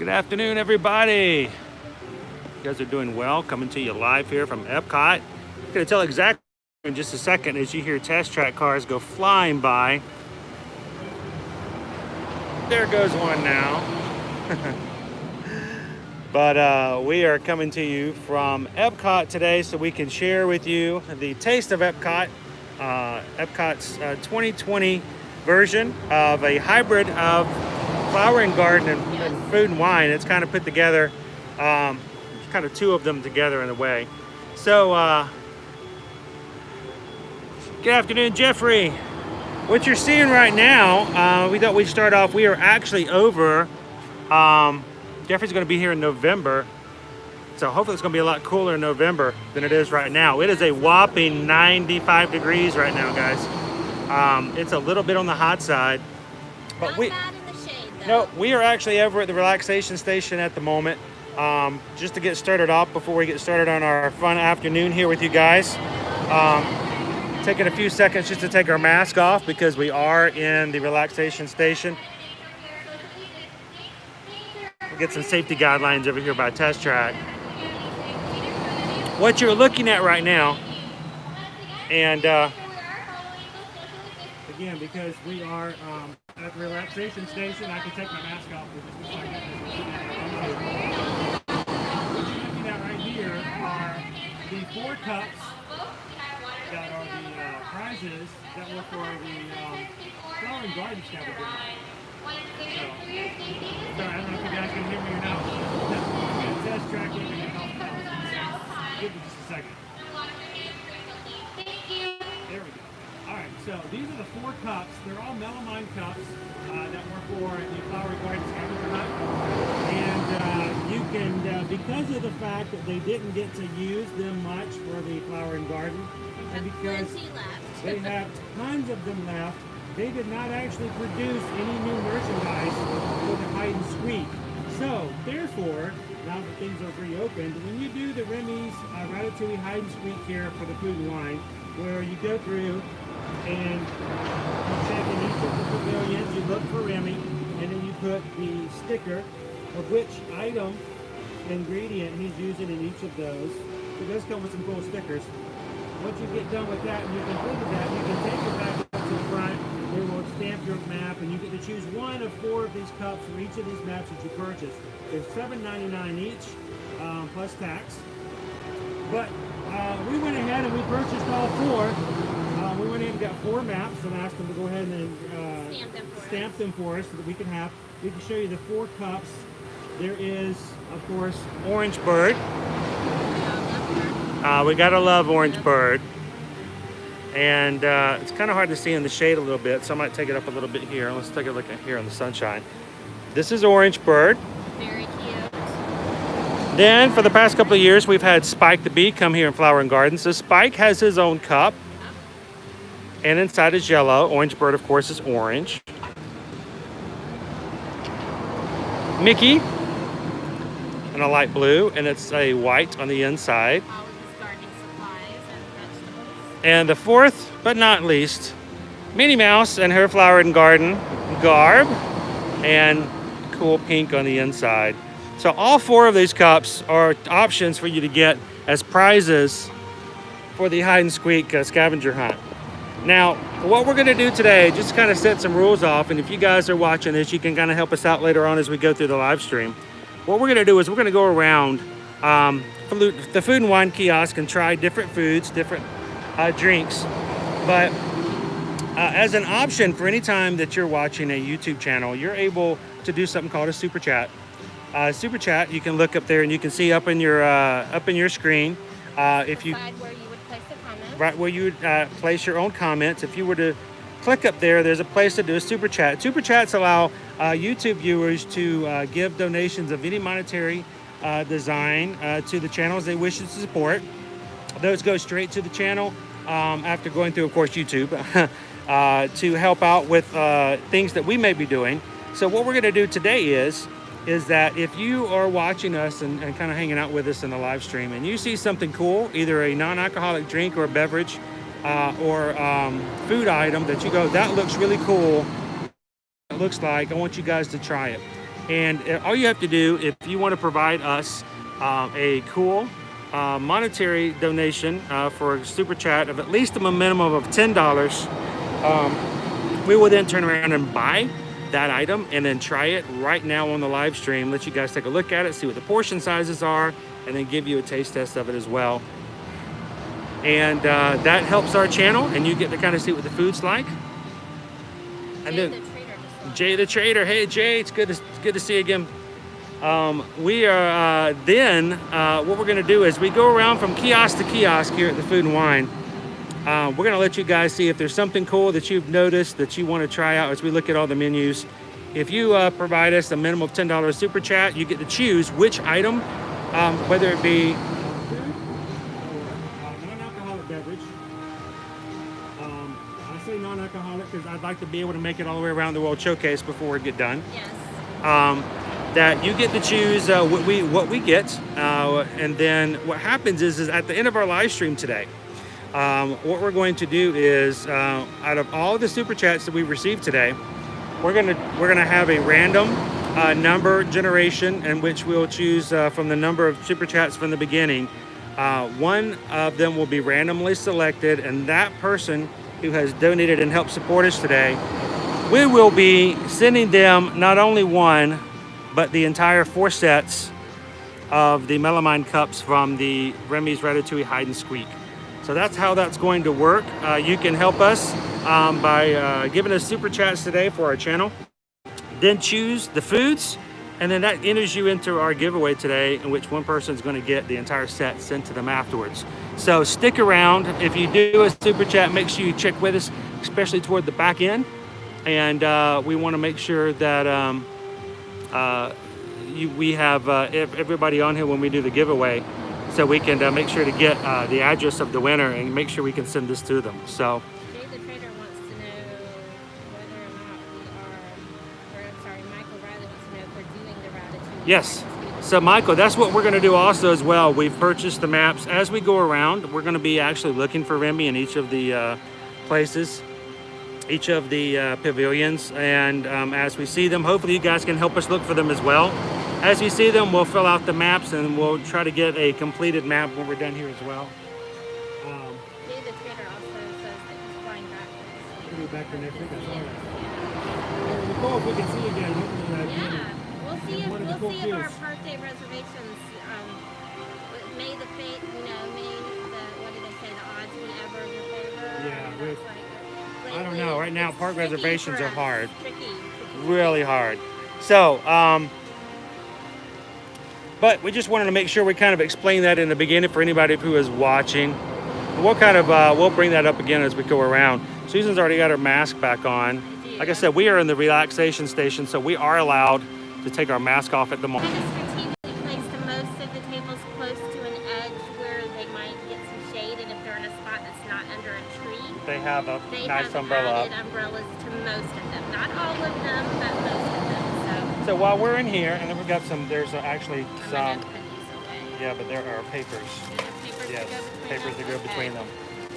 Good afternoon, everybody. You guys are doing well. Coming to you live here from Epcot. I'm going to tell exactly in just a second as you hear test track cars go flying by. There goes one now. But we are coming to you from Epcot today so we can share with you the taste of Epcot. Epcot's 2020 version of a hybrid of flower and garden and food and wine. It's kind of put together, kind of two of them together in a way. So, good afternoon, Jeffrey. What you're seeing right now, we thought we'd start off, we are actually over, Jeffrey's going to be here in November. So hopefully it's going to be a lot cooler in November than it is right now. It is a whopping 95 degrees right now, guys. It's a little bit on the hot side. But no, we are actually over at the relaxation station at the moment, just to get started off before we get started on our fun afternoon here with you guys. Taking a few seconds just to take our mask off because we are in the relaxation station. We'll get some safety guidelines over here by Test Track. What you're looking at right now, and again, because we are at the relaxation station, I can take my mask off for just a second. What you're looking at right here are the 4 cups that are the prizes that were for the flower and garden scavenger. So, sorry, I don't know if you guys can hear me or not. Test tracking and help. Give me just a second. There we go. Alright, so these are the 4 cups. They're all melamine cups that were for the flower and garden scavenger hunt. And you can, because of the fact that they didn't get to use them much for the flower and garden, and because they have tons of them left, they did not actually produce any new merchandise for the hide and squeak. So, therefore, now that things are reopened, when you do the Remy's Ratatouille hide and squeak here for the food and wine, where you go through and you check in each of the pavilions, you look for Remy, and then you put the sticker of which item, ingredient he's using in each of those. It does come with some cool stickers. Once you get done with that and you completed that, you can take it back up to the front. They will stamp your map, and you get to choose one of 4 of these cups for each of these maps that you purchase. They're $7.99 each, plus tax. But we went ahead and we purchased all 4. We went ahead and got 4 maps and asked them to go ahead and stamp them for us so that we can show you the 4 cups. There is, of course, Orange Bird. We gotta love Orange Bird. And it's kind of hard to see in the shade a little bit, so I might take it up a little bit here. Let's take a look at here in the sunshine. This is Orange Bird. Very cute. Then, for the past couple of years, we've had Spike the Bee come here in Flower and Garden. So Spike has his own cup. And inside is yellow. Orange Bird, of course, is orange. Mickey in a light blue, and it's a white on the inside. All of his gardening supplies and vegetables. And the 4th, but not least, Minnie Mouse and her flower and garden garb, and cool pink on the inside. So all 4 of these cups are options for you to get as prizes for the hide and squeak scavenger hunt. Now, what we're going to do today, just kind of set some rules off, and if you guys are watching this, you can kind of help us out later on as we go through the live stream. What we're going to do is we're going to go around the food and wine kiosk and try different foods, different drinks. But as an option for any time that you're watching a YouTube channel, you're able to do something called a super chat. Super chat, you can look up there and you can see up in your screen. If you Where you would place a comment. right where you would place your own comments. If you were to click up there, there's a place to do a super chat. Super chats allow YouTube viewers to give donations of any monetary design to the channels they wish to support. Those go straight to the channel after going through, of course, YouTube to help out with things that we may be doing. So what we're going to do today is that if you are watching us and kind of hanging out with us in the live stream and you see something cool, either a non-alcoholic drink or a beverage or food item that you go, that looks really cool, it looks like, I want you guys to try it. And all you have to do, if you want to provide us a cool monetary donation for a super chat of at least a minimum of $10, we will then turn around and buy that item and then try it right now on the live stream, let you guys take a look at it, see what the portion sizes are, and then give you a taste test of it as well. And that helps our channel, and you get to kind of see what the food's like. And Jay then the Trader just walked Jay the Trader, hey Jay, it's good to see you again. We are what we're going to do is we go around from kiosk to kiosk here at the Food and Wine. We're going to let you guys see if there's something cool that you've noticed that you want to try out as we look at all the menus. If you provide us a minimum of $10 super chat, you get to choose which item, whether it be food or non-alcoholic beverage. I say non-alcoholic because I'd like to be able to make it all the way around the World Showcase before we get done. Yes. That you get to choose what we get, and then what happens is at the end of our live stream today, what we're going to do is out of all the super chats that we received today, we're gonna have a random number generation in which we'll choose from the number of super chats from the beginning. One of them will be randomly selected, and that person who has donated and helped support us today, we will be sending them not only one, but the entire 4 sets of the melamine cups from the Remy's Ratatouille Hide and Squeak. So that's how that's going to work. You can help us by giving us super chats today for our channel. Then choose the foods, and then that enters you into our giveaway today, in which one person is going to get the entire set sent to them afterwards. So stick around. If you do a super chat, make sure you check with us, especially toward the back end. And we want to make sure that we have everybody on here when we do the giveaway, so we can make sure to get the address of the winner and make sure we can send this to them. So Jay the Trader wants to know whether or not Michael Riley wants to know if we're doing the Ratatouille. yes, so Michael, that's what we're going to do also as well. We've purchased the maps. As we go around, we're going to be actually looking for Remy in each of the places, each of the pavilions, and as we see them, hopefully you guys can help us look for them as well. As we see them, we'll fill out the maps, and we'll try to get a completed map when we're done here as well. Jay the Trader also says that he's flying back. We'll be back for next week. That's all right. Nicole, if we can see you again. Yeah, we'll see one of the if cool our cues. park day reservations may the fate, what did they say, the odds be ever in your favor? Yeah, That's like, I don't know. Right now, it's park tricky reservations for are us. hard. Tricky. Really hard. So, but we just wanted to make sure we kind of explain that in the beginning for anybody who is watching. We'll kind of we'll bring that up again as we go around. Susan's already got her mask back on. Like I said, we are in the relaxation station, so we are allowed to take our mask off at the moment. Kind of strategically placed most of the tables close to an edge where they might get some shade, and if they're in a spot that's not under a tree, They have a they nice have umbrella added up. umbrellas to most of them. Not all of them, but most of them. So while we're in here, and then we've got there's actually I'm some, gonna put these away. yeah, but there are papers. Do you have papers Yes, to go between papers them? that go Okay. between them.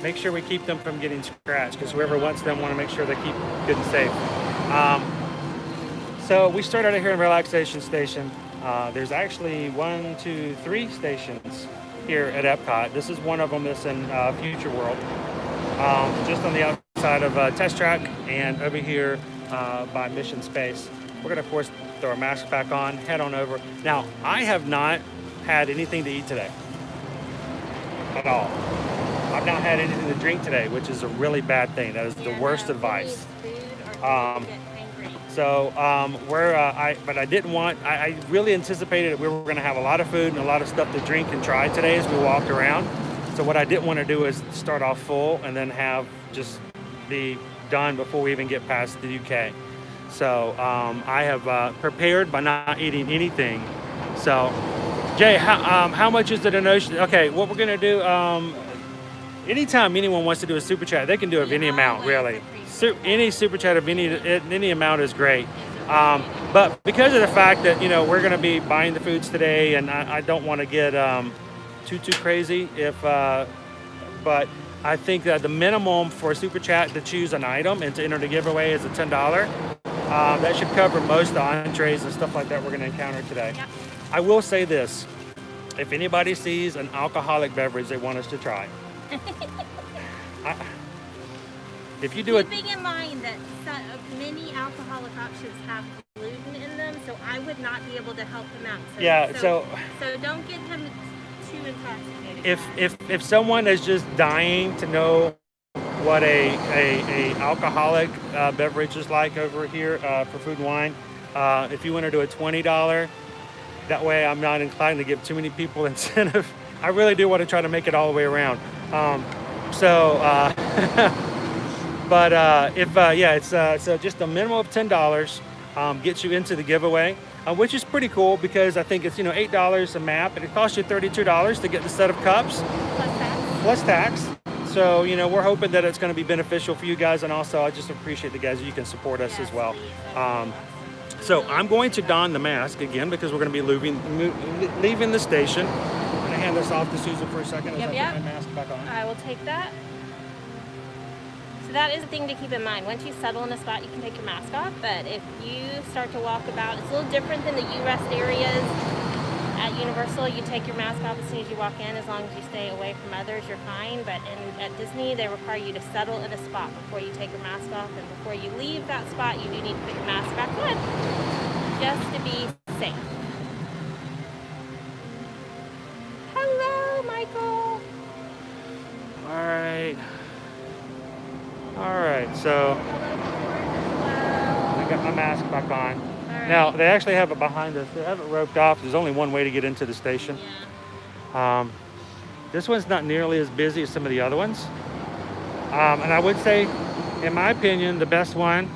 Make sure we keep them from getting scratched, because whoever wants them want to make sure they keep good and safe. So we start out here in Relaxation Station. There's actually 1, 2, 3 stations here at Epcot. This is one of them that's in Future World, just on the outside of Test Track, and over here by Mission Space. We're going to, of course, throw our masks back on, head on over. Now, I have not had anything to eat today at all. I've not had anything to drink today, which is a really bad thing. That is the worst advice. So but I didn't want, I really anticipated that we were going to have a lot of food and a lot of stuff to drink and try today as we walked around. So what I didn't want to do is start off full and then have just be done before we even get past the UK. So I have prepared by not eating anything. So Jay, how much is the donation? Okay, what we're going to do, anytime anyone wants to do a super chat, they can do it of any amount, really. Any super chat of any amount is great. But because of the fact that, we're going to be buying the foods today, and I don't want to get too crazy, but I think that the minimum for a super chat to choose an item and to enter the giveaway is a $10. That should cover most of the entrees and stuff like that we're going to encounter today. Yep. I will say this. If anybody sees an alcoholic beverage they want us to try, if you do it... Keeping in mind that many alcoholic options have gluten in them, so I would not be able to help them out. So don't get them too intoxicated. If someone is just dying to know what a alcoholic beverage is like over here for food and wine, if you want to do a $20, that way I'm not inclined to give too many people incentive. I really do want to try to make it all the way around. But it's so just a minimum of $10 gets you into the giveaway, which is pretty cool because I think it's $8 a map, and it costs you $32 to get the set of cups plus tax. So we're hoping that it's going to be beneficial for you guys, and also I just appreciate the guys that you can support us as well. So I'm going to don the mask again because we're going to be leaving the station. I'm going to hand this off to Susan for a second as I put my mask back on. I will take that. So that is a thing to keep in mind. Once you settle in a spot, you can take your mask off, but if you start to walk about, it's a little different than the U-rest areas. At Universal, you take your mask off as soon as you walk in. As long as you stay away from others, you're fine. But at Disney, they require you to settle in a spot before you take your mask off. And before you leave that spot, you do need to put your mask back on, just to be safe. Hello, Michael. All right, so I got my mask back on. Now, they actually have it behind us. They have it roped off. There's only one way to get into the station. Yeah. This one's not nearly as busy as some of the other ones. And I would say, in my opinion, the best one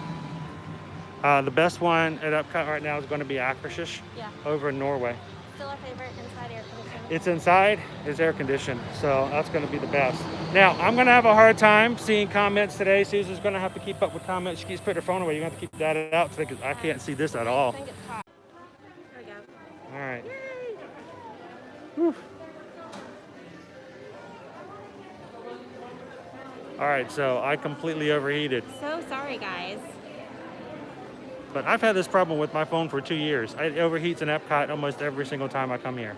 at Epcot right now is going to be Akershus over in Norway. Still our favorite, inside air conditioning. It's inside, it's air conditioned, so that's going to be the best. Now, I'm going to have a hard time seeing comments today. Susan's going to have to keep up with comments. She keeps putting her phone away. You're going to have to keep that out today because I can't see this at all. I think it's hot. There we go. All right. Yay. Whew. All right, so I completely overheated. So sorry, guys. But I've had this problem with my phone for 2 years. It overheats in Epcot almost every single time I come here.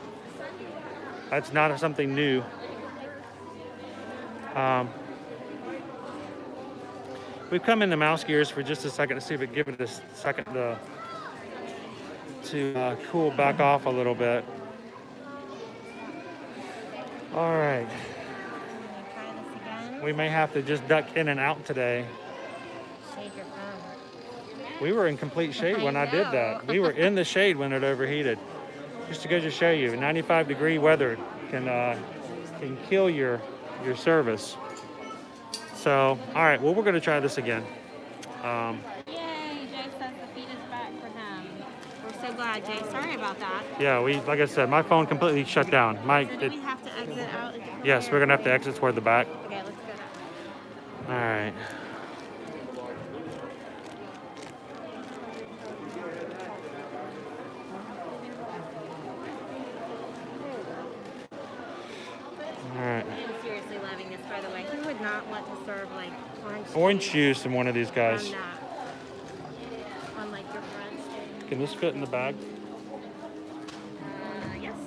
That's not something new. We've come into mouse gears for just a second to see if it give it a second to cool back off a little bit. All right. Try this again. We may have to just duck in and out today. Shade your phone. We were in complete shade when I did that. We were in the shade when it overheated. Just to go to show you, 95-degree weather can kill your service. So, all right, well, we're going to try this again. Yay, Jay says the feed is back for him. We're so glad, Jay. Sorry about that. Yeah, like I said, my phone completely shut down. So do we have to exit out? Yes, we're going to have to exit toward the back. Okay, let's go that way. All right. All right. I'm seriously loving this, by the way. Who would not want to serve like Orange juice in one of these guys. on that? On like your French thing? Can this fit in the bag? Yes.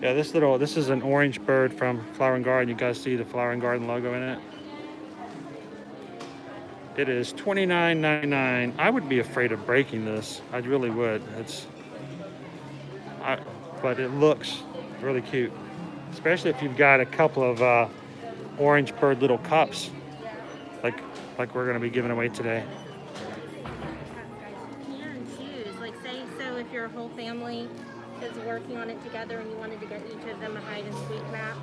Yeah, this is an orange bird from Flower and Garden. You guys see the Flower and Garden logo in it? It is $29.99. I would be afraid of breaking this. I really would. But it looks really cute. Especially if you've got a couple of orange bird little cups, like we're going to be giving away today. You can choose. Like say, so if your whole family is working on it together and you wanted to get each of them a hide and seek map,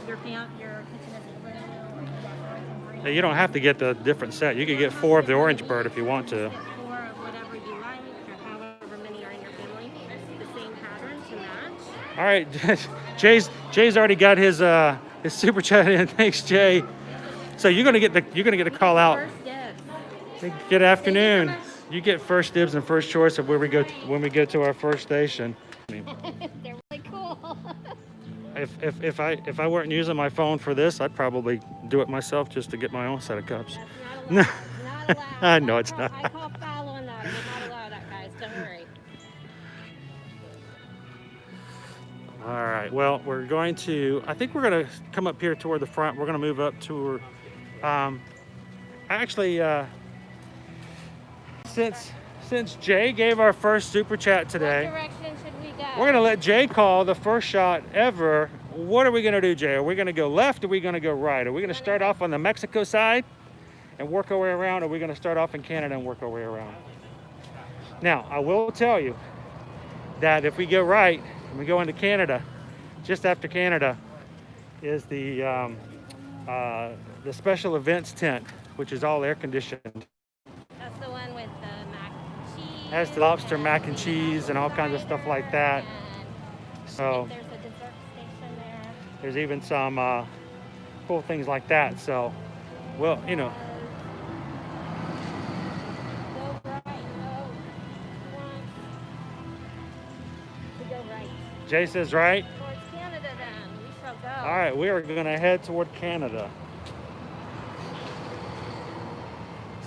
your kitchen isn't blue. Now, you don't have to get the different set. You could get 4 of the orange bird if you want to. 4 of whatever you like, or however many are in your family. The same pattern to match. All right, Jay's already got his super chat in. Thanks, Jay. So you're gonna get the call out. First dibs. Good afternoon. You get first dibs and first choice of where we go when we get to our first station. They're really cool. If I weren't using my phone for this, I'd probably do it myself just to get my own set of cups. Not allowed. No, it's not. I call foul on that. We're not allowed that, guys. Don't worry. All right. Well, we're going to. I think we're going to come up here toward the front. We're going to move up to. Actually, since Jay gave our first super chat today, What direction should we go? we're going to let Jay call the first shot ever. What are we going to do, Jay? Are we going to go left or are we going to go right? Are we going to start off on the Mexico side and work our way around? Or are we going to start off in Canada and work our way around? Now, I will tell you that if we go right and we go into Canada, just after Canada is the special events tent, which is all air conditioned. That's the one with the mac and cheese. Has the lobster mac and cheese and all kinds of stuff like that. So There's a dessert station there. there's even some cool things like that. So, well, you know. Go right. No. We go right. Jay says right. Towards Canada then. We shall go. All right, we are going to head toward Canada.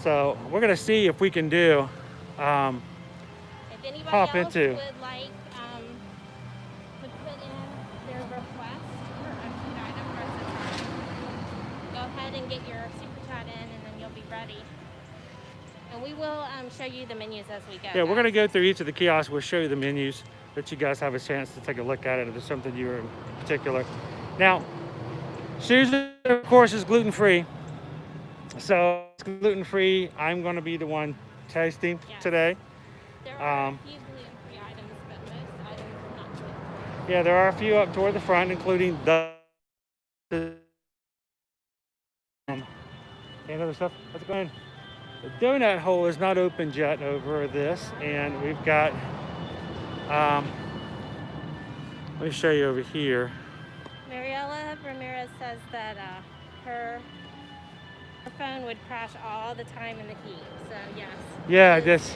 So we're going to see if we can do If anybody hop else into. would like to put in their request for a food item for us to try, go ahead and get your super chat in, and then you'll be ready. And we will show you the menus as we go. Yeah, we're going to guys. go through each of the kiosks. We'll show you the menus, let you guys have a chance to take a look at it if there's something you're in particular. Now, Susan, of course, is gluten-free. So it's gluten-free. I'm going to be the one tasting today. There are a few gluten-free items, but most items are not gluten-free. Yeah, there are a few up toward the front, including the and other stuff. Let's go ahead. The donut hole is not opened yet over this, and we've got. Let me show you over here. Mariela Ramirez says that her phone would crash all the time in the heat. So yes. Yeah, this.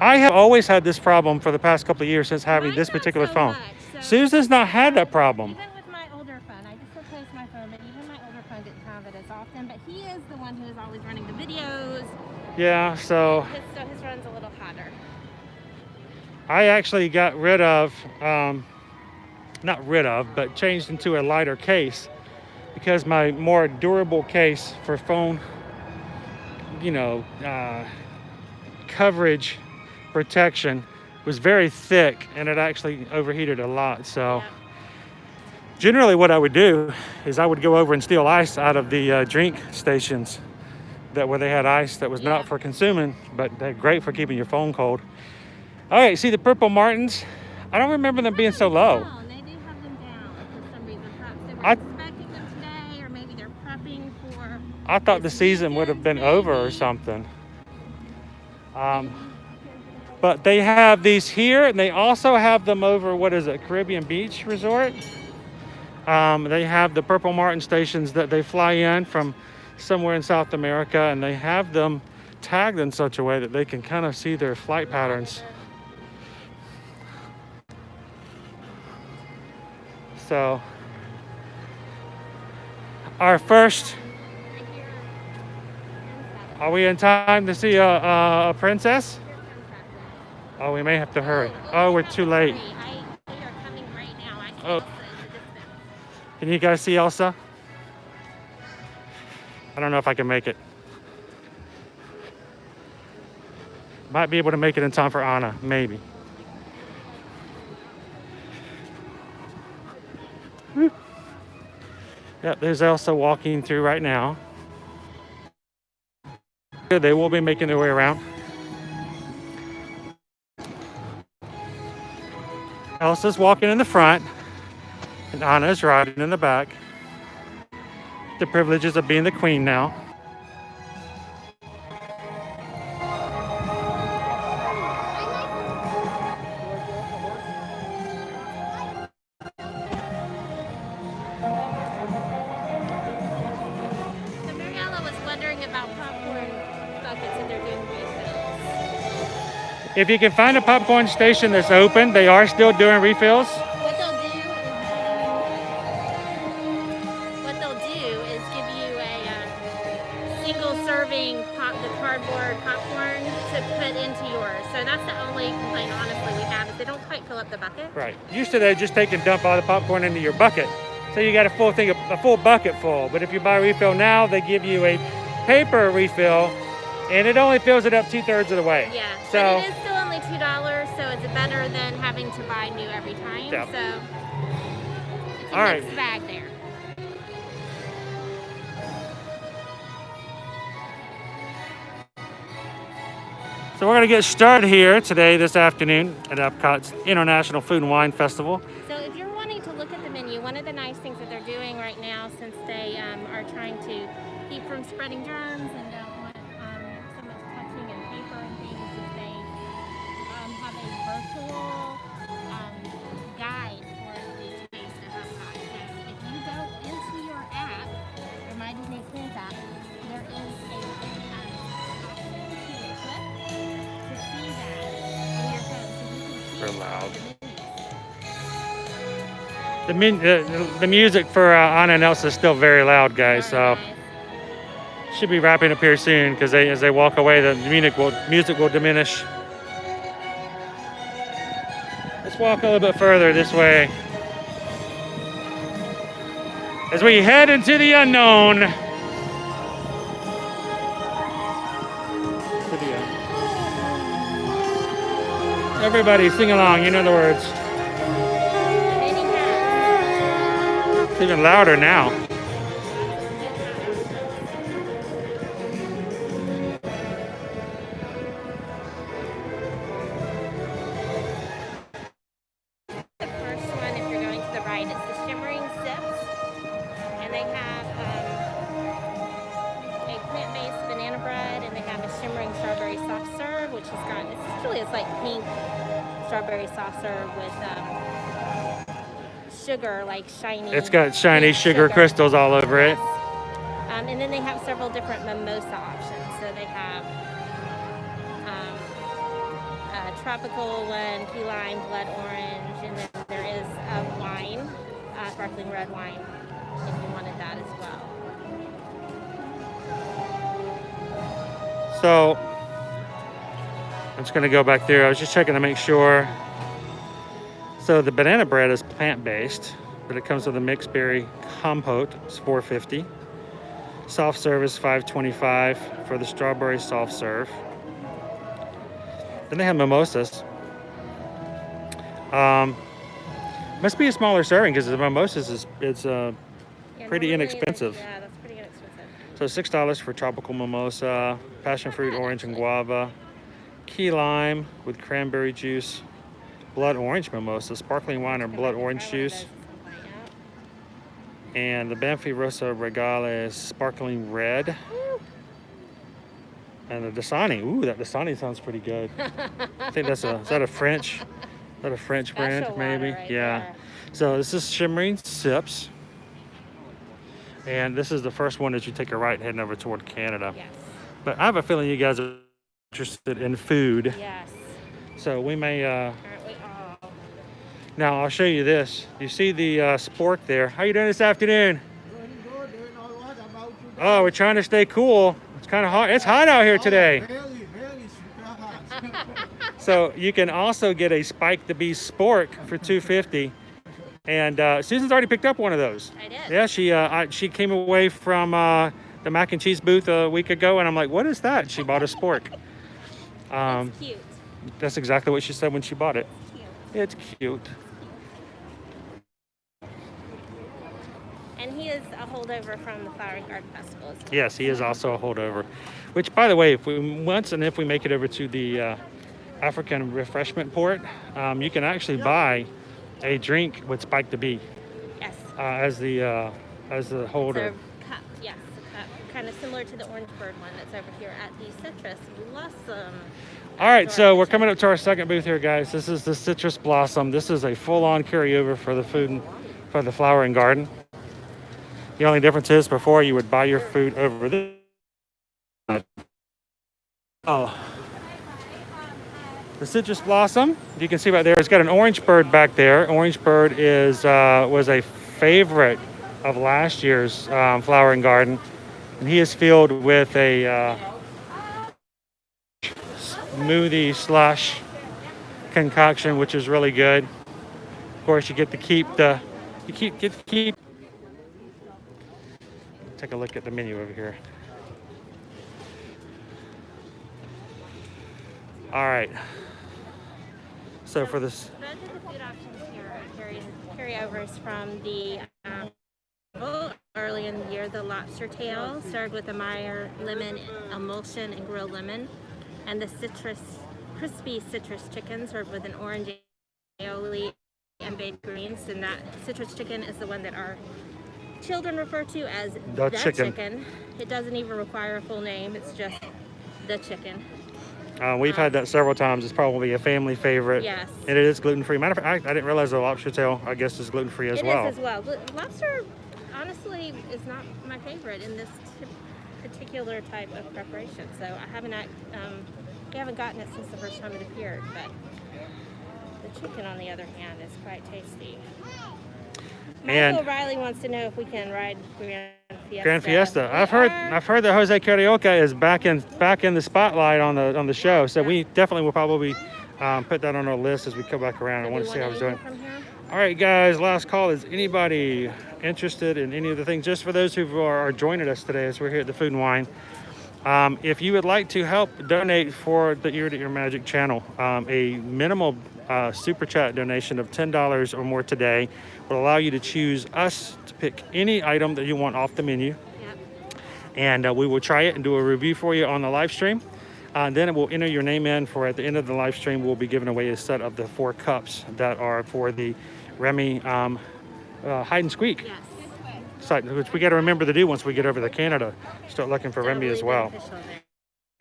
I have always had this problem for the past couple of years since having Mine this not particular so phone. much, so- Susan's not had that problem. Even with my older phone, I just replaced my phone, but even my older phone didn't have it as often. But he is the one who is always running the videos. Yeah, so His runs a little hotter. I actually got rid of, not rid of, but changed into a lighter case because my more durable case for phone, you know, coverage protection was very thick and it actually overheated a lot. So Yeah. generally what I would do is I would go over and steal ice out of the drink stations where they had ice that was not Yeah. for consuming, but they're great for keeping your phone cold. All right, see the Purple Martins? I don't remember them being so low. Down. They do have them down for some reason. Perhaps they were I- expecting them today, or maybe they're prepping for. I thought the this season would have been weekend, over or maybe. something. But they have these here, and they also have them over, what is it, Caribbean Beach Resort? They have the Purple Martin stations that they fly in from somewhere in South America, and they have them tagged in such a way that they can kind of see their flight patterns. So, our first, Right here. are we in time to see a princess? Here comes that one. Oh, we may have to hurry. Oh, we're too late. We are coming right now. I see Oh. Elsa in the distance. Can you guys see Elsa? I don't know if I can make it. Might be able to make it in time for Anna, maybe. Whoop. Yep, there's Elsa walking through right now. They will be making their way around. Elsa's walking in the front, and Anna's riding in the back. The privileges of being the queen now. So Mariella was wondering about popcorn buckets if they're doing refills. If you can find a popcorn station that's open, they are still doing refills. What they'll do is give you a single serving the cardboard popcorn to put into yours. So that's the only complaint, honestly, we have is they don't quite fill up the bucket. Right. Used to they just take and dump all the popcorn into your bucket. So you got a full thing, a full bucket full. But if you buy a refill now, they give you a paper refill, and it only fills it up 2/3 of the way. Yeah. So but it is still only $2, so it's better than having to buy new every time. Yeah. So it's a all right. mixed bag there. So we're gonna get started here today, this afternoon, at Epcot's International Food and Wine Festival. So if you're wanting to look at the menu, one of the nice things that they're doing right now, since they are trying to keep from spreading germs and don't want so much touching and paper and things, is they have a virtual guide for the taste of Epcot. So if you go into your app, your My Disney Experience app, there is a to see that on your phone, so you can see They're loud. the menus. The music for Anna and Elsa is still very loud, guys. So Very nice. should be wrapping up here soon because as they walk away, the music will diminish. Let's walk a little bit further this way as we head into the unknown. Everybody sing along, in other words. It's even louder now. The first one, if you're going to the right, is the Shimmering Sips. And they have a plant-based banana bread, and they have a shimmering strawberry soft serve, which has got, it's like pink strawberry soft serve with sugar, like shiny. It's got shiny pink sugar crystals all over it. And then they have several different mimosa options. So they have a tropical one, key lime, blood orange, and then there is a wine, sparkling red wine, if you wanted that as well. So I'm just gonna go back there. I was just checking to make sure. So the banana bread is plant-based, but it comes with a mixed berry compote. It's $4.50. Soft serve is $5.25 for the strawberry soft serve. Then they have mimosas. Must be a smaller serving because the mimosas it's Yeah, pretty normally, inexpensive. Yeah, that's pretty inexpensive. So $6 for tropical mimosa, passion fruit, orange, and guava, key lime with cranberry juice, blood orange mimosa, sparkling wine or blood orange juice, and the Banfi Rosa Regale is sparkling red. And the Dasani, ooh, that Dasani sounds pretty good. I think is that a French brand, Special maybe? water right Yeah. there. So this is Shimmering Sips. And this is the first one as you take a right heading over toward Canada. Yes. But I have a feeling you guys are interested in food. Yes. So we may, Aren't we all? now I'll show you this. You see the spork there. How you doing this afternoon? Oh, we're trying to stay cool. It's kind of hot. It's hot out here today. Very super hot. So you can also get a Spike the Beast spork for $2.50. And Susan's already picked up one of those. I did. Yeah, she came away from the mac and cheese booth a week ago, and I'm like, what is that? She bought a spork. It's cute. That's exactly what she said when she bought it. Cute. It's cute. And he is a holdover from the Flower and Garden Festival as well. Yes, he is also a holdover. Which, by the way, if we make it over to the African refreshment port, you can actually buy a drink with Spike the Bee Yes. as the holder. It's a cup, yes, a cup. Kind of similar to the Orange Bird one that's over here at the Citrus Blossom. All right, so we're coming up to our second booth here, guys. This is the Citrus Blossom. This is a full-on carryover for the food and for the flower and garden. The only difference is before you would buy your food over this. Oh. The Citrus Blossom, you can see right there, it's got an Orange Bird back there. Orange Bird was a favorite of last year's Flower and Garden. And he is filled with a smoothie slush concoction, which is really good. Of course, you get to keep keep. Take a look at the menu over here. All right. So for this, Most of the food options here are carryovers from the early in the year. The lobster tail served with a Meyer lemon emulsion and grilled lemon, and the crispy citrus chicken served with an orange aioli and baked greens. And that citrus chicken is the one that our children refer to as The the chicken. chicken. It doesn't even require a full name. It's just the chicken. we've had that several times. It's probably a family favorite. Yes. And it is gluten-free. Matter of fact, I didn't realize the lobster tail, I guess, is gluten-free as well. It is as well. Lobster, honestly, is not my favorite in this particular type of preparation. So I haven't, we haven't gotten it since the first time it appeared. But the chicken, on the other hand, is quite tasty. And Michael Riley wants to know if we can ride Grand Fiesta. I've heard that Jose Carioca is back in the spotlight on the show. So we definitely will probably put that on our list as we come back around. I want to see how it's doing. All right, guys, last call. Is anybody interested in any of the things? Just for those who are joining us today as we're here at the Food and Wine. If you would like to help donate for the Ear to Ear Magic channel, a minimal super chat donation of $10 or more today will allow you to choose us to pick any item that you want off the menu. Yep. And we will try it and do a review for you on the live stream. Then it will enter your name in for, at the end of the live stream, we'll be giving away a set of the 4 cups that are for the Remy hide and squeak Yes. site, which we got to remember to do once we get over to Canada. Start looking for Remy as well.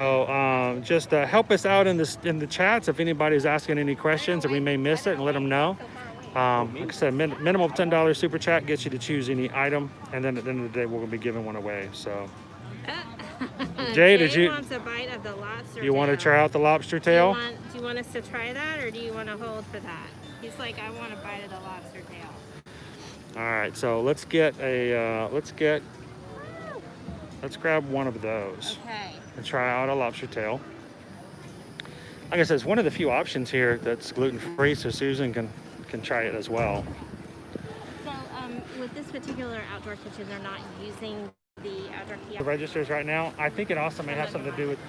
So just help us out in the chats if anybody's asking any questions and we may miss it, and let them know. Like I said, minimum of $10 super chat gets you to choose any item, and then at the end of the day, we're going to be giving one away. So, Jay, wants a bite of the lobster you want to tail. try out the lobster tail? Do you want us to try that, or do you want to hold for that? He's like, I want a bite of the lobster tail. All right, so let's get a let's grab one of those Okay. and try out a lobster tail. Like I said, it's one of the few options here that's gluten-free, so Susan can try it as well. So with this particular outdoor kitchen, they're not using the outdoor The kiosk. registers right now, I think it also may have something to do with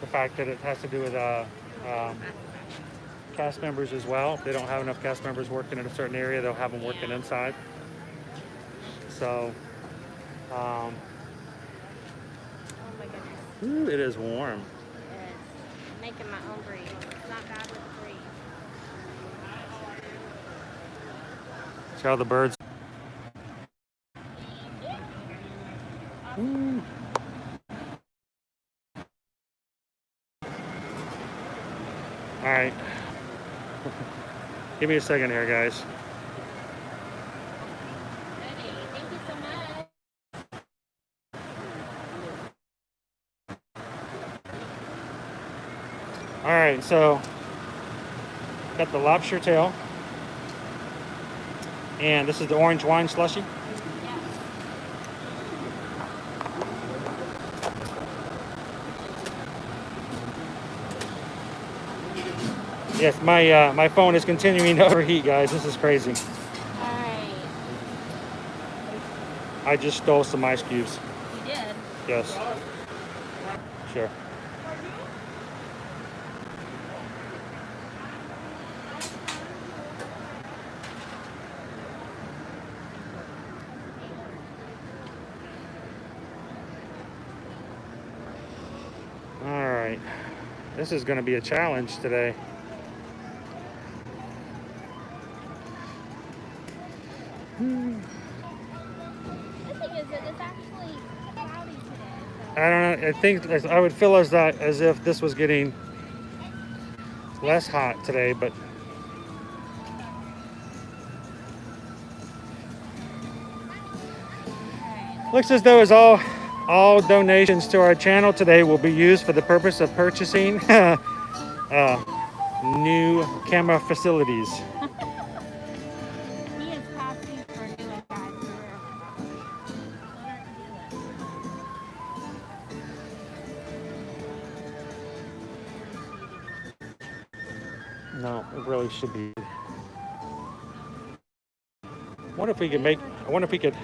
the fact that it has to do with cast members as well. If they don't have enough cast members working in a certain area, they'll have them working inside. So, Oh my goodness. ooh, it is warm. It's making my own brie. It's not bad with brie. See how the birds. Ooh. All right. Give me a second here, guys. Ready. Thank you so much. All right, so got the lobster tail, and this is the orange wine slushy. Yes, my phone is continuing to overheat, guys. This is crazy. All right. I just stole some ice cubes. You did. Yes. Sure. All right. This is going to be a challenge today. The thing is that it's actually cloudy today. I don't know. I think I would feel as if this was getting less hot today, but looks as though all donations to our channel today will be used for the purpose of purchasing new camera facilities. He is passing for new guys. No, it really should be. I wonder if we could make. I wonder if we could.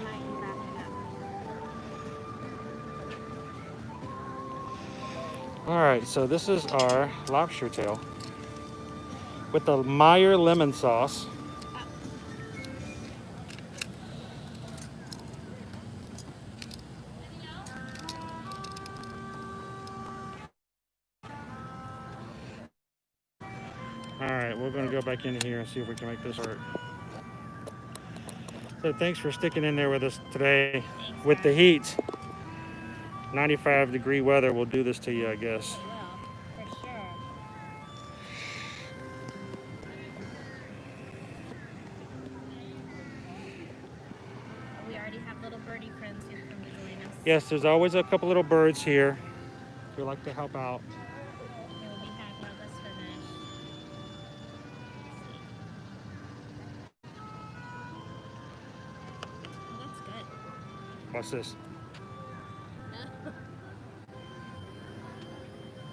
All right, so this is our lobster tail with the Meyer lemon sauce. All right, we're gonna go back in here and see if we can make this work. So thanks for sticking in there with us today with the heat. 95-degree weather will do this to you, I guess. It will, for sure. We already have little birdie friends who come to join us. Yes, there's always a couple little birds here who like to help out. They will be happy to let us finish. Oh, that's good. What's this?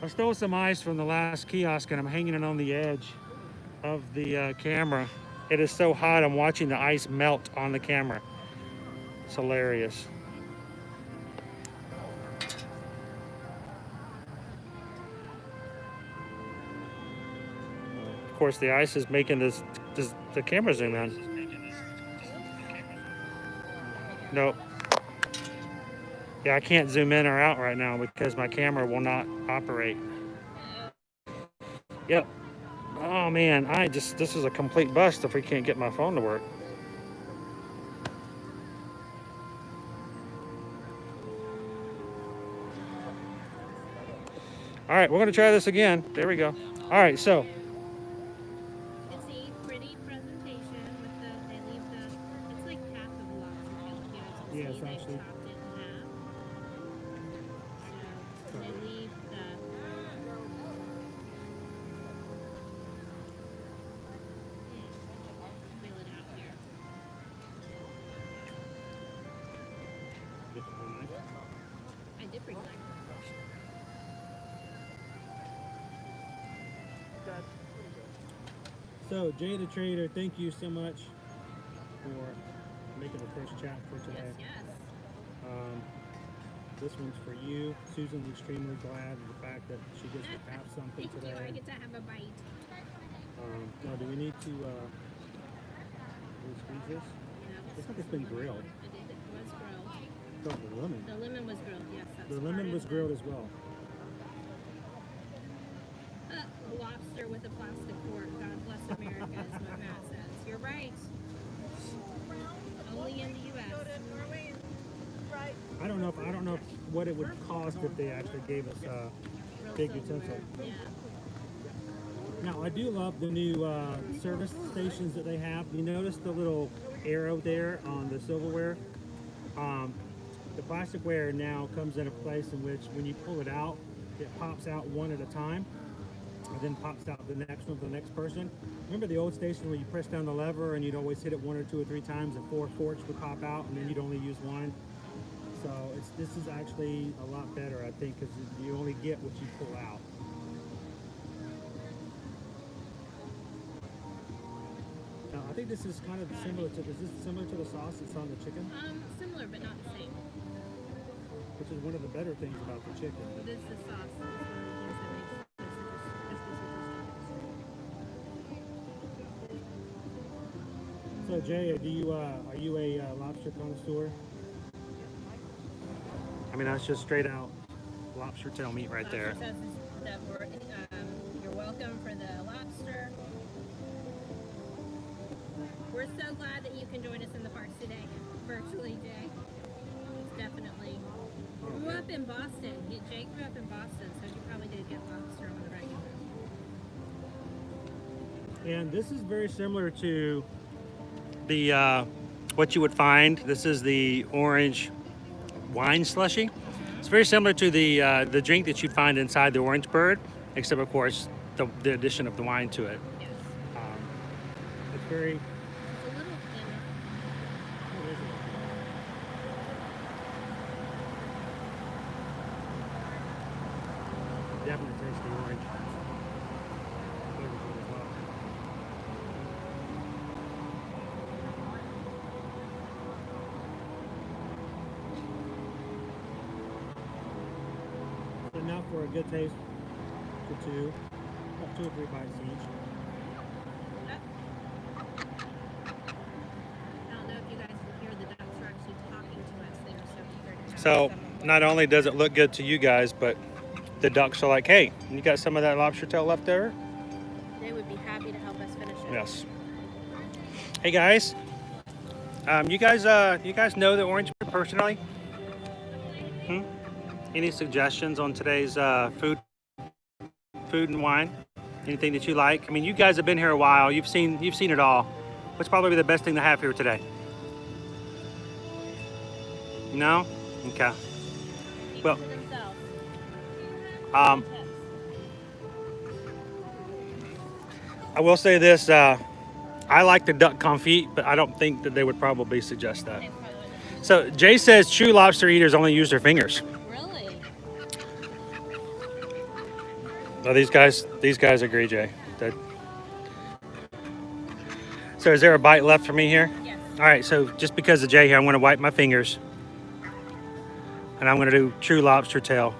I stole some ice from the last kiosk and I'm hanging it on the edge of the camera. It is so hot, I'm watching the ice melt on the camera. It's hilarious. Of course, the ice is making the camera zoom in. Nope. Yeah, I can't zoom in or out right now because my camera will not operate. Yep. Oh man, this is a complete bust if we can't get my phone to work. All right, we're gonna try this again. There we go. All right, so. It's a pretty presentation with they leave it's like half of the lobster tail here. So Yes, they've actually. chopped it in half. So they leave the wheel it out here. I did bring mine. So, Jay the Trader, thank you so much for making the first chat for today. Yes. This one's for you. Susan's extremely glad of the fact that she gets to have something Thank you. I today. get to have a bite. Now, do we need to squeeze this? Yeah, Looks like it's been grilled. I did. It was grilled. Oh, the lemon. The lemon was grilled. Yes, that's The part lemon of was grilled as well. A lobster with a plastic fork. God bless America, is what Matt says. You're right. Only in the U.S. I don't know what it would cost if they actually gave us a big utensil. Yeah. Now, I do love the new service stations that they have. You notice the little arrow there on the silverware? The plasticware now comes in a place in which when you pull it out, it pops out one at a time, and then pops out the next one for the next person. Remember the old station where you press down the lever and you'd always hit it 1 or 2 or 3 times and 4 forks would pop out and then you'd only use one? So this is actually a lot better, I think, because you only get what you pull out. Now, I think this is kind of similar to, is this similar to the sauce that's on the chicken? Similar, but not the same. Which is one of the better things about the chicken. This is the sauce. It's one of the things that makes this So Jay, are you a lobster connoisseur? I mean, that's just straight out lobster tail meat right there. Says that you're welcome for the lobster. We're so glad that you can join us in the parks today, virtually, Jay. It's definitely. We grew up in Boston. Jay grew up in Boston, so you probably did get lobster on the regular. And this is very similar to the what you would find. This is the orange wine slushy. It's very similar to the drink that you'd find inside the Orange Bird, except of course the addition of the wine to it. Yes. It's very. It's a little thinner. Definitely taste the orange. Flavors it as well. enough for a good taste for two. About 2 or 3 bites each. I don't know if you guys can hear the ducks are actually talking to us. They were so eager to have So some. not only does it look good to you guys, but the ducks are like, hey, you got some of that lobster tail left over? They would be happy to help us finish it. Yes. Hey guys, you guys know the orange personally? Any suggestions on today's food and wine? Anything that you like? I mean, you guys have been here a while. You've seen it all. What's probably the best thing to have here today? No? Okay. Well, I will say this. I like the duck confit, but I don't think that they would probably suggest that. So Jay says true lobster eaters only use their fingers. Really? Well, these guys agree, Jay. So is there a bite left for me here? Yes. All right, so just because of Jay here, I'm going to wipe my fingers. And I'm going to do true lobster tail.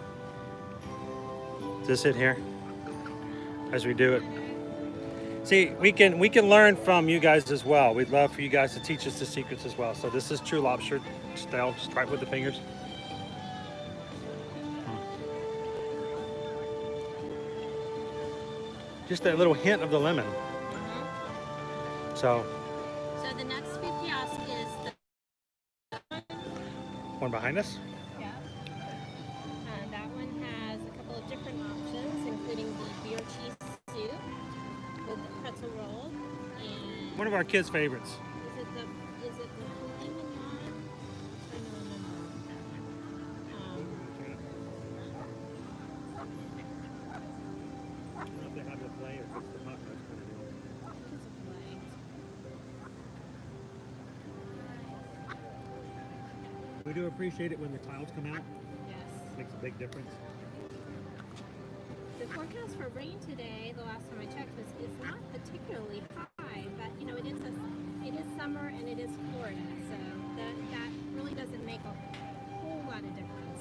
Is this it here? As we do it. See, we can learn from you guys as well. We'd love for you guys to teach us the secrets as well. So this is true lobster tail, just right with the fingers. Just that little hint of the lemon. So the next food kiosk is the one behind us. yeah. That one has a couple of different options, including the beer cheese soup with the pretzel roll and One of our kids' favorites. is it the filet mignon? I'm trying to remember. I don't know if they have the filet or just the hot roast. It's a filet. We do appreciate it when the clouds come out. Yes. Makes a big difference. The forecast for rain today, the last time I checked, is not particularly high, but you know it is summer and it is Florida, so that really doesn't make a whole lot of difference.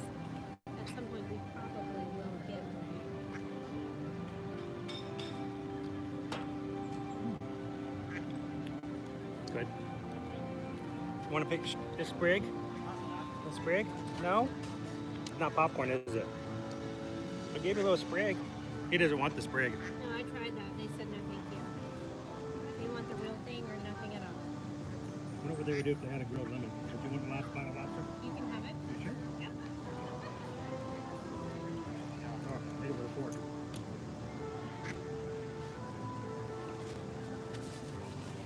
At some point, we probably will get rain. Good. Want to pick a sprig? A sprig? No? Not popcorn, is it? I gave you a little sprig. He doesn't want the sprig. No, I tried that. They said no, thank you. They want the real thing or nothing at all. What would they do if they had a grilled lemon? Would you want the last bite of lobster? You can have it. You sure? Yep. Oh, maybe with a fork.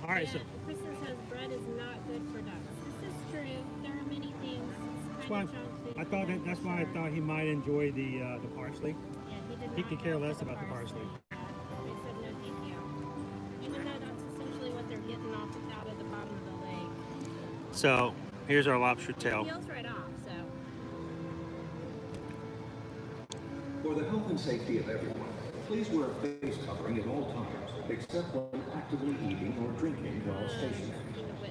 All right, so Kristen says bread is not good for ducks. This is true. There are many things. It's kind of junk food. that's why I thought he might enjoy the parsley. Yeah, he did He not could care go for less the about the parsley. They said no, thank you. Even though that's essentially what they're getting off out of the bottom of the lake. So here's our lobster It tail. peels right off, so. For the health and safety of everyone, please wear a face covering at all times, except when actively eating or drinking while stationary.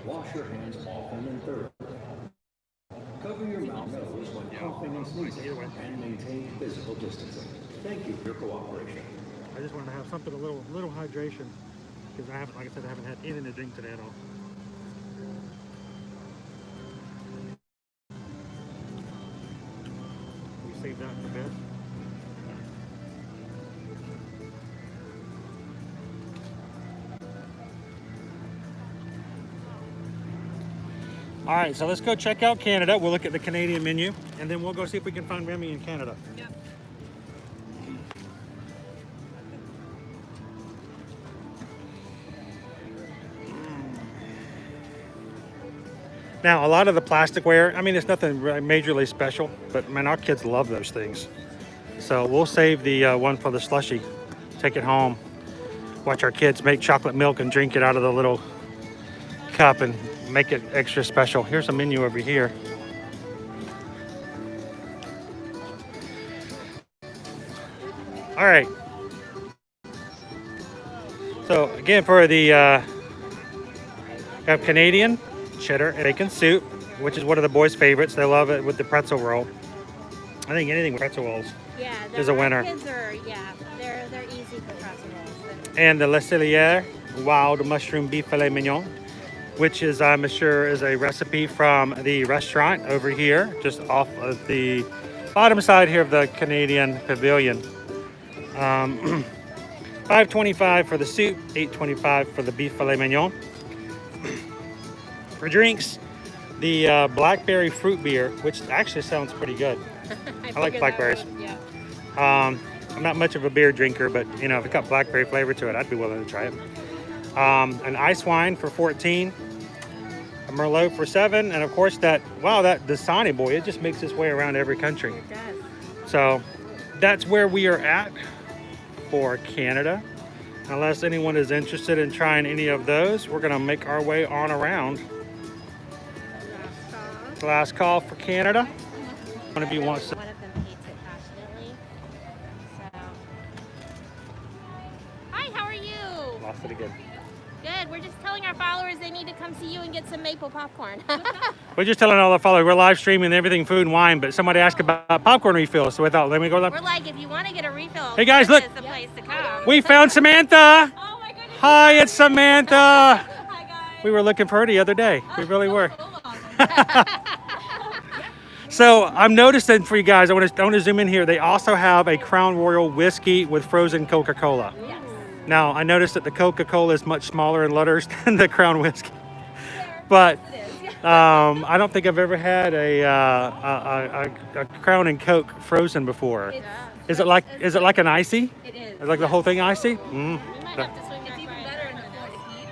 Wash your hands often and thoroughly. Cover your mouth and nose when coughing and sneezing, and maintain physical distancing. Thank you for your cooperation. I just wanted to have something a little hydration because I haven't, like I said, I haven't had anything to drink today at all. We save that for bed. All right, so let's go check out Canada. We'll look at the Canadian menu, and then we'll go see if we can find Remy in Canada. Yep. Now, a lot of the plasticware, I mean, it's nothing really majorly special, but man, our kids love those things. So we'll save the one for the slushy, take it home, watch our kids make chocolate milk and drink it out of the little cup and make it extra special. Here's a menu over here. All right. So again, for the have Canadian cheddar and bacon soup, which is one of the boys' favorites. They love it with the pretzel roll. I think anything with pretzel rolls Yeah, is a winner. Kids are, they're easy for pretzel rolls. And the Le Cellier wild mushroom beef filet mignon, which is, I'm sure, is a recipe from the restaurant over here, just off of the bottom side here of the Canadian Pavilion. $5.25 for the soup, $8.25 for the beef filet mignon. For drinks, the blackberry fruit beer, which actually sounds pretty good. I like blackberries. I'm not much of a beer drinker, but you know, if it got blackberry flavor to it, I'd be willing to try it. An ice wine for $14, a Merlot for $7, and of course that Dasani boy, it just makes its way around every country. It does. So that's where we are at for Canada. Unless anyone is interested in trying any of those, we're gonna make our way on around. Last call for Canada. One of you wants to. One of them hates it passionately. So, hi, how are you? Lost it again. Good. We're just telling our followers they need to come see you and get some maple popcorn. We're just telling all the followers we're live streaming everything food and wine, but somebody asked about popcorn refills, so I thought, let me go. We're like, if you want to get a refill, Hey guys, this look. is the place to come. We found Samantha. Oh my goodness. Hi, it's Samantha. Hi guys. We were looking for her the other day. We really were. So I'm noticing for you guys, I want to zoom in here. They also have a Crown Royal whiskey with frozen Coca-Cola. Yes. Now I noticed that the Coca-Cola is much smaller in letters than the Crown whiskey, but I don't think I've ever had a Crown and Coke frozen before. Is it like an icy? It is. Is like the whole thing icy? You might have to swing back by better in the Florida heat.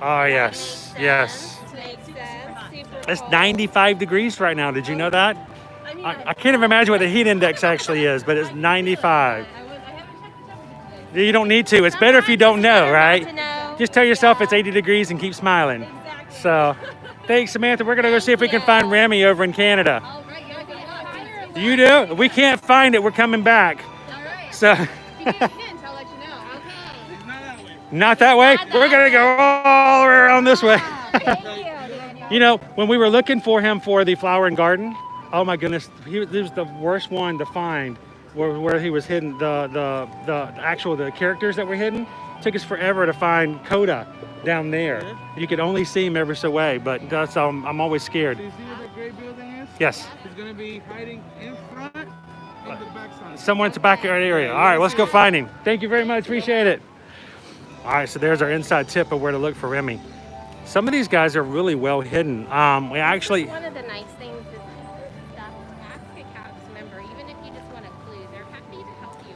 Oh yes, yes. Makes sense. Super It's cold. 95 degrees right now. Did you know that? I can't even imagine what the heat index actually is, but it's 95. You don't need to. It's better if you don't know, right? Just tell yourself it's 80 degrees and keep smiling. Exactly. So, thanks, Samantha. We're going to go see if we can find Remy over in Canada. All right, y'all can look. You do? If we can't find it, we're coming back. All right. So, If you get a hint, I'll let you know. Okay. not that way. We're going to go all the way around this way. Thank you, Daniel. You know, when we were looking for him for the flower and garden, oh my goodness, this was the worst one to find where he was hidden. The characters that were hidden took us forever to find Coda down there. You could only see him ever so way, but that's I'm always scared. Do you see where the gray building is? Yes, He's gonna be hiding in front, in the back side. someone to back area. All right, let's go find him. Thank you very much, appreciate it. All right, so there's our inside tip of where to look for Remy. Some of these guys are really well hidden. We actually. One of the nice things is ask a cast member, even if you just want a clue, they're happy to help you.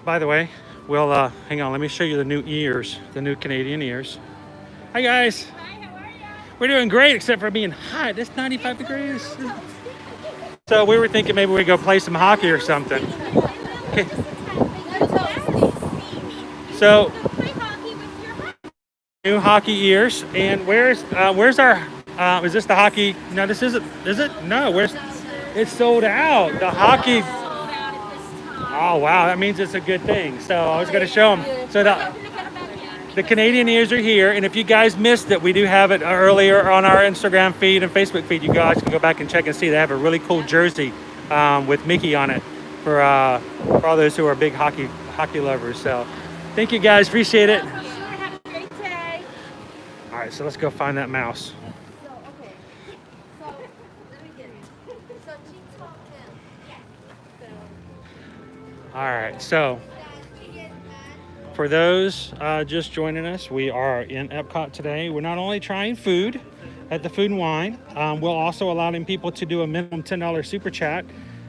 By the way, we'll hang on. Let me show you the new ears, the new Canadian ears. Hi guys. Hi, how are you? We're doing great, except for being hot. It's 95 degrees. So we were thinking maybe we'd go play some hockey or something. Okay. So new hockey ears, and where's our? Is this the hockey? No, this isn't. Is it? No. Where's? It's sold out. The hockey. Oh wow, that means it's a good thing. So I was going to show them. So the Canadian ears are here, and if you guys missed it, we do have it earlier on our Instagram feed and Facebook feed. You guys can go back and check and see. They have a really cool jersey with Mickey on it for all those who are big hockey lovers. So thank you guys, appreciate it. Have a great day. All right, so let's go find that mouse. All right, so for those just joining us, we are in Epcot today. We're not only trying food at the Food and Wine, we're also allowing people to do a minimum $10 super chat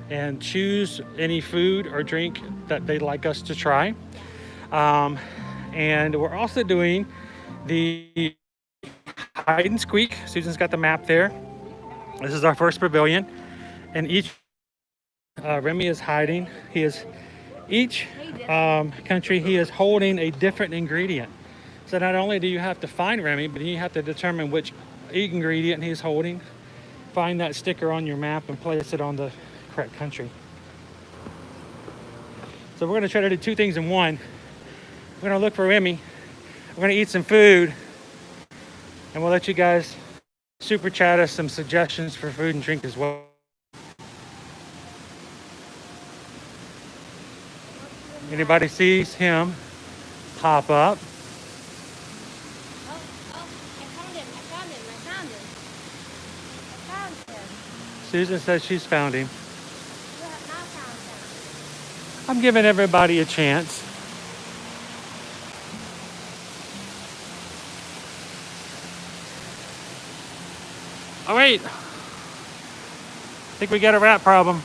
and choose any food or drink that they'd like us to try. And we're also doing the hide and squeak. Susan's got the map there. This is our first pavilion, and each Remy is hiding. Each country he is holding a different ingredient. So not only do you have to find Remy, but you have to determine which ingredient he's holding, find that sticker on your map, and place it on the correct country. So we're going to try to do two things in one. We're going to look for Remy. We're going to eat some food, and we'll let you guys super chat us some suggestions for food and drink as well. Anybody sees him pop up. Oh, I found him. I found him. I found him. I found him. Susan says she's found him. You have not found him. I'm giving everybody a chance. Oh wait, I think we got a rat problem.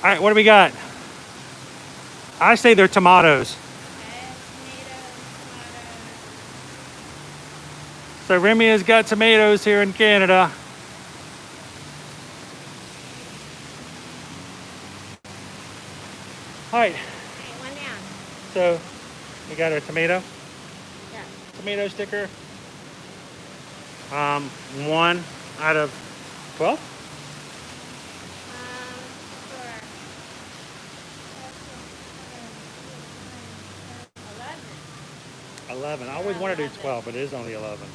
All right, what do we got? I say they're tomatoes. Okay, tomatoes. So Remy has got tomatoes here in Canada. All right, Okay, one down. so we got our tomato. Yeah. Tomato sticker. 1 out of 12. Sure. 11. 11. I always want to do 12, but it is only 11.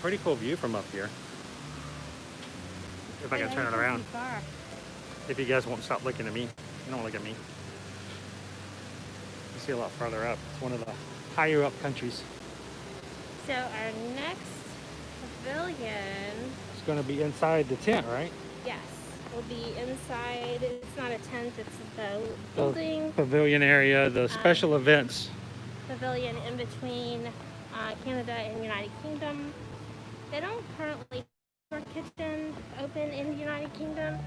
Pretty cool view from up here. If I can turn it around. Too far. If you guys won't stop looking at me. Don't look at me. You see a lot farther up. It's one of the higher up countries. So our next pavilion, It's going to be inside the tent, right? yes, will be inside. It's not a tent, it's the The building pavilion area, the special events. pavilion in between Canada and United Kingdom. They don't currently have a kitchen open in the United Kingdom.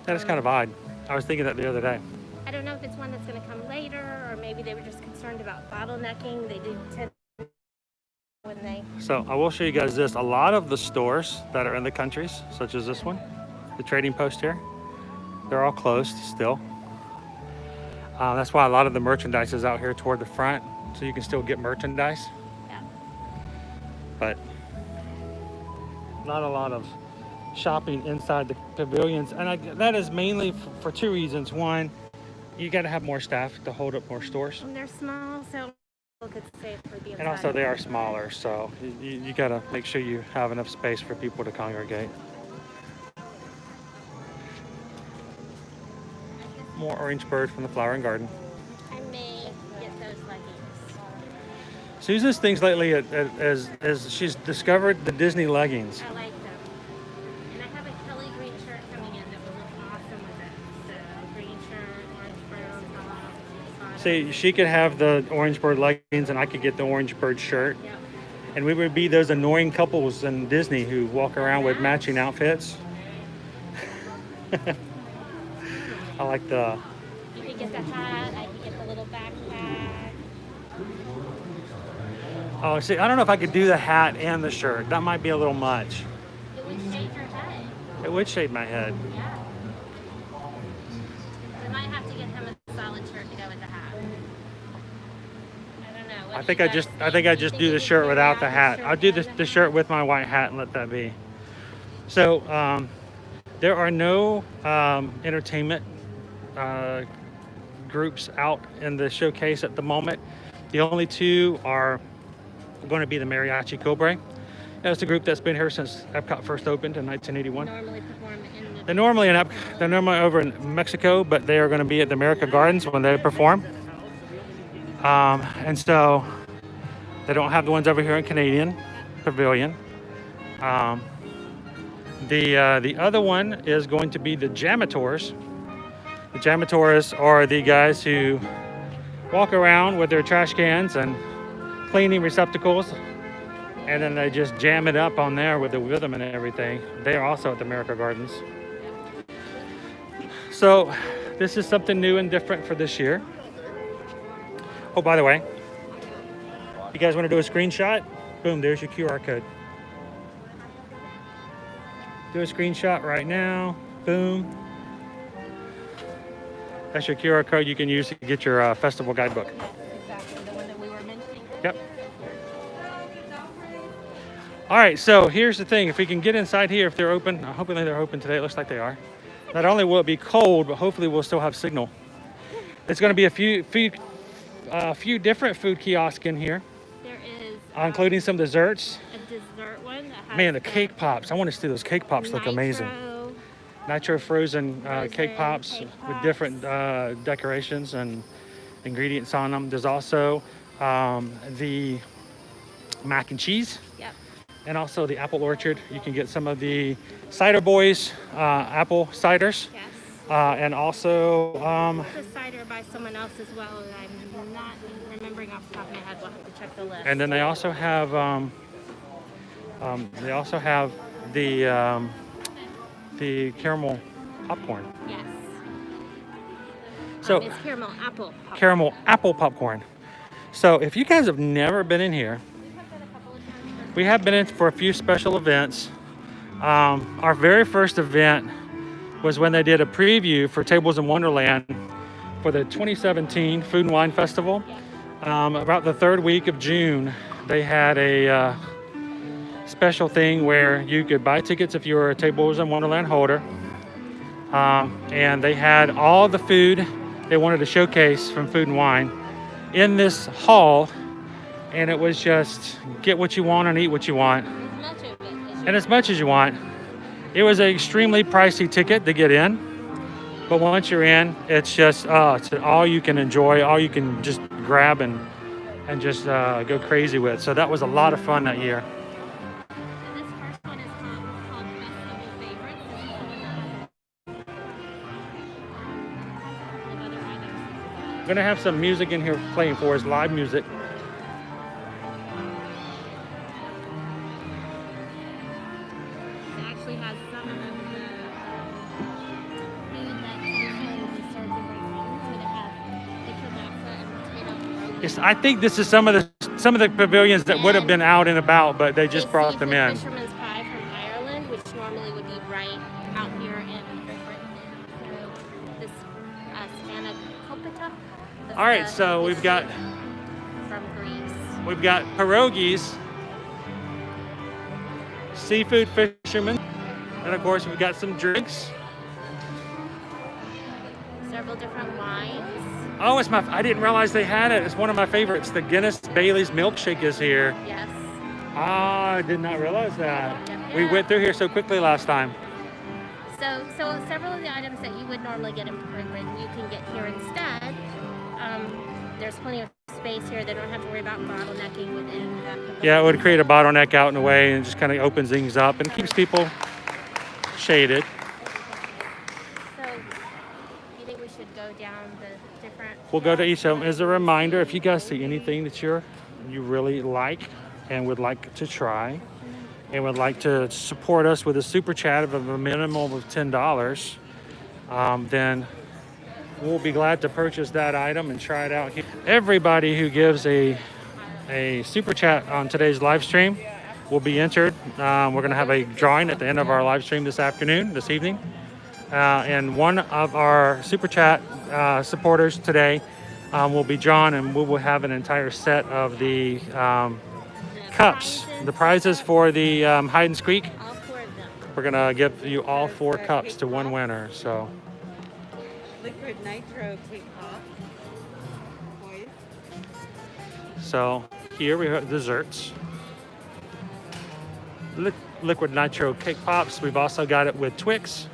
That is kind of odd. I was thinking that the other day. I don't know if it's one that's going to come later, or maybe they were just concerned about bottlenecking. They do tend when they. So I will show you guys this. A lot of the stores that are in the countries, such as this one, the trading post here, they're all closed still. That's why a lot of the merchandise is out here toward the front, so you can still get merchandise. Yeah. But not a lot of shopping inside the pavilions, and that is mainly for two reasons. One, you got to have more staff to hold up more stores, And they're small, so people could safely be inside. and also they are smaller, so you got to make sure you have enough space for people to congregate. More orange bird from the flower and garden. I may get those leggings. Susan's things lately as she's discovered the Disney leggings. I like them. And I have a Kelly green shirt coming in that will look awesome with it. So green shirt, orange bird on top. bottom. See, she could have the orange bird leggings and I could get the orange bird shirt. Yep. And we would be those annoying couples in Disney who walk around with matching outfits. I like the... You could get the hat, I could get the little backpack. Oh, see, I don't know if I could do the hat and the shirt. That might be a little much. It would shade your head. It would shade my head. Yeah. We might have to get him a solid shirt to go with the hat. I don't know. What I do think you I guys just think? do the You shirt figure without out the hat. shirt I'll do and the shirt with my white hat and let that be. So there are no entertainment groups out in the showcase at the moment. The only two are going to be the Mariachi Cobre. That's the group that's been here since Epcot first opened in 1981. Normally perform in the. They're normally over in Mexico, but they are going to be at the America Gardens when they perform. And so they don't have the ones over here in Canadian Pavilion. The other one is going to be the Jamators. The Jamators are the guys who walk around with their trash cans and cleaning receptacles, and then they just jam it up on there with the rhythm and everything. They are also at the America Gardens. So this is something new and different for this year. Oh, by the way, you guys want to do a screenshot? Boom, there's your QR code. Do a screenshot right now. Boom. That's your QR code you can use to get your festival guidebook. Exactly, the one that we were mentioning. Yep. All right, so here's the thing. If we can get inside here, if they're open, hopefully they're open today. It looks like they are. Not only will it be cold, but hopefully we'll still have signal. It's going to be a few different food kiosks in here, There is including some desserts. a dessert one that has Man, the cake pops. I want to see those cake pops. Look amazing. Nitro frozen cake pops with different decorations and ingredients on them. There's also the mac and cheese. Yep. And also the apple orchard. You can get some of the Cider Boys apple ciders. Yes. And also There's a cider by someone else as well that I'm not remembering off the top of my head. We'll have to check the list. and then they also have the caramel popcorn. Yes. So It's caramel apple. Popcorn. caramel apple popcorn. So if you guys have never been in here, we have been in for a few special events. Our very first event was when they did a preview for Tables in Wonderland for the 2017 Food and Wine Festival. About the third week of June, they had a special thing where you could buy tickets if you were a Tables in Wonderland holder. And they had all the food they wanted to showcase from Food and Wine in this hall. And it was just get what you want and eat what you want. And as much as you want. It was an extremely pricey ticket to get in. But once you're in, it's just it's all you can enjoy, all you can just grab and just go crazy with. So that was a lot of fun that year. This first one is called Festival Favorites. This is the one that other items. We're gonna have some music in here playing for us, live music. It actually has some of the food that usually served in restaurants. So they have the kielbasa and potato pierogi. Yes, I think this is some of the pavilions that would have been out and about, but they just It's brought them in. Fisherman's pie from Ireland, which normally would be right out here in Great Britain. So this spanakopita. All right, so we've got from Greece. pierogies, seafood fishermen, and of course we've got some drinks. Several different wines. Oh, I didn't realize they had it. It's one of my favorites. The Guinness Bailey's milkshake is here. Yes. Ah, I did not realize that. Yep. We went through here so quickly last time. So several of the items that you would normally get in Great Britain, you can get here instead. There's plenty of space here. They don't have to worry about bottlenecking within that. Yeah, it would create a bottleneck out in the way and just kind of opens things up and keeps people shaded. So, do you think we should go down the different? We'll go to each of them. As a reminder, if you guys see anything that you really like and would like to try and would like to support us with a super chat of a minimum of $10, then we'll be glad to purchase that item and try it out here. Everybody who gives a super chat on today's live stream will be entered. We're going to have a drawing at the end of our live stream this evening. And one of our super chat supporters today will be drawn, and we will have an entire set of the cups. The prizes for the hide and squeak. All four of them. We're going to give you all 4 cups to one winner. So. Liquid nitro cake pop. Boys. So here we have desserts. Liquid nitro cake pops. We've also got it with Twix.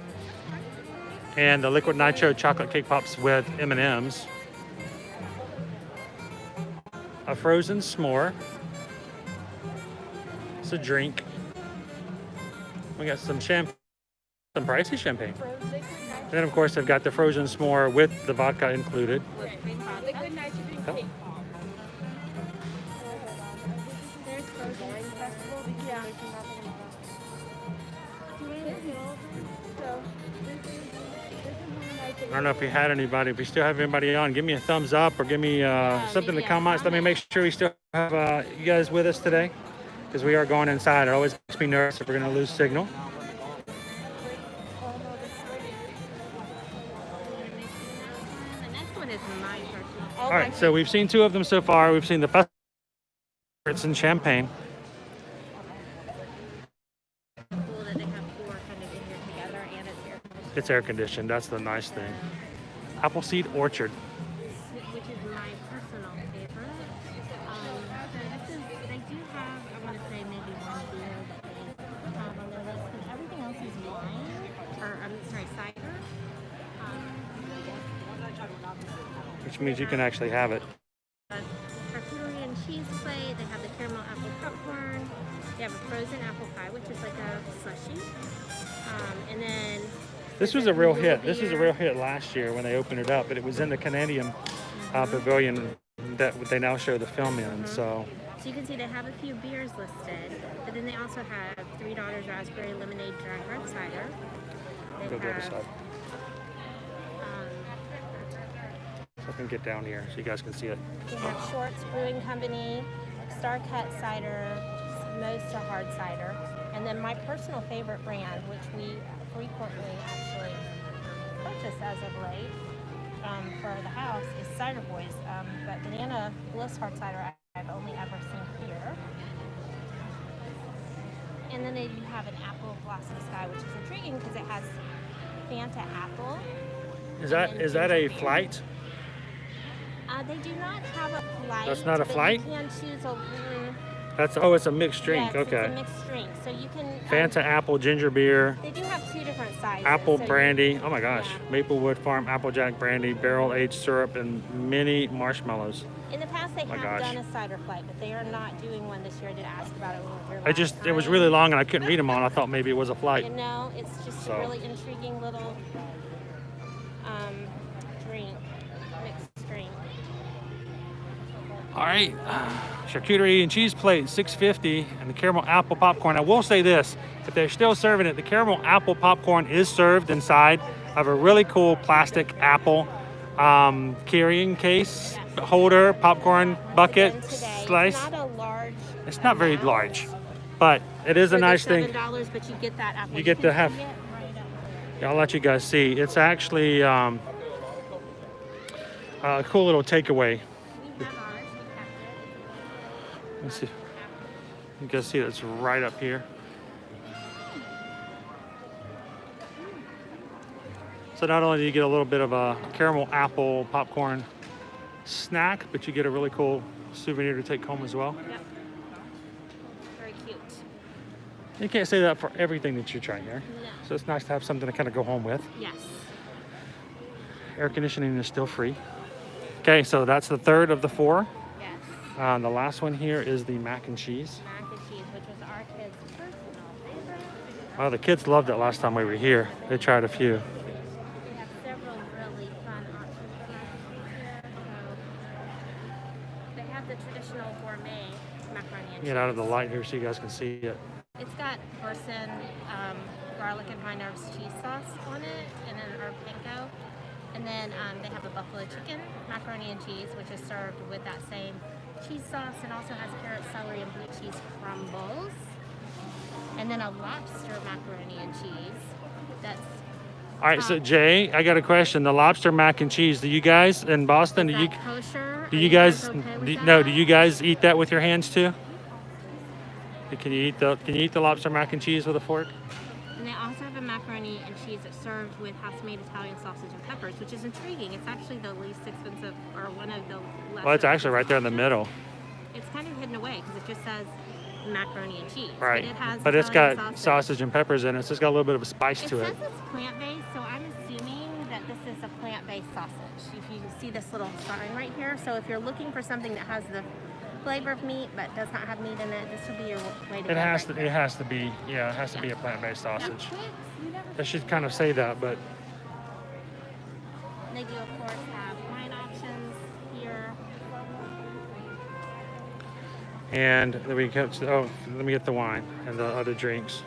And the liquid nitro chocolate cake pops with M&Ms. A frozen s'more. It's a drink. We got some champagne, some pricey champagne. And then of course I've got the frozen s'more with the vodka included. Liquid nitrogen Oh. cake pop. There's frozen festival. Yeah. I don't know if we had anybody. If we still have anybody on, give me a thumbs up or give me something to comment. Let me make sure we still have you guys with us today, because we are going inside. It always makes me nervous if we're going to lose signal. The next one is my personal. All right, so we've seen 2 of them so far. We've seen the festival. It's in Champagne. Cool that they have 4 kind of in here together, and it's air conditioned, It's air conditioned. That's the nice thing. Appleseed Orchard. which is my personal favorite. They do have, I want to say maybe one beer, but cider. Which means you can actually have it. Charcuterie and cheese plate. They have the caramel apple popcorn. They have a frozen apple pie, which is like a slushy. And then This was a real hit. This was a real hit last year when they opened it up, but it was in the Canadian pavilion that they now show the film in. So So you can see they have a few beers listed, but then they also have Three Daughters Raspberry Lemonade Dry Hard Cider. They go to the other have, side. So I can get down here so you guys can see it. They have Shorts Brewing Company, Star Cut Cider, Mosa Hard Cider, and then my personal favorite brand, which we frequently actually purchase as of late for the house, is Cider Boys. But Banana Bliss Hard Cider I've only ever seen here. And then they have an Apple Blossom Sky, which is intriguing because it has Fanta Apple. Is that a flight? They do not have a flight. That's not a but flight? You can choose a. It's a mixed drink. Yes, Okay. it's a mixed drink, so you can. Fanta apple ginger beer, They do have 2 different sizes. apple so brandy. Oh my gosh. Yeah. Maplewood Farm Applejack brandy, barrel aged syrup, and mini marshmallows. In the past, they my have gosh. done a cider flight, but they are not doing one this year. I did ask about it when we were here last It was time. really long and I couldn't read them all. I thought maybe it was a flight. You know, it's just So. a really intriguing little drink, mixed drink. All right, charcuterie and cheese plate, $6.50, and the caramel apple popcorn. I will say this: if they're still serving it, the caramel apple popcorn is served inside of a really cool plastic apple carrying case holder, popcorn bucket, Again today, slice. It's not a large. It's not very amount large, but it is a for the nice thing. $7, but you get that apple. You get can to have- see it right up there. Yeah, I'll let you guys see. It's actually a cool little takeaway. We have ours. We kept it. Let's see. You guys see it's right up here. So not only do you get a little bit of a caramel apple popcorn snack, but you get a really cool souvenir to take home as well. Yep. Very cute. You can't say that for everything that you try here. No. So it's nice to have something to kind of go home with. Yes. Air conditioning is still free. Okay, so that's the third of the 4. Yes. The last one here is the mac and cheese. Mac and cheese, which was our kids' personal favorite. Oh, the kids loved it last time we were here. They tried a few. We have several really fun options here. So they have the traditional gourmet macaroni and cheese. Get out of the light here so you guys can see it. It's got Burson garlic and pine herbs cheese sauce on it, and then herb panko. And then they have a buffalo chicken macaroni and cheese, which is served with that same cheese sauce, and also has carrot, celery, and blue cheese crumbles. And then a lobster macaroni and cheese. That's All right, so Jay, I got a question. The lobster mac and cheese. Do you guys in Boston? Do you kosher? do Are you guys okay with do, that? no? Do you guys eat that with your hands too? Can you eat the lobster mac and cheese with a fork? And they also have a macaroni and cheese that's served with house-made Italian sausage and peppers, which is intriguing. It's actually the least expensive, or one of the less. Well, it's actually right there in the options. middle. It's kind of hidden away because it just says macaroni and cheese. Right. But it has But it's Italian got sausage and peppers in it, so it's got a little bit of a spice It to says it. it's plant-based, so I'm assuming that this is a plant-based sausage. If you see this little sign right here, so if you're looking for something that has the flavor of meat but does not have meat in it, this would be your way to go. It has right to. here. It has to be. Yeah, it has to be a plant-based sausage. You never I should kind of say that, but They do, of course, have wine options here. and then we get. Oh, let me get the wine and the other drinks.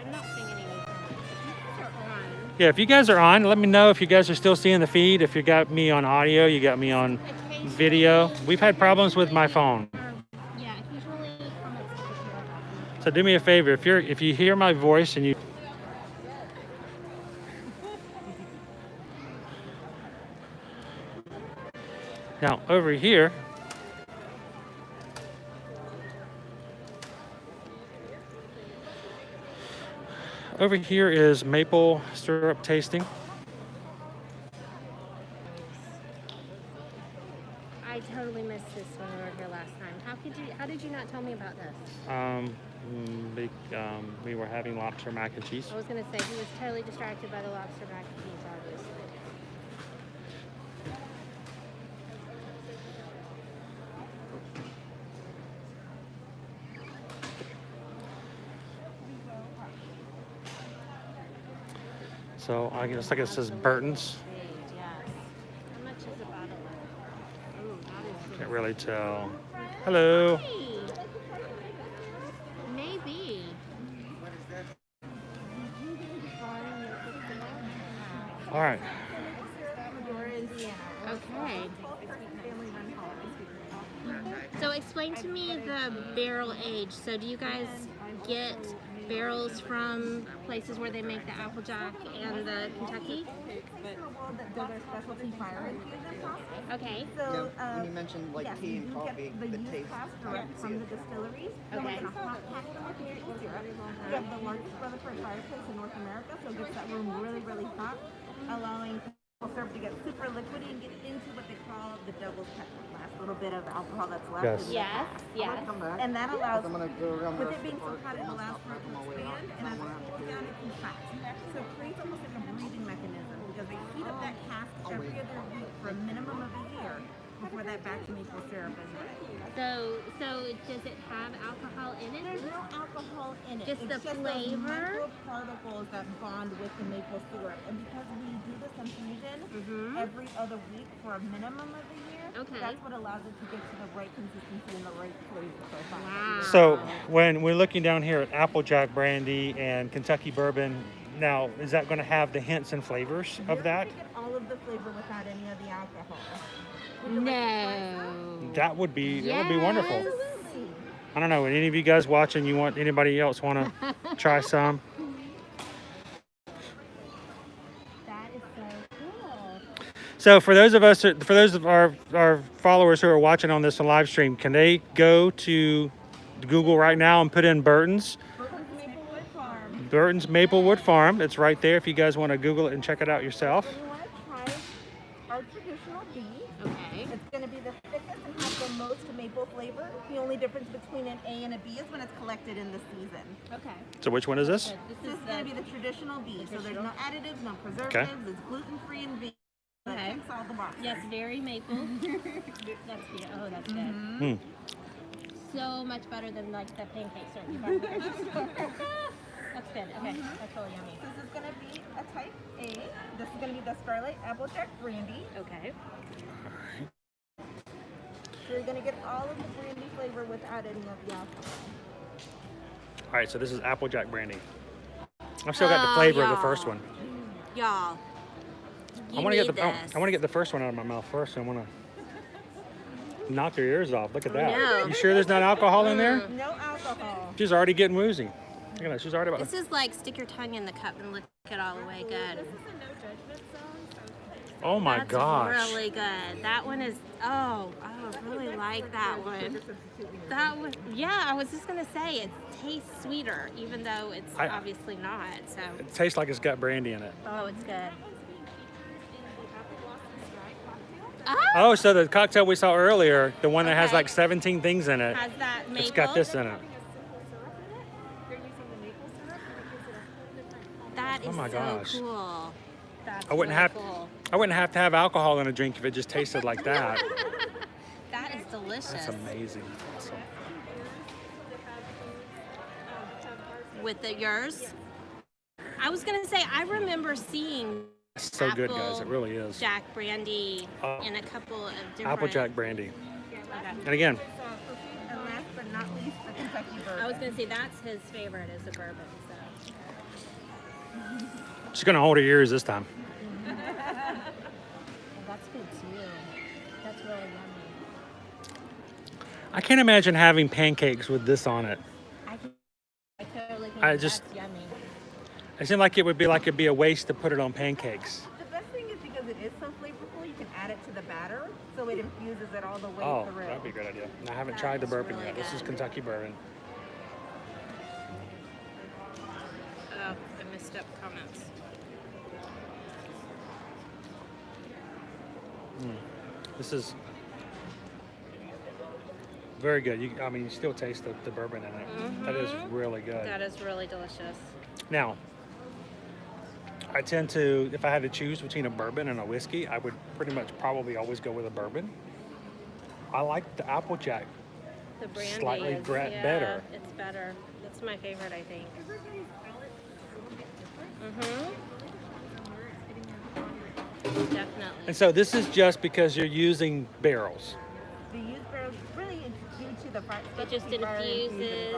I'm not seeing any. They're on. Yeah, if you guys are on, let me know if you guys are still seeing the feed. If you got me on audio, you got me on video. We've had problems with my phone. Yeah, occasionally comments. So do me a favor, if you hear my voice and you now over here is maple syrup tasting. I I totally missed this when we were here last time. How did you not tell me about this? We were having lobster mac and cheese. I was gonna say he was totally distracted by the lobster mac and cheese, obviously. So I guess like it says Burton's. Yes. How much is a bottle of? Ooh, that is Can't really tell. Hello. Hey. Maybe. All right. Okay. So explain to me the barrel age. So do you guys get barrels from places where they make the Applejack and the Kentucky? Those are specialty fire infusion hops. Okay. So, When you mentioned like yes, tea and you coffee, get the the used taste. cask direct from the distilleries. Okay. It's a hot pack maple syrup. We have the largest Rutherford fireplace in North America, so it gets that room really, really hot, allowing maple syrup to get super liquidy and get into what they call the devil's pepper, last little bit of alcohol that's left. Yes. in the Yes. cask. Yes. Come back. And that allows, I'm gonna go around the with rest it being of so the hot, it park. allows for it to expand, and as it cools down, it contracts. So it creates almost like a breathing mechanism, because they heat up that cask every other week for a minimum of a year before that batch of maple syrup is ready. So does it have alcohol in it? There's no alcohol in it. Just it's the just flavor? those microparticles that bond with the maple syrup. And because we do this infusion Mhm. every other week for a minimum of a year, Okay. that's what allows it to get to the right consistency and the right flavor profile. Wow. So when we're looking down here at Applejack brandy and Kentucky bourbon, now is that going to have the hints and flavors You're of that? gonna get all of the flavor without any of the alcohol. Would you like to try some? No. That would be wonderful. Yes. Absolutely. I don't know. Any of you guys watching? You want anybody else want to try some? That is so cool. So for those of our followers who are watching on this live stream, can they go to Google right now and put in Burton's? Burton's Maplewood Farm. Burton's Maplewood Farm. It's right there if you guys want to Google it and check it out yourself. When you want to try our traditional bee, Okay. it's going to be the thickest and have the most maple flavor. The only difference between an A and a B is when it's collected in the season. Okay. So which one is this? Good. This is going to be the traditional bee, so there's no additives, no preservatives, it's gluten-free and vegan. That Okay. ticks all the boxes. Yes, very maple. That's good. Oh, that's good. Hmm. So much better than like the pancake syrup you bought. That's good. Okay, that's really yummy. This is going to be a type A. This is going to be the Starlight Applejack Brandy. Okay. So you're going to get all of the brandy flavor without any of the alcohol. All right, so this is Applejack brandy. I've still got the flavor of the first one. Y'all. I want to get the first one out of my mouth first. I want to knock their ears off. Look at that. no. You sure there's not alcohol in there? No alcohol. She's already getting woozy. Look at that. She's already about. This is like stick your tongue in the cup and lick it all the way good. This is a no judgment zone. Oh my That's gosh. really good. That one is, I really like that one. That one, yeah, I was just gonna say it tastes sweeter, even though it's obviously not. So, It tastes like it's got brandy in it. oh, it's good. Oh, so the cocktail we saw earlier, the one that has Okay. like 17 things in it, Has that maple? it's got this in it. That is Oh my so gosh. cool. That's I wouldn't really have cool. I wouldn't have to have alcohol in a drink if it just tasted like that. That is delicious. That's amazing. Awesome. With yours? I was gonna say I remember seeing It's so good, guys. It really is. Jack brandy in a couple of different. Applejack brandy. Okay. And again, And last but not least, the Kentucky bourbon. I was gonna say that's his favorite is the bourbon. So. she's gonna hold her ears this time. Well, that's good too. That's really yummy. I can't imagine having pancakes with this on it. I totally think just- that's yummy. It seemed like it'd be a waste to put it on pancakes. The best thing is because it is so flavorful, you can add it to the batter, so it infuses it all the way Oh, through. that'd be a good idea. I haven't That tried the is bourbon really yet. This is good. Kentucky bourbon. Oh, I missed up comments. This is very good. I mean, you still taste the bourbon in it. That is really good. That is really delicious. Now, I tend to, if I had to choose between a bourbon and a whiskey, I would pretty much probably always go with a bourbon. I like the Applejack The brandy slightly is better. It's better. That's my favorite, I think. Everybody's palate is a little bit different. Definitely. And so this is just because you're using barrels. The used barrels really is due to the fact It just infuses.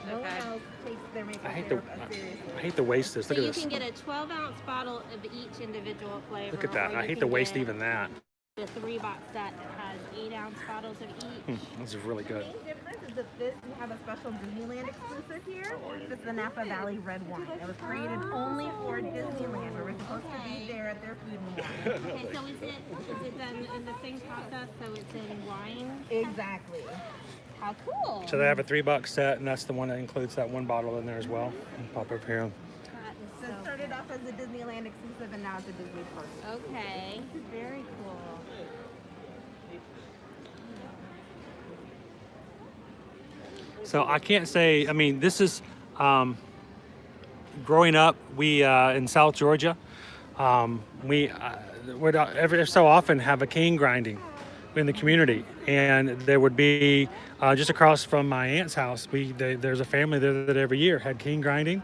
No one Okay. else takes their maple I hate syrup as seriously. I hate to waste this. So Look you at this. can get a 12-ounce bottle of each individual flavor. Look at that. or I you hate can to waste get even that. the 3-box set that has 8-ounce bottles of each. This is really good. The main difference is that this, we have a special Disneyland exclusive here. It's the Napa Valley Red Wine. It was created only for Disneyland. We were supposed to be there at their food and wine. Okay, so is it done in the same process? So it's in wine? Exactly. How cool! So they have a $3 set, and that's the one that includes that one bottle in there as well. Pop over here. That So is it started off as a Disneyland exclusive and now it's a Disney park. okay, very cool. So I can't say, I mean, this is, growing up, we, in South Georgia, we would every so often have a cane grinding in the community. And there would be, just across from my aunt's house, there's a family there that every year had cane grinding.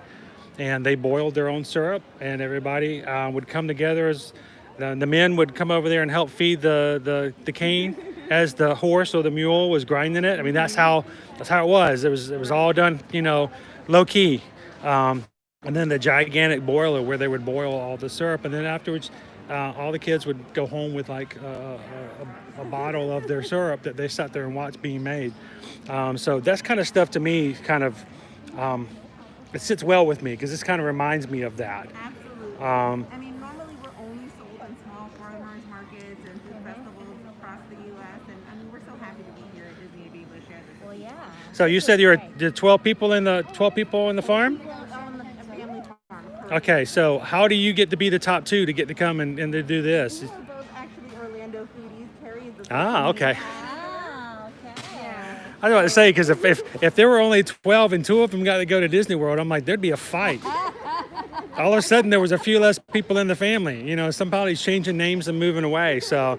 And they boiled their own syrup, and everybody would come together as the men would come over there and help feed the cane as the horse or the mule was grinding it. I mean, that's how it was. It was all done, low key. And then the gigantic boiler where they would boil all the syrup, and then afterwards, all the kids would go home with like a bottle of their syrup that they sat there and watched being made. So that's kind of stuff to me, kind of. It sits well with me because this kind of reminds me of that. Absolutely. I mean, normally we're only sold in small farmers markets and food festivals across the U.S. And I mean, we're so happy to be here at Disney to be able to share this. Well, yeah. So you said you were 12 people in the farm? On the family farm. Okay, so how do you get to be the top two to get to come and to do this? We are both actually Orlando foodies. Terry is the Ah, okay. Ah, okay. Yeah. I was about to say, because if there were only 12 and 2 of them got to go to Disney World, I'm like, there'd be a fight. All of a sudden, there was a few less people in the family. Somebody's changing names and moving away. So,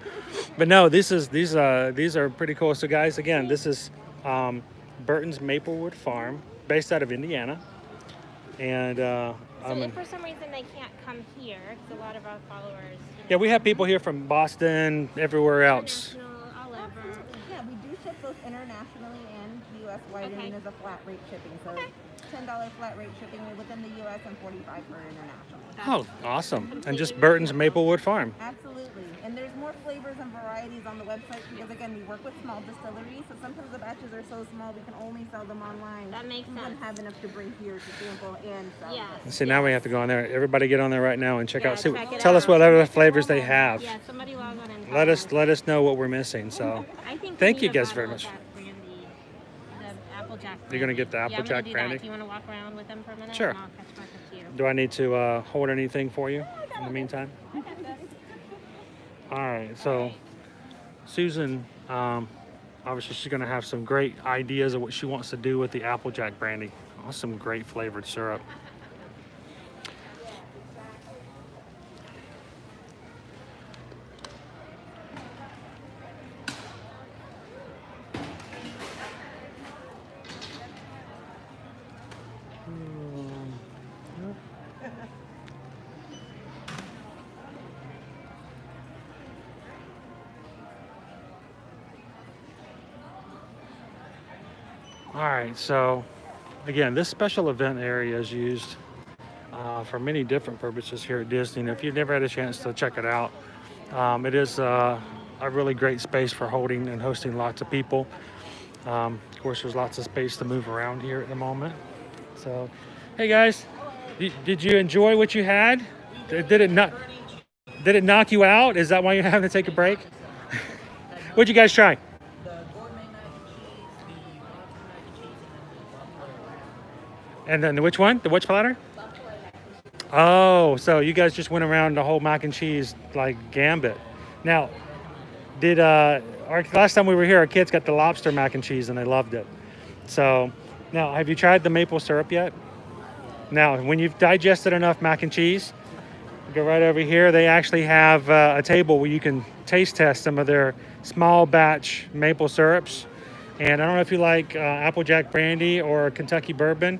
but no, these are pretty cool. So, guys, again, this is Burton's Maplewood Farm, based out of Indiana, and So if for some reason they can't come here, because a lot of our followers, yeah, we have people here from Boston, everywhere else. international, all over. Yeah, we do ship both internationally and U.S. wide. Okay. And there's a flat rate shipping. So $10 flat rate shipping within the U.S. and $45 for international. Oh, awesome! And just Burton's Maplewood Farm. Absolutely. And there's more flavors and varieties on the website because, again, we work with small distilleries. So sometimes the batches are so small we can only sell them online. That makes We sense. wouldn't have enough to bring here to sample and sell. Yeah. See, now we have to go on there. Everybody get on there right now and check Yeah, out. check it Tell us out. what other flavors they have. Yeah, somebody log on and Let us know what we're missing. So, I think thank we you need a guys very bottle of much. that brandy, the Applejack You're gonna get the brandy. Applejack yeah, I'm gonna do brandy? That. Do you want to walk around with them for a minute? Sure. And I'll catch back up to you. do I need to hold anything for you in the meantime? All right. So, Susan, obviously, she's gonna have some great ideas of what she wants to do with the Applejack brandy. Oh, some great flavored syrup. All right, so again, this special event area is used for many different purposes here at Disney. And if you've never had a chance to check it out, it is a really great space for holding and hosting lots of people. Of course, there's lots of space to move around here at the moment. So, hey guys, did you enjoy what you had? Did it knock you out? Is that why you're having to take a break? What'd you guys try? And then which one? The which platter? Oh, so you guys just went around the whole mac and cheese like gambit. Now, did our last time we were here, our kids got the lobster mac and cheese and they loved it. So now, have you tried the maple syrup yet? Now, when you've digested enough mac and cheese, go right over here. They actually have a table where you can taste test some of their small batch maple syrups. And I don't know if you like Applejack brandy or Kentucky bourbon,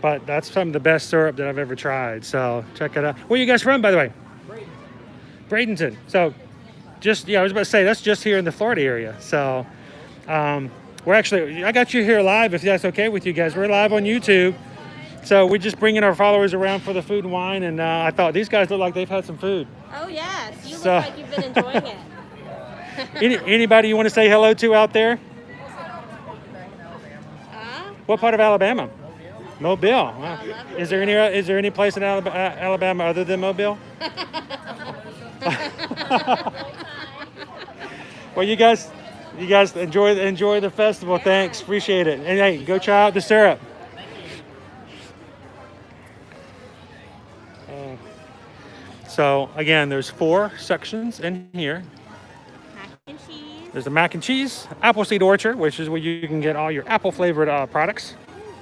but that's some of the best syrup that I've ever tried. So check it out. Where are you guys from, by the way? Bradenton. So just, yeah, I was about to say, that's just here in the Florida area. So we're actually, I got you here live, if that's okay with you guys. We're live on YouTube. So we're just bringing our followers around for the food and wine. And I thought these guys look like they've had some food. Oh, yes. You look like you've been enjoying it. Anybody you want to say hello to out there? What part of Alabama? Mobile. Wow. Is there any place in Alabama other than Mobile? Well, you guys enjoy the festival. Thanks, appreciate it. And hey, go try out the syrup. So again, there's 4 sections in here. Mac and cheese. There's the mac and cheese, Appleseed Orchard, which is where you can get all your apple flavored products.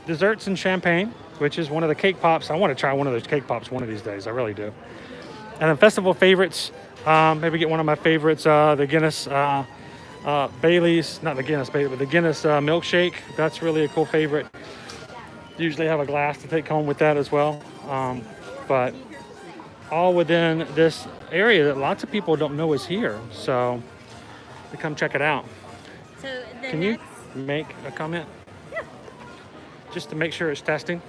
Desserts and champagne, which is one of the cake pops. I want to try one of those cake pops one of these days. I really do. And then festival favorites. Maybe get one of my favorites, the Guinness Bailey's, not the Guinness Bailey, but the Guinness milkshake. That's really a cool favorite. Usually have a glass to take home with that as well. But all within this area that lots of people don't know is here. So to come check it out. So Can you make a comment? Yeah. Just to make sure it's testing.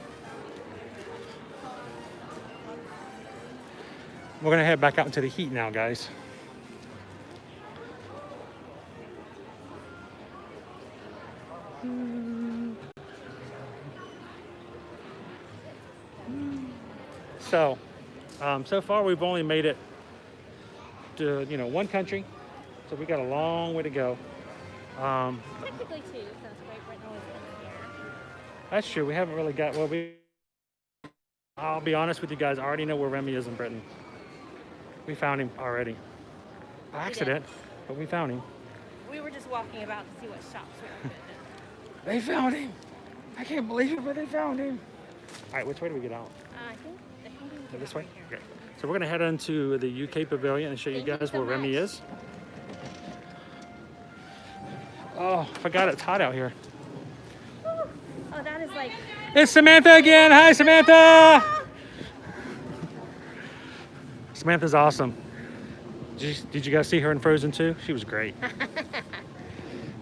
We're gonna head back out into the heat now, guys. So, so far we've only made it to, one country. So we got a long way to go. Technically 2, since Great Britain was in here. That's true. We haven't really got, I'll be honest with you guys. I already know where Remy is in Britain. We found him already. By accident, but we found him. We were just walking about to see what shops we were in. They found him. I can't believe it, but they found him. All right, which way do we get out? I think we can This go way? right here. Okay. So we're gonna head into the UK pavilion and show you guys where Remy is. Oh, forgot it's hot out here. Oh, that is like... It's Samantha again. Hi, Samantha. Samantha's awesome. Did you guys see her in Frozen 2? She was great.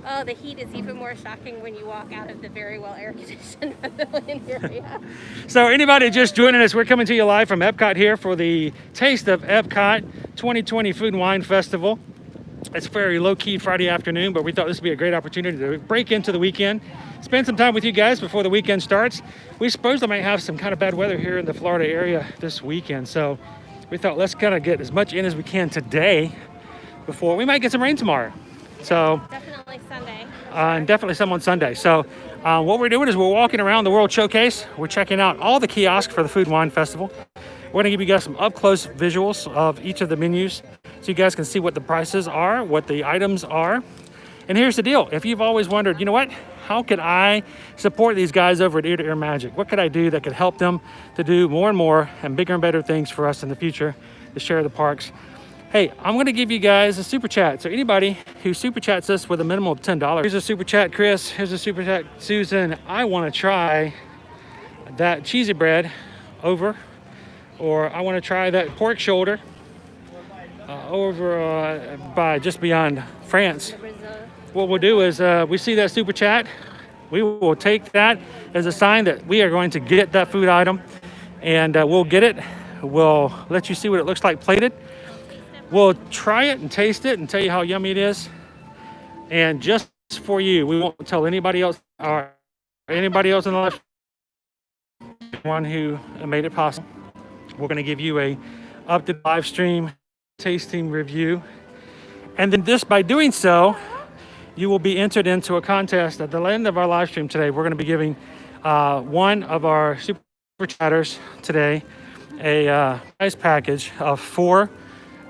Oh, the heat is even more shocking when you walk out of the very well air-conditioned pavilion area. So anybody just joining us, we're coming to you live from Epcot here for the Taste of Epcot 2020 Food and Wine Festival. It's very low-key Friday afternoon, but we thought this would be a great opportunity to break into the weekend, spend some time with you guys before the weekend starts. We suppose I might have some kind of bad weather here in the Florida area this weekend, so we thought let's kind of get as much in as we can today before we might get some rain tomorrow. So Definitely Sunday. and definitely some on Sunday. So what we're doing is we're walking around the World Showcase. We're checking out all the kiosks for the Food and Wine Festival. We're gonna give you guys some up-close visuals of each of the menus so you guys can see what the prices are, what the items are. And here's the deal. If you've always wondered, you know what? How could I support these guys over at Ear to Ear Magic? What could I do that could help them to do more and more and bigger and better things for us in the future to share the parks? Hey, I'm gonna give you guys a super chat. So anybody who super chats us with a minimum of $10. Here's a super chat, Chris. Here's a super chat, Susan. I wanna try that cheesy bread over, or I wanna try that pork shoulder over by just beyond France. What we'll do is we see that super chat. We will take that as a sign that we are going to get that food item, and we'll get it. We'll let you see what it looks like plated. We'll try it and taste it and tell you how yummy it is. And just for you, we won't tell anybody else or anybody else in the live, one who made it possible. We're going to give you a up to live stream tasting review. And then just by doing so, you will be entered into a contest at the end of our live stream today. We're going to be giving one of our super chatters today a prize package of 4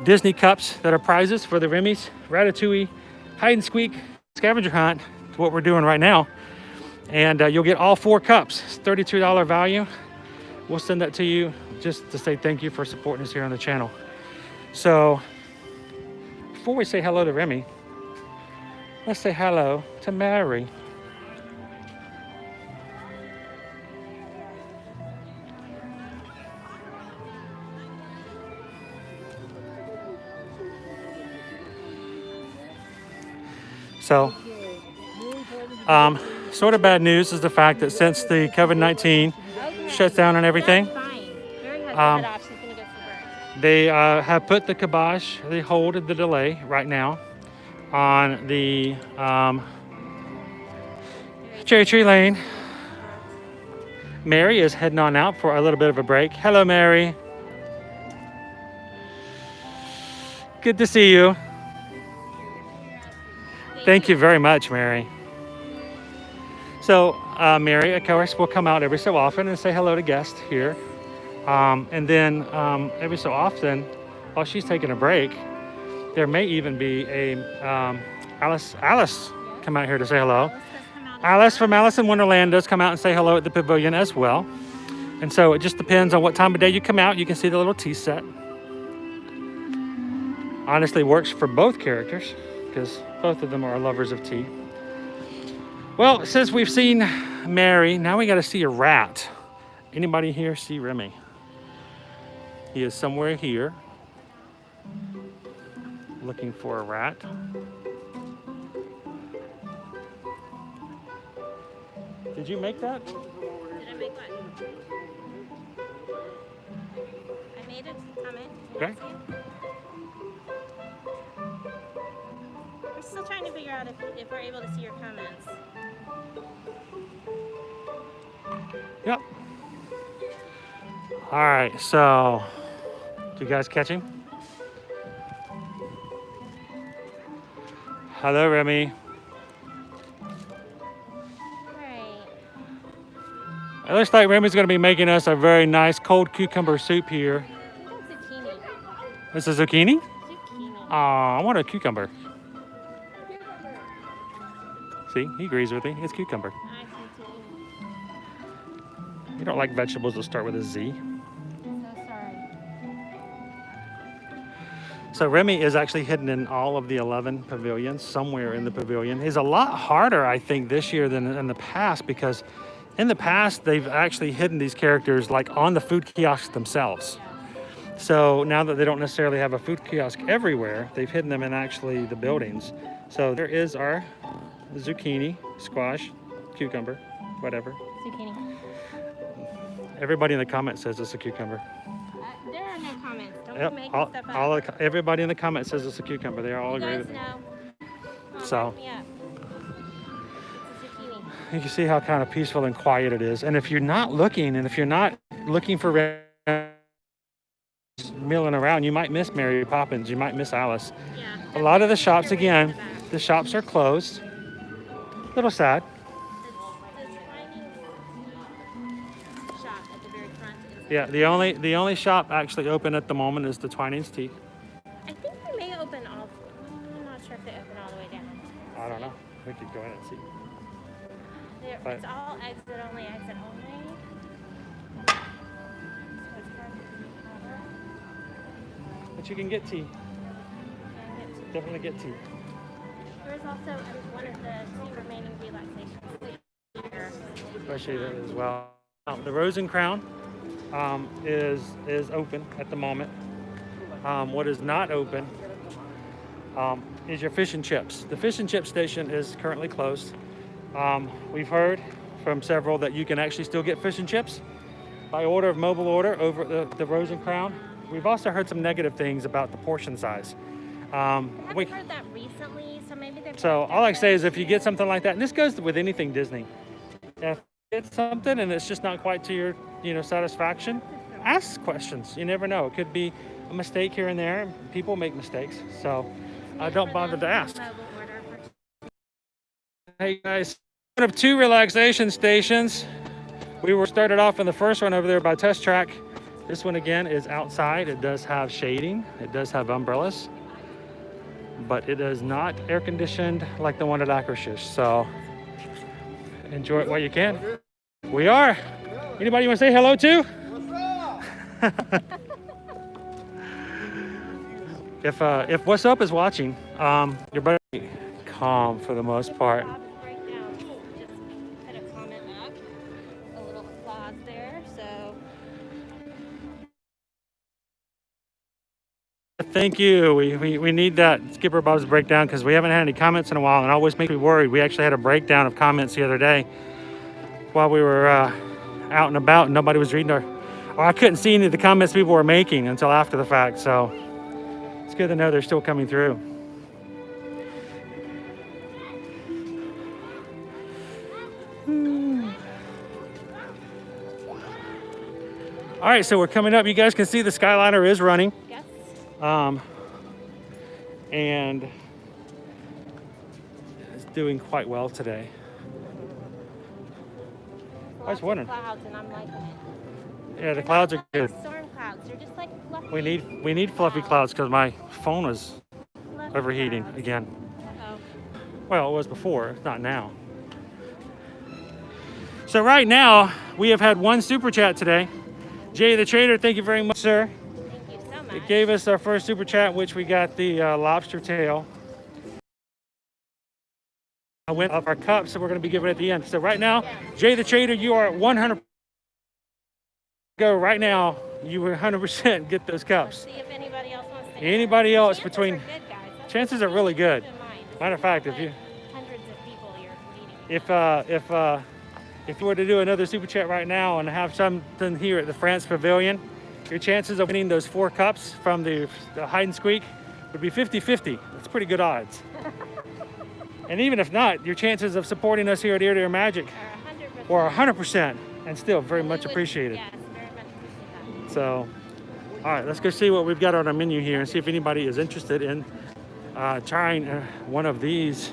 Disney cups that are prizes for the Remy's, Ratatouille, hide and squeak, scavenger hunt. It's what we're doing right now. And you'll get all 4 cups. It's $32 value. We'll send that to you just to say thank you for supporting us here on the channel. So before we say hello to Remy, let's say hello to Mary. So, sort of bad news is the fact that since the COVID-19 shuts down and everything, they have put the kibosh, they hold the delay right now on the Cherry Tree Lane. Mary is heading on out for a little bit of a break. Hello, Mary. Good to see you. Thank you very much, Mary. So Mary, of course, will come out every so often and say hello to guests here. And then every so often, while she's taking a break, there may even be a Alice come out here to say hello. Alice from Alice in Wonderland does come out and say hello at the pavilion as well. And so it just depends on what time of day you come out. You can see the little tea set. Honestly, works for both characters because both of them are lovers of tea. Well, since we've seen Mary, now we got to see a rat. Anybody here see Remy? He is somewhere here looking for a rat. Did you make that? Did I make what? I made it. Comment. Okay. We're still trying to figure out if we're able to see your comments. Yep. All right, so do you guys catch him? Hello, Remy. It looks like Remy's going to be making us a very nice cold cucumber soup here. Zucchini. This is zucchini? Zucchini. Aw, I want a cucumber. See, he agrees with me. It's cucumber. I see zucchini. You don't like vegetables that start with a Z. I'm so sorry. So Remy is actually hidden in all of the 11 pavilions, somewhere in the pavilion. It's a lot harder, I think, this year than in the past because in the past, they've actually hidden these characters like on the food kiosks themselves. So now that they don't necessarily have a food kiosk everywhere, they've hidden them in actually the buildings. So there is our zucchini, squash, cucumber, whatever. Zucchini. Everybody in the comments says it's a cucumber. There are no comments. Don't Yep, be making stuff up. everybody in the comments says it's a cucumber. They all You agree guys with it. know. Oh, So. back me up. It's a zucchini. You can see how kind of peaceful and quiet it is. And if you're not looking for milling around, you might miss Mary Poppins. You might miss Alice. Yeah. A lot of the shops, They're way in again, the back. the shops are closed. A little sad. The tiny shop at the very front is. Yeah, the only shop actually open at the moment is the Twinings Tea. I think they may open all. I'm not sure if they open all the way down. I don't know. We could go in and see. But- It's all exit only, exit only. So it's hard to cover. But you can get tea. And it's- Definitely get tea. There's also one of the 2 remaining relaxations here. Especially that as well. The Rose and Crown is open at the moment. What is not open is your fish and chips. The fish and chip station is currently closed. We've heard from several that you can actually still get fish and chips by order of mobile order over the Rose and Crown. We've also heard some negative things about the portion size. I haven't heard that recently, so maybe they're. So all I can say is if you get something like that, and this goes with anything Disney, if you get something and it's just not quite to your satisfaction, ask questions. You never know. It could be a mistake here and there. People make mistakes, so don't bother to ask. Hey guys, one of 2 relaxation stations. We were started off in the first one over there by Test Track, This one again is outside. It does have shading. It does have umbrellas, but it is not air conditioned like the one at Akershus. So enjoy it while you can. We are. Anybody want to say hello to? If What's Up is watching, you're better be calm for the most part. Breakdown. Just put a comment up, a little applause there. So Thank you. We need that Skipper Bob's breakdown because we haven't had any comments in a while, and it always makes me worried. We actually had a breakdown of comments the other day while we were out and about, and nobody was reading or I couldn't see any of the comments people were making until after the fact. So it's good to know they're still coming through. All right, so we're coming up. You guys can see the Skyliner is running. yes. And it's doing quite well today. I was wondering. Clouds, and I'm liking it. Yeah, the clouds are good. Storm clouds. They're just like fluffy. We need fluffy clouds because my phone was Fluffy overheating clouds. again. Uh-oh. Well, it was before, not now. So right now we have had one super chat today. Jay the Trader, thank you very much, sir. Thank you so much. It gave us our first super chat, which we got the lobster tail. I went up our cups that we're going to be giving at the end. So right now, Jay the Trader, you are at 100. Go right now. You will 100% get those cups. See if anybody else wants to. Anybody else Chances between are good, guys. That's chances are really good. keep in mind. Matter of fact, if But you hundreds of people you're meeting. if you were to do another super chat right now and have something here at the France Pavilion, your chances of winning those 4 cups from the hide and squeak would be 50-50. That's pretty good odds. And even if not, your chances of supporting us here at Ear to Ear Magic Or 100%. were 100% and still very We much would- appreciated. Yes, very much appreciate that. So, all right, let's go see what we've got on our menu here and see if anybody is interested in trying one of these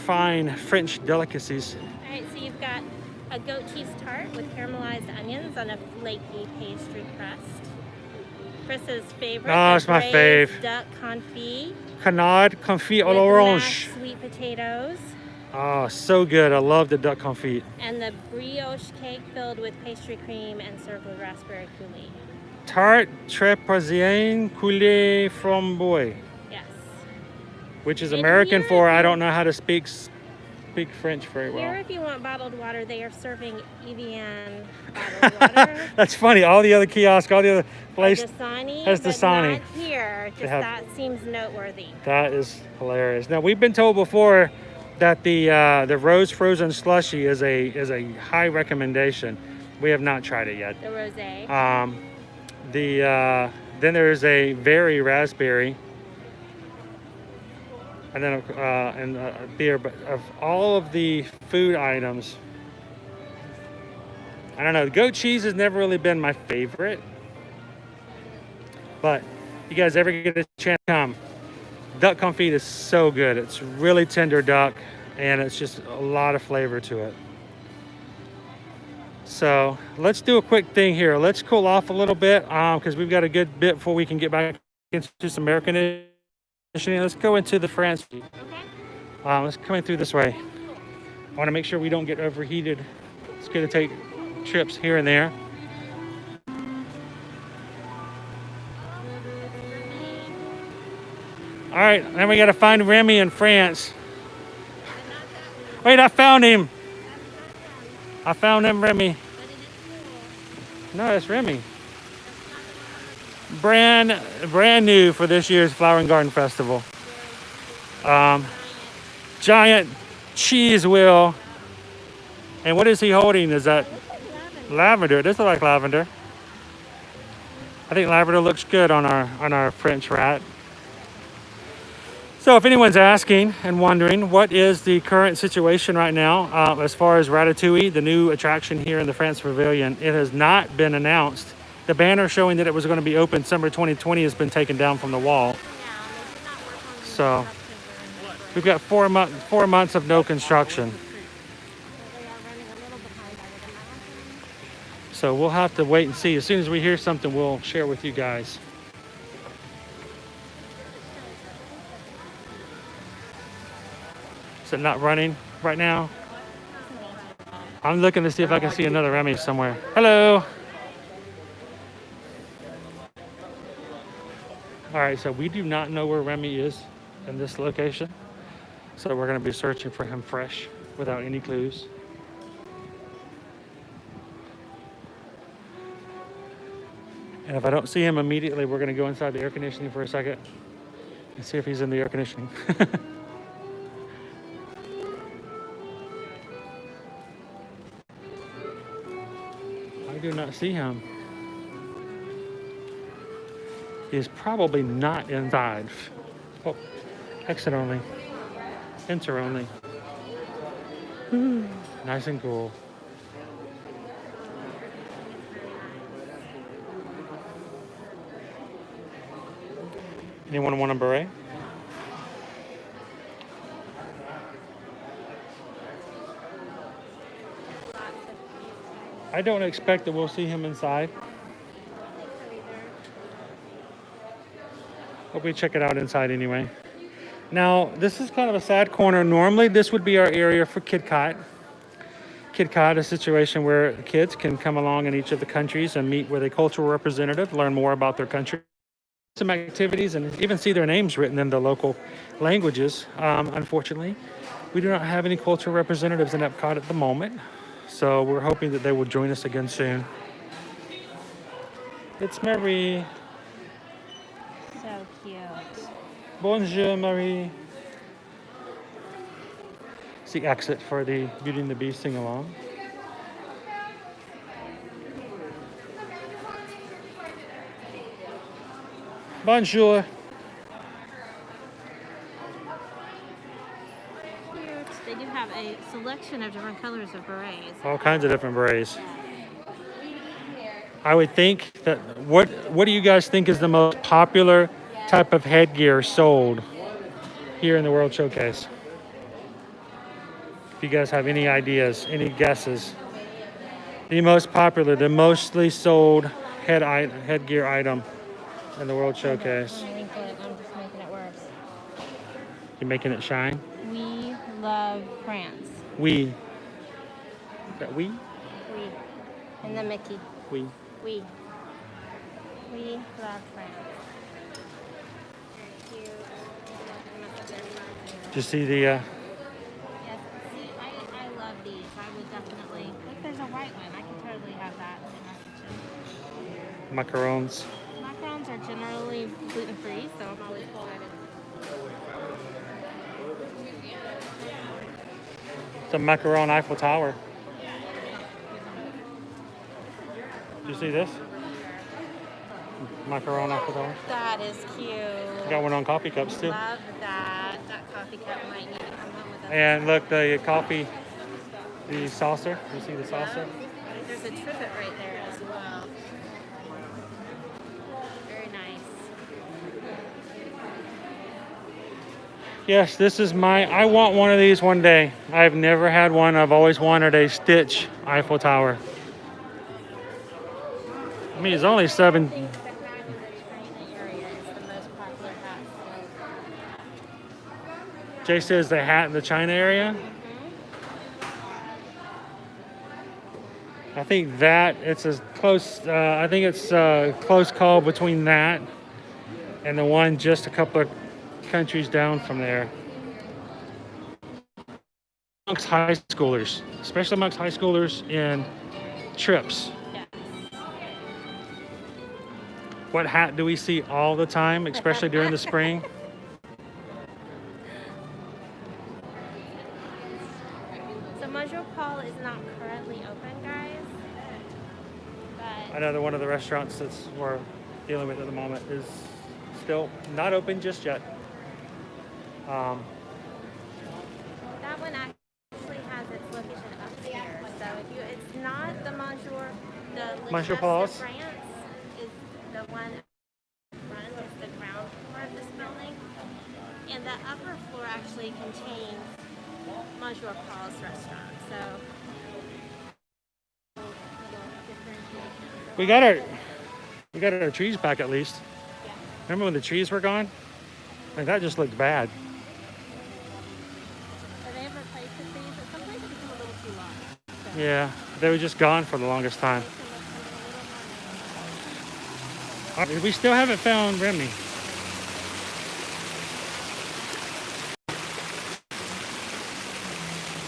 fine French delicacies. All right, so you've got a goat cheese tart with caramelized onions on a flaky pastry crust. Chris's favorite. Oh, a it's my braised fave. Duck confit Canard confit à with l'orange. mashed sweet potatoes, Oh, so good. I love the duck confit. and the brioche cake filled with pastry cream and served with raspberry coulis. Tarte très parisienne coulée framboise, Yes. which is And American here for if I you- don't know how to speak French very Here, well. if you want bottled water, they are serving Evian bottled water. That's funny. All the other kiosks, all the other places. Dasani, has but Dasani. not here. Just have- that seems noteworthy. That is hilarious. Now we've been told before that the rose frozen slushy is a high recommendation. We have not tried it yet. The rosé. Then there's a very raspberry, and then a beer. But of all of the food items, I don't know. Goat cheese has never really been my favorite, but you guys ever get a chance to come, duck confit is so good. It's really tender duck, and it's just a lot of flavor to it. So let's do a quick thing here. Let's cool off a little bit because we've got a good bit before we can get back into some air conditioning. Let's go into the France. Okay. Let's come in through this way. I want to make sure we don't get overheated. It's good to take trips here and there. All right, then we got to find Remy in France. Wait, I found him. I found him, Remy. No, that's Remy. Brand new for this year's Flower and Garden Festival. Giant cheese wheel. And what is he holding? Is that lavender? It does look like lavender. I think lavender looks good on our French rat. So if anyone's asking and wondering, what is the current situation right now as far as Ratatouille, the new attraction here in the France Pavilion? It has not been announced. The banner showing that it was going to be open summer 2020 has been taken down from the wall. So we've got 4 months of no construction. So we'll have to wait and see. As soon as we hear something, we'll share with you guys. Is it not running right now? I'm looking to see if I can see another Remy somewhere. Hello. All right, so we do not know where Remy is in this location. So we're going to be searching for him fresh without any clues. And if I don't see him immediately, we're going to go inside the air conditioning for a second and see if he's in the air conditioning. I do not see him. He is probably not inside. Oh, exit only. Enter only. Nice and cool. Anyone want a beret? I don't expect that we'll see him inside. Hope we check it out inside anyway. Now, this is kind of a sad corner. Normally, this would be our area for KidCot. KidCot, a situation where kids can come along in each of the countries and meet with a cultural representative, learn more about their country, some activities, and even see their names written in the local languages. Unfortunately, we do not have any cultural representatives in Epcot at the moment, so we're hoping that they will join us again soon. It's Marie. So cute. Bonjour, Marie. It's the exit for the Beauty and the Beast sing-along. Bonjour. Cute. They do have a selection of different colors of berets. All kinds of different berets. I would think that, what do you guys think is the most popular type of headgear sold here in the World Showcase? If you guys have any ideas, any guesses. The most popular, the mostly sold headgear item in the World Showcase. I'm just making it worse. You're making it shine? We love France. We. Is that we? We. And the Mickey. We. We love France. Very cute. Did you see the, Yes, see, I love these. I would definitely, if there's a white one, I can totally have that in my kitchen. macarons? Macarons are generally gluten-free, so I'm always excited. It's a macaron Eiffel Tower. Did you see this? Macaron Eiffel Tower. That is cute. Got one on coffee cups too. Love that. That coffee cup might need to come home with us. And look, the coffee, the saucer. You see the saucer? There's a trivet right there as well. Very nice. Yes, this is I want one of these one day. I've never had one. I've always wanted a Stitch Eiffel Tower. I mean, it's only I seven. think the hat in the China area is the most popular hat. Jay says the hat in the China area. I think that it's a close. I think it's a close call between that and the one just a couple of countries down from there. Amongst high schoolers, especially amongst high schoolers in trips. Yes. What hat do we see all the time, especially during the spring? So Monsieur Paul is not currently open, guys. But Another one of the restaurants that's we're dealing with at the moment is still not open just yet. that one actually has its location upstairs. So if you, it's not the Monsieur, the Monsieur Lichesse Paul's? de France is the one front, it's the ground floor of this building. And the upper floor actually contains Monsieur Paul's restaurant. So little differentiation We got our trees back at least. Remember when the trees were gone? Like that just looked bad. So they have replaced the trees, but some places become a little too long. So Yeah, they were just gone for the longest time. We still haven't found Remy.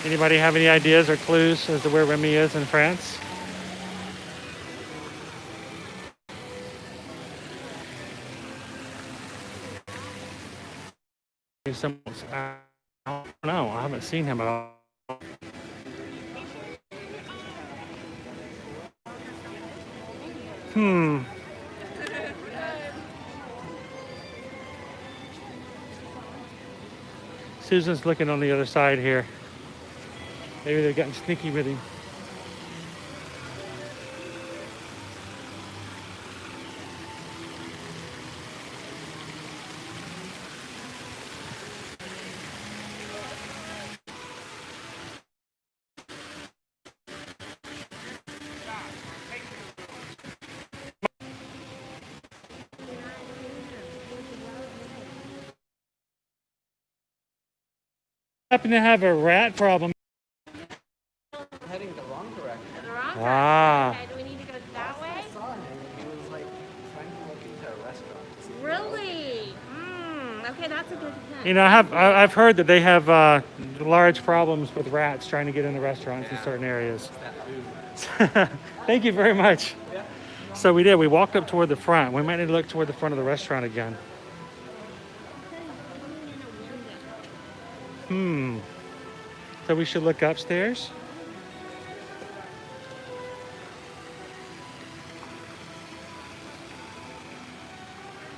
Anybody have any ideas or clues as to where Remy is in France? I don't know. I haven't seen him at all. Susan's looking on the other side here. Maybe they're getting sneaky with him. Happen to have a rat problem. Heading the wrong direction. the wrong Ah. side. Okay, do we need to go that way? I saw him. He was like trying to look into a restaurant. Really? Okay, that's a good hint. You know, I've heard that they have large problems with rats trying to get into restaurants in certain areas. Thank you very much. So we did. We walked up toward the front. We might need to look toward the front of the restaurant again. So we should look upstairs.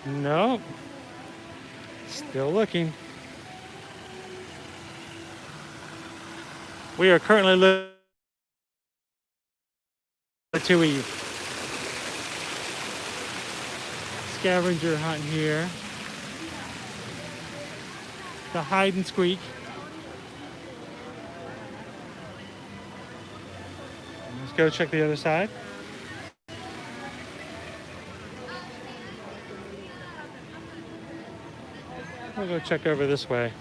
Nope. Still looking. We are currently looking to a scavenger hunt here. The hide and squeak. Let's go check the other side. We'll go check over this way.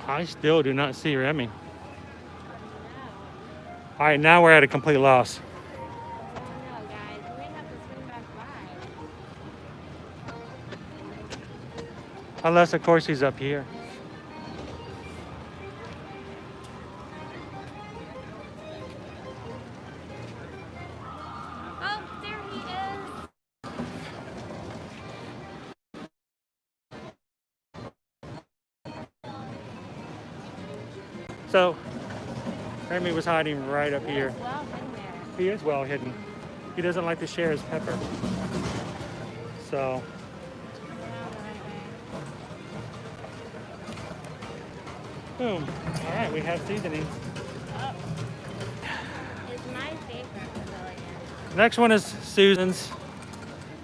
I still do not see Remy. All right, now we're at a complete loss. Guys, we may have to swing back by. Unless, of course, he's up here. Oh, there he is. So, Remy was hiding right up here. Well, in there. He is well hidden. He doesn't like to share his pepper. So, boom. All right, we have seasoning. It's my favorite pavilion. Next one is Susan's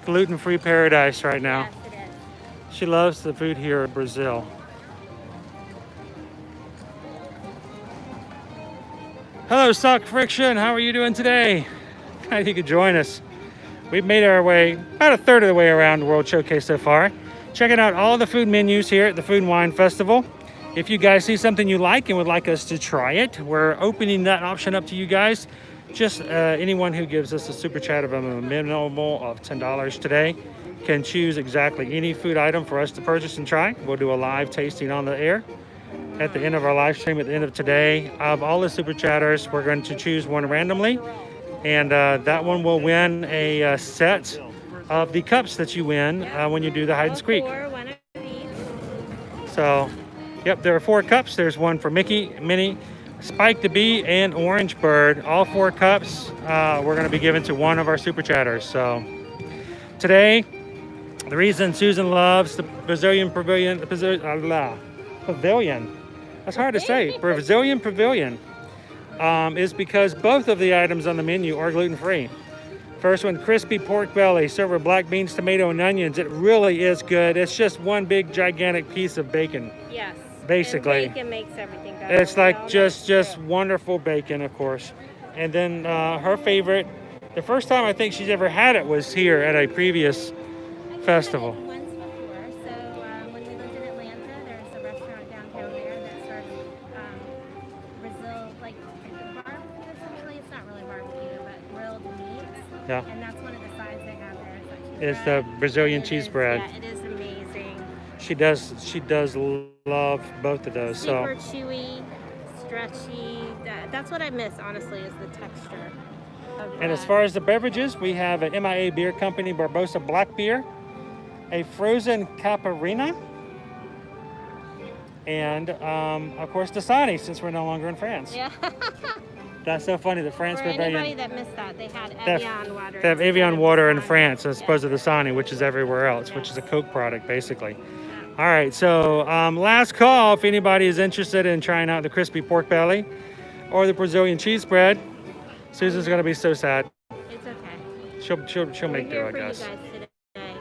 gluten-free paradise right now. Yes, it is. She loves the food here in Brazil. Hello, Sock Friction. How are you doing today? Glad you could join us. We've made our way about a third of the way around the World Showcase so far. Checking out all the food menus here at the Food and Wine Festival. If you guys see something you like and would like us to try it, we're opening that option up to you guys. Just anyone who gives us a super chat of a minimum of $10 today can choose exactly any food item for us to purchase and try. We'll do a live tasting on the air at the end of our live stream at the end of today. Of all the super chatters, we're going to choose one randomly, and that one will win a set of the cups that you win when you do the hide and squeak. Or one of these. So, yep, there are 4 cups. There's one for Mickey, Minnie, Spike the Bee, and Orange Bird. All 4 cups we're going to be given to one of our super chatters. So today, the reason Susan loves the Brazilian pavilion, pavilion, that's hard to say, Brazilian pavilion, is because both of the items on the menu are gluten-free. First one, crispy pork belly, served with black beans, tomato, and onions. It really is good. It's just one big gigantic piece of bacon. Yes. Basically. And bacon makes everything better. It's We all like know just it's true. wonderful bacon, of course. And then her favorite, the first time I think she's ever had it was here at a previous festival. I've had it once before. So when we lived in Atlanta, there's a restaurant downtown there that serves Brazil, like barbecue essentially. It's not really barbecue, but grilled meats. Yeah. And that's one of the sides they have there. It's the Brazilian cheese bread. Yeah, it is amazing. She does love both of those. Super chewy, stretchy. That's what I miss, honestly, is the texture. And as far as the beverages, we have an MIA Beer Company Barbosa Black Beer, a frozen Caparina, and of course Dasani, since we're no longer in France. Yeah. That's so funny. The France For Pavilion. anybody that missed that, they had They have- Evian water. They have instead Evian of water in Dasani. France as opposed Yeah. to Dasani, which is everywhere else, which is a Yes. Coke product, basically. Yeah. All right, so last call if anybody is interested in trying out the crispy pork belly or the Brazilian cheese bread. Susan's gonna be so sad. It's okay. She'll We're make do, here I for guess. you guys today.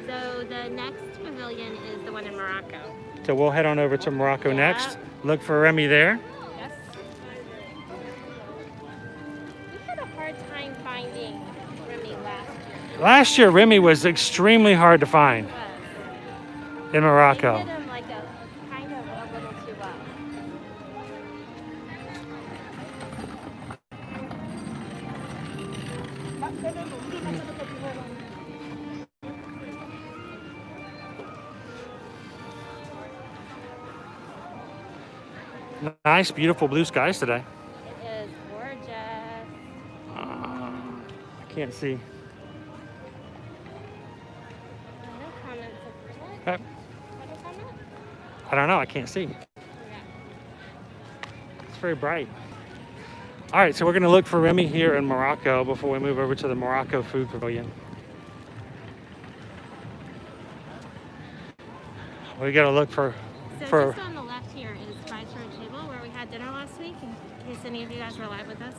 So the next pavilion is the one in Morocco. So we'll head on over to Morocco Yeah. next. Look for Remy there. Yes. We had a hard time finding Remy last year. Last year, Remy was extremely hard to find It was. in We Morocco. did them like a kind of a little too well. Nice, beautiful blue skies today. It is gorgeous. I can't see. No comments. Uh, What is comment? I don't know. I can't see. Okay. It's very bright. All right, so we're going to look for Remy here in Morocco before we move over to the Morocco Food Pavilion. We got to look for So just on the left here is Spice Road Table where we had dinner last week, in case any of you guys were live with us.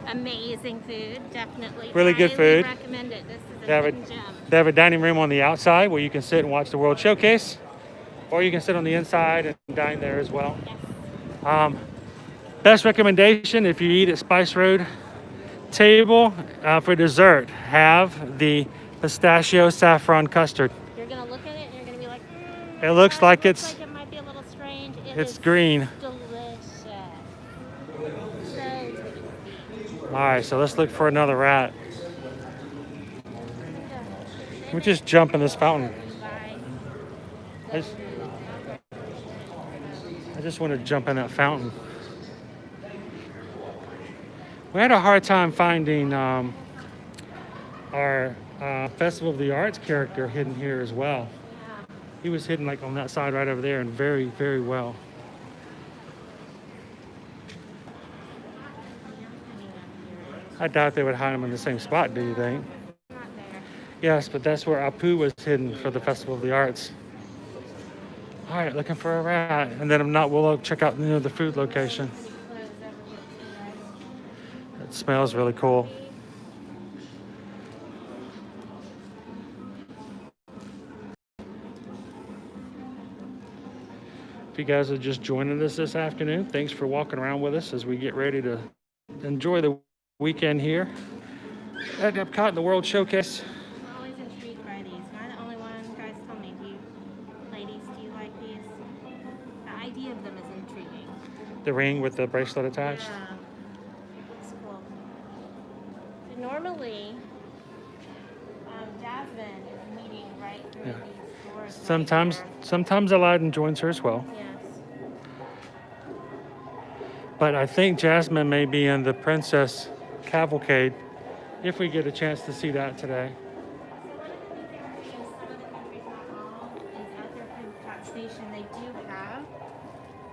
Amazing food, definitely. Really good highly food. Recommend it. This is a They have hidden gem. They have a dining room on the outside where you can sit and watch the World Showcase, or you can sit on the inside and dine there as well. Yes. Best recommendation if you eat at Spice Road Table for dessert, have the pistachio saffron custard. You're gonna look at it and you're gonna be like, It looks that like looks it's like it might be a little strange. it's is green. Delicious. So tasty. All right, so let's look for another rat. We just jump in this fountain. Bye. I just want to jump in that fountain. We had a hard time finding our Festival of the Arts character hidden here as well. Yeah. He was hidden like on that side right over there and very, very well. I doubt they would hide him in the same spot, do you think? Not there. Yes, but that's where Apu was hidden for the Festival of the Arts. All right, looking for a rat. And then if not, we'll check out the food location. It smells really cool. If you guys are just joining us this afternoon, thanks for walking around with us as we get ready to enjoy the weekend here at Epcot, the World Showcase. I'm always intrigued by these. Am I the only one? Guys, tell me, ladies, do you like these? The idea of them is intriguing. The ring with the bracelet attached. Yeah. It's cool. So normally, Jasmine is meeting right through Yeah. these doors. Sometimes Aladdin joins her as well. Yes. But I think Jasmine may be in the Princess Cavalcade if we get a chance to see that today. Some of the countries, not all, is at their Epcot station. They do have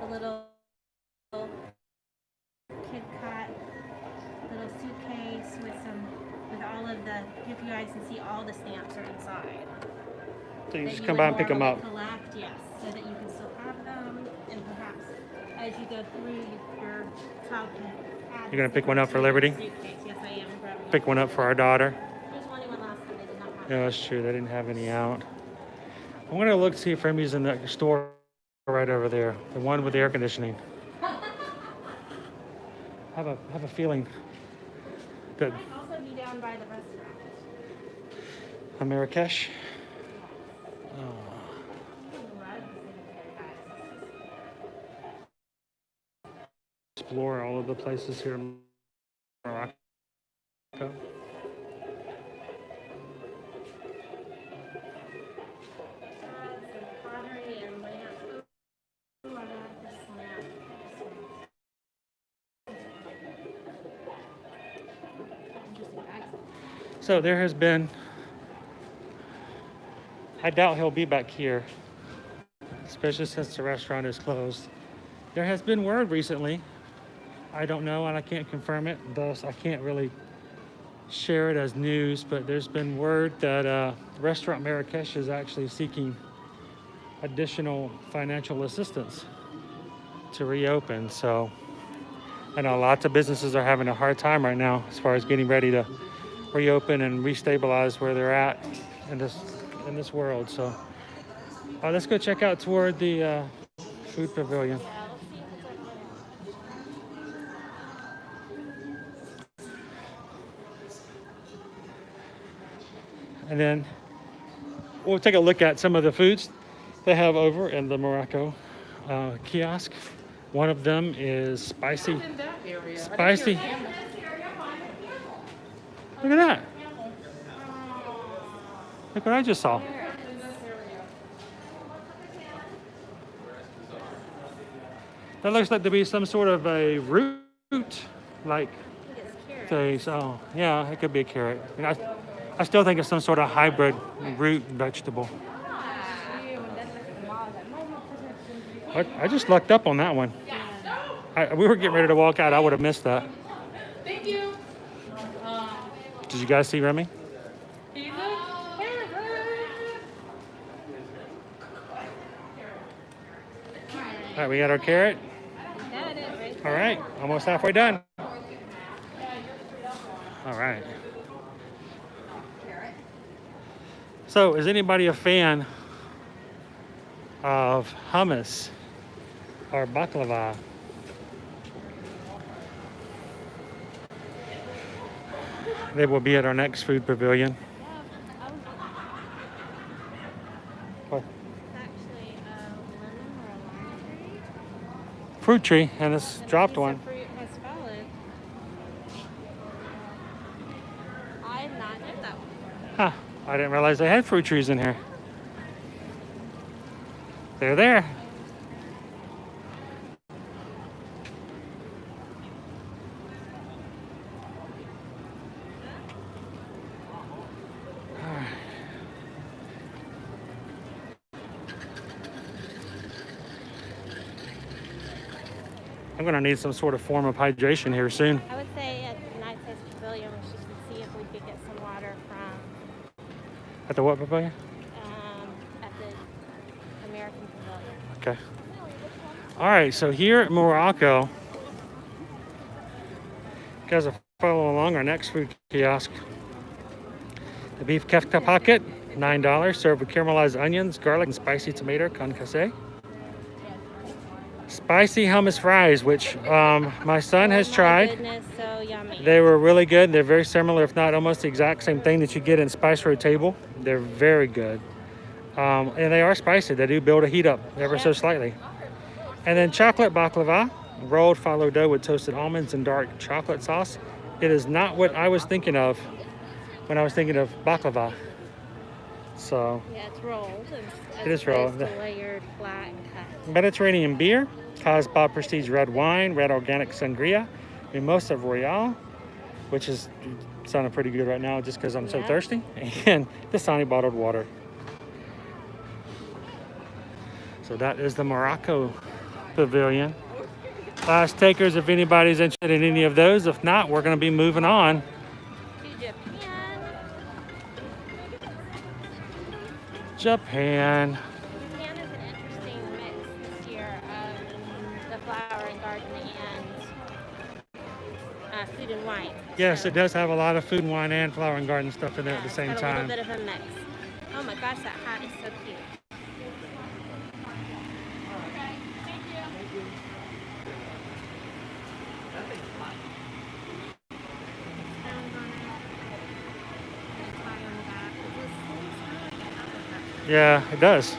a little Kit Kat little suitcase with all of the. If you guys can see, all the stamps are inside. So you that just you come would by and pick them normally up. Collect, yes, so that you can still have them, and perhaps as you go through your child can add. You're gonna pick one up for Liberty? Suitcase. Yes, I am. I'm grabbing Pick one up for our daughter. No, that's true. They didn't have any out. I'm gonna look see if Remy's in the store right over there, the one with the air conditioning. I have a feeling that Might also be down by the restaurant. Marrakesh. Explore all of the places here in Morocco. So there has been, I doubt he'll be back here, especially since the restaurant is closed. There has been word recently, I don't know and I can't confirm it, thus I can't really share it as news, but there's been word that Restaurant Marrakesh is actually seeking additional financial assistance to reopen. So I know lots of businesses are having a hard time right now as far as getting ready to reopen and restabilize where they're at in this world. So let's go check out toward the food pavilion. And then we'll take a look at some of the foods they have over in the Morocco kiosk. One of them is spicy. Spicy. Look at that. Look what I just saw. That looks like to be some sort of a root, like thing. So yeah, it could be a carrot. I mean, I still think it's some sort of hybrid root vegetable. I just lucked up on that one. We were getting ready to walk out. I would have missed that. Thank you. Did you guys see Remy? All right, we got our carrot. All right, almost halfway done. All right. So, is anybody a fan of hummus or baklava? They will be at our next food pavilion. What? Actually, a lemon or a lime tree. Fruit tree, and it's dropped one. Fruit has fallen. I did not know that one. Huh, I didn't realize they had fruit trees in here. They're there. I'm gonna need some sort of form of hydration here soon. I would say at the United States Pavilion, we should see if we could get some water from At the what pavilion? at the American Pavilion. Okay. All right, so here at Morocco, you guys are following along our next food kiosk. The beef kefta pocket, $9, served with caramelized onions, garlic, and spicy tomato concassé. Spicy hummus fries, which my son has tried. Goodness, so yummy. They were really good. They're very similar, if not almost the exact same thing that you get in Spice Road Table. They're very good. And they are spicy. They do build a heat up ever so slightly. And then chocolate baklava, rolled fallow dough with toasted almonds and dark chocolate sauce. It is not what I was thinking of when I was thinking of baklava. So Yeah, it's rolled. It is rolled. Layered, flat, and cut. Mediterranean beer, Casbah Prestige red wine, red organic sangria, Mimosa Royale, which is sounding pretty good right now just because I'm so Yeah. thirsty, and Dasani bottled water. So that is the Morocco pavilion. Last takers, if anybody's interested in any of those. If not, we're going to be moving on. To Japan. Japan. Japan is an interesting mix this year of the flower and garden and food food and wine. Yes, So, it does have a lot of food and wine and flower and garden stuff in there at the it's same got a time. little bit of a mix. Oh my gosh, that hat is so cute. Yeah, it does.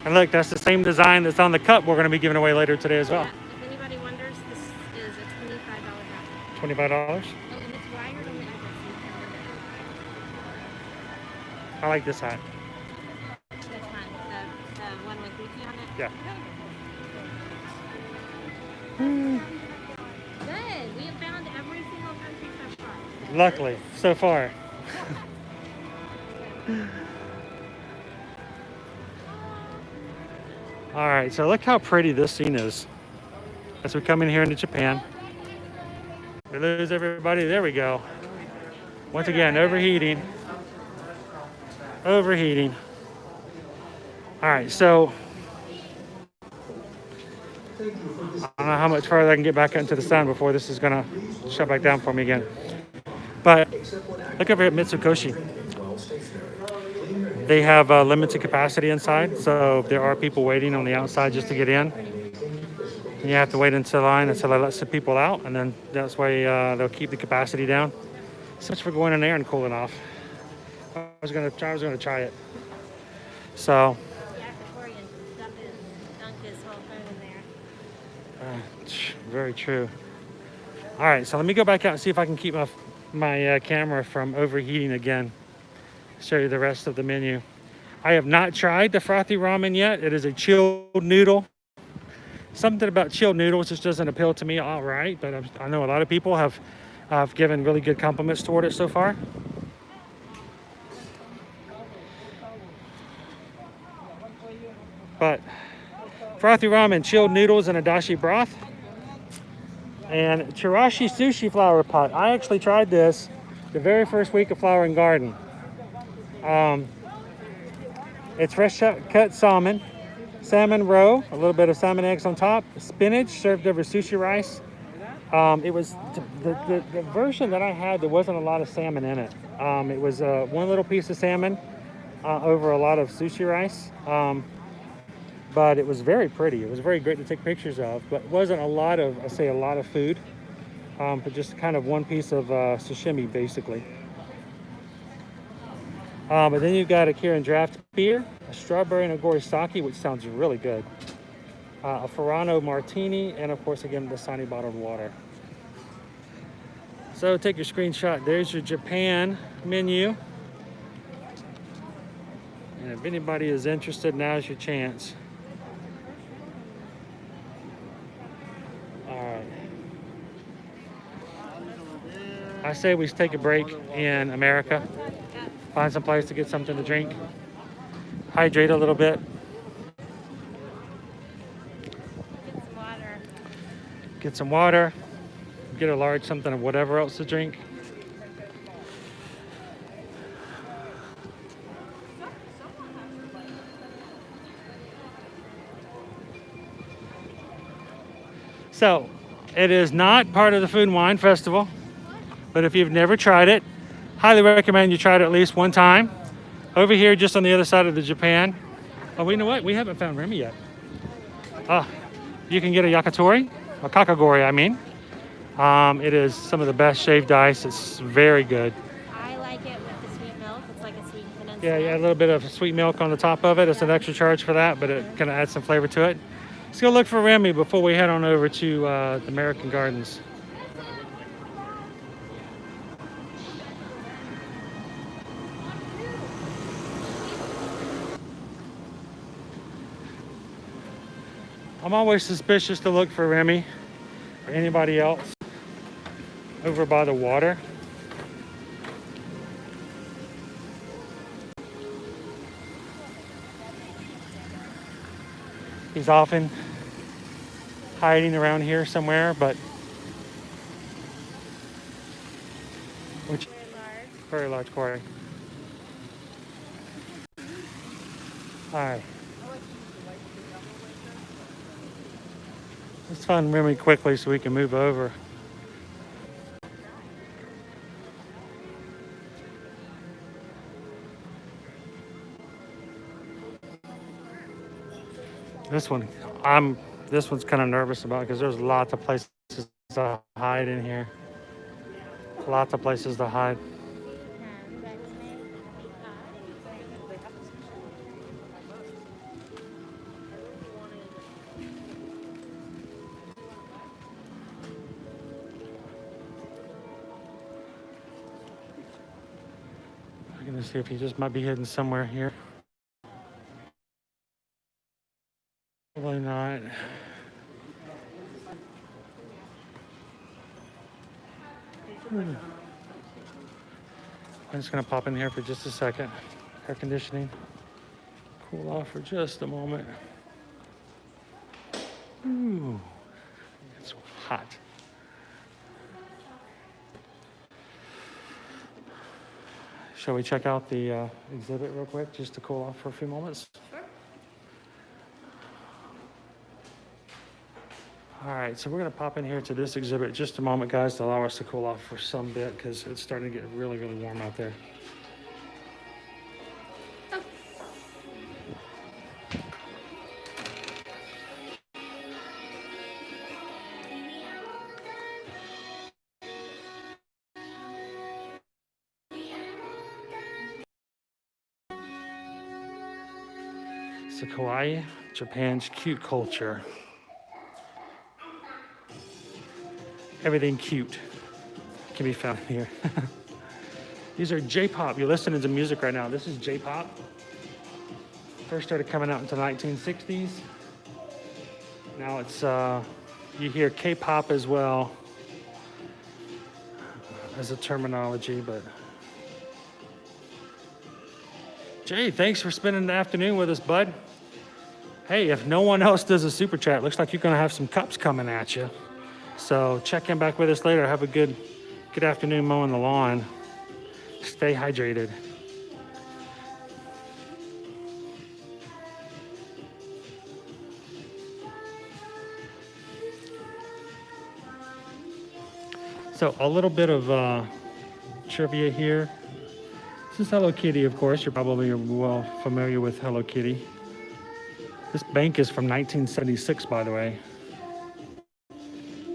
And look, that's the same design that's on the cup we're going to be giving away later today as well. Yeah, if anybody wonders, this is a $25 hat. $25? Oh, and it's wired on the edges. I like this hat. That's fun. The one with Mickey on it? Yeah. Good. We have found every single country so far. Luckily, so far. All right, so look how pretty this scene is as we come in here into Japan. We lose everybody. There we go. Once again, overheating. Overheating. All right, so I don't know how much farther I can get back into the sun before this is gonna shut back down for me again. But look over here at Mitsukoshi. They have limited capacity inside, so there are people waiting on the outside just to get in. And you have to wait until line until they let some people out, and then that's why they'll keep the capacity down. So much for going in there and cooling off. I was gonna try it. So Yeah, Victorian. Dunk his whole phone in there. very true. All right, so let me go back out and see if I can keep my camera from overheating again. Show you the rest of the menu. I have not tried the frothy ramen yet. It is a chilled noodle. Something about chilled noodles just doesn't appeal to me. All right, but I know a lot of people have given really good compliments toward it so far. But frothy ramen, chilled noodles, and a dashi broth. And chirashi sushi flower pot. I actually tried this the very first week of Flower and Garden. It's fresh cut salmon roe, a little bit of salmon eggs on top, spinach served over sushi rice. It was the version that I had, there wasn't a lot of salmon in it. It was one little piece of salmon over a lot of sushi rice. But it was very pretty. It was very great to take pictures of, but it wasn't a lot of food, but just kind of one piece of sashimi basically. But then you've got a Kirin draft beer, a strawberry and a gory sake, which sounds really good. A Ferrano martini, and of course, again, the Dasani bottled water. So take your screenshot. There's your Japan menu. And if anybody is interested, now's your chance. All right. I say we take a break in America. Find some place to get something to drink. Hydrate a little bit. Get some water. Get a large something of whatever else to drink. So, it is not part of the Food and Wine Festival, but if you've never tried it, highly recommend you try it at least one time. Over here, just on the other side of the Japan. Oh, you know what? We haven't found Remy yet. You can get a yakitori, a kakagori, I mean. It is some of the best shaved ice. It's very good. I like it with the sweet milk. It's like a sweet peninsula. Yeah, you add a little bit of sweet milk on the top of it. It's an extra charge for that, but it kind of adds some flavor to it. Let's go look for Remy before we head on over to the American Gardens. I'm always suspicious to look for Remy or anybody else over by the water. He's often hiding around here somewhere, but which very large quarry. All right. Let's find Remy quickly so we can move over. This one, this one's kind of nervous about because there's lots of places to hide in here. Lots of places to hide. I'm gonna see if he just might be hidden somewhere here. Probably not. I'm just gonna pop in here for just a second. Air conditioning. Cool off for just a moment. Ooh, it's hot. Shall we check out the exhibit real quick just to cool off for a few moments? Sure. All right, so we're gonna pop in here to this exhibit just a moment, guys, to allow us to cool off for some bit because it's starting to get really, really warm out there. So Kawaii, Japan's cute culture. Everything cute can be found here. These are J-pop. You're listening to music right now. This is J-pop. First started coming out into the 1960s. Now it's, you hear K-pop as well as a terminology, but Jay, thanks for spending the afternoon with us, bud. Hey, if no one else does a super chat, looks like you're gonna have some cups coming at you. So check in back with us later. Have a good afternoon mowing the lawn. Stay hydrated. So a little bit of trivia here. This is Hello Kitty, of course. You're probably well familiar with Hello Kitty. This bank is from 1976, by the way.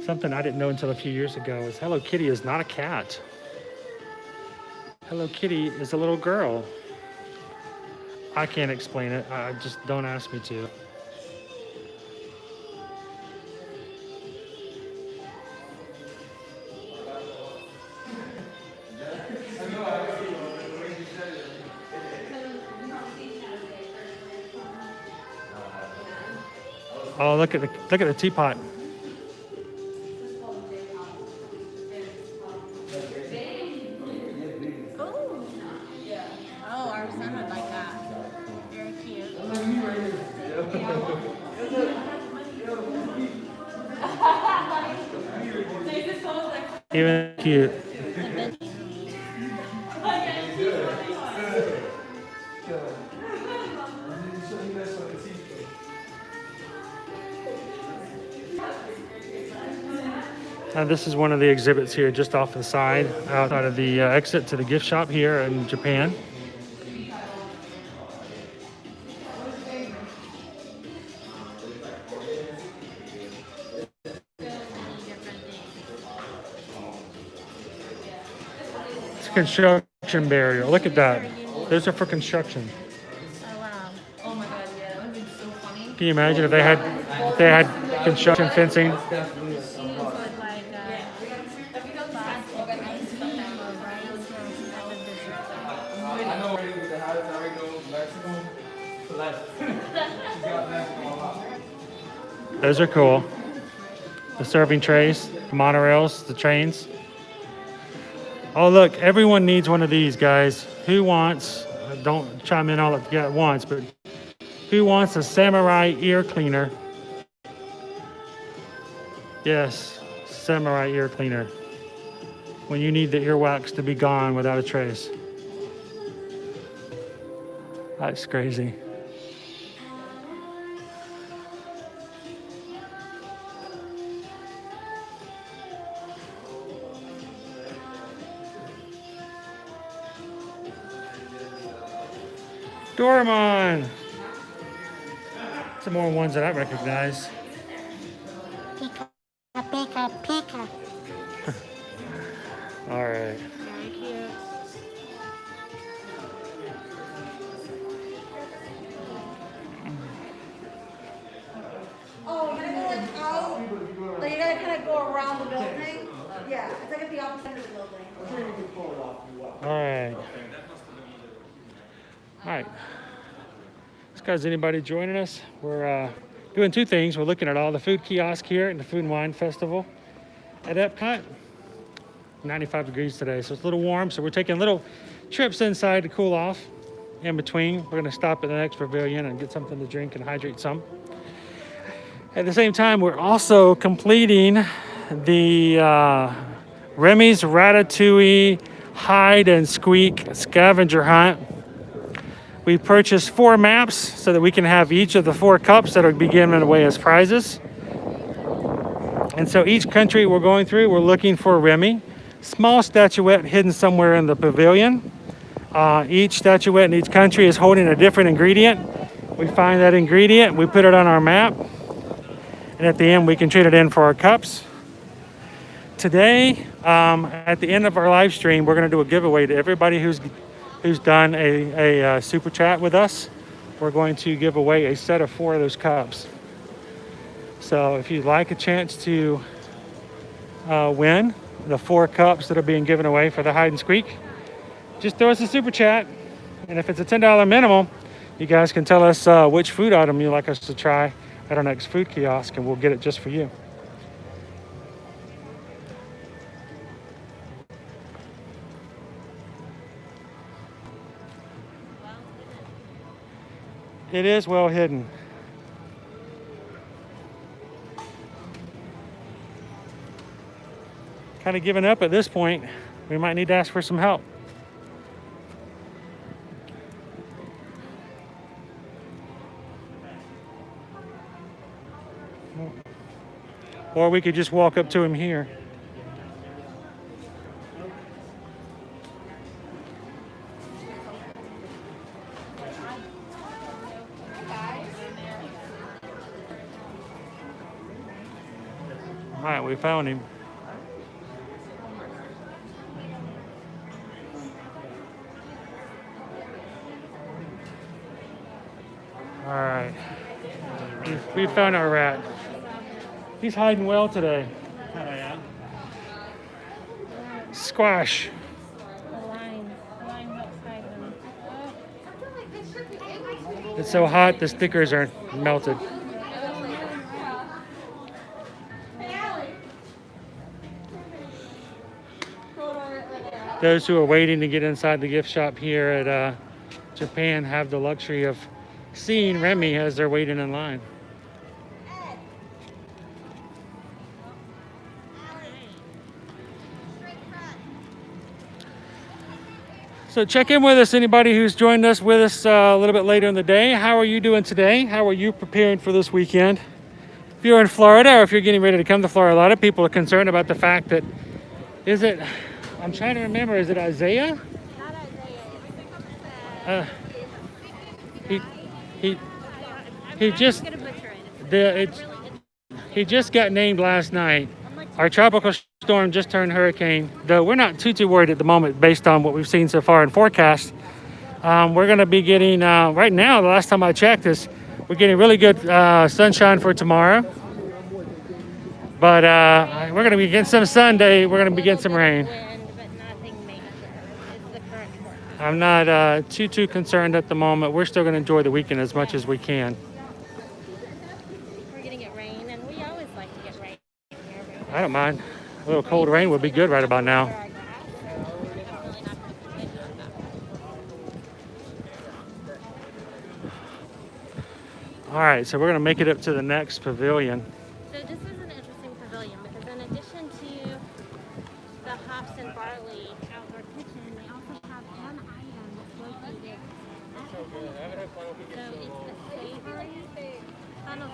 Something I didn't know until a few years ago is Hello Kitty is not a cat. Hello Kitty is a little girl. I can't explain it. I just don't ask me to. Oh, look at the teapot. Oh, our son would like that. Very cute. Even cute. This is one of the exhibits here just off the side, outside of the exit to the gift shop here in Japan. It's a construction barrier. Look at that. Those are for construction. Oh wow. Oh my god, yeah, that would be so funny. Can you imagine if they had construction fencing? Those are cool. The serving trays, monorails, the trains. Oh look, everyone needs one of these, guys. Who wants, don't chime in all at once, but who wants a samurai ear cleaner? Yes, samurai ear cleaner. When you need the earwax to be gone without a trace. That's crazy. Doraemon! Some more ones that I recognize. Pika, pika, pika. All right. Very cute. Oh, you're gonna go like out? Like you're gonna kind of go around the building? Yeah, it's like at the opposite end of the building. All right. All right. Guys, anybody joining us? We're doing two things. We're looking at all the food kiosk here at the Food and Wine Festival at Epcot. 95 degrees today, so it's a little warm. So we're taking little trips inside to cool off. In between, we're going to stop at the next pavilion and get something to drink and hydrate some. At the same time, we're also completing the Remy's Ratatouille Hide and Squeak scavenger hunt. We purchased 4 maps so that we can have each of the 4 cups that are be given away as prizes. And so each country we're going through, we're looking for Remy. Small statuette hidden somewhere in the pavilion. Each statuette in each country is holding a different ingredient. We find that ingredient, we put it on our map. And at the end, we can trade it in for our cups. Today, at the end of our live stream, we're going to do a giveaway to everybody who's done a super chat with us. We're going to give away a set of 4 of those cups. So if you'd like a chance to win the 4 cups that are being given away for the Hide and Squeak, just throw us a super chat. And if it's a $10 minimum, you guys can tell us which food item you'd like us to try at our next food kiosk, and we'll get it just for you. It is well hidden. Kind of giving up at this point. We might need to ask for some help. Or we could just walk up to him here. All right, we found him. All right, we found our rat. He's hiding well today. Squash. It's so hot, the stickers are melted. Those who are waiting to get inside the gift shop here at Japan have the luxury of seeing Remy as they're waiting in line. So check in with us, anybody who's joined us with us a little bit later in the day. How are you doing today? How are you preparing for this weekend? If you're in Florida or if you're getting ready to come to Florida, a lot of people are concerned about the fact that, I'm trying to remember, is it Isaiah? Not Isaiah. He just got named last night. Our tropical storm just turned hurricane, though we're not too worried at the moment based on what we've seen so far in forecast. We're going to be getting, right now, the last time I checked this, we're getting really good sunshine for tomorrow. But we're going to be getting some Sunday, we're going to be getting some rain. I'm not too concerned at the moment. We're still going to enjoy the weekend as much as we can. We're going to get rain, and we always like to get rain here. I don't mind. A little cold rain would be good right about now. All right, so we're going to make it up to the next pavilion. So this is an interesting pavilion because in addition to the hops and barley outdoor kitchen, they also have one item that's located at the So it's a savory funnel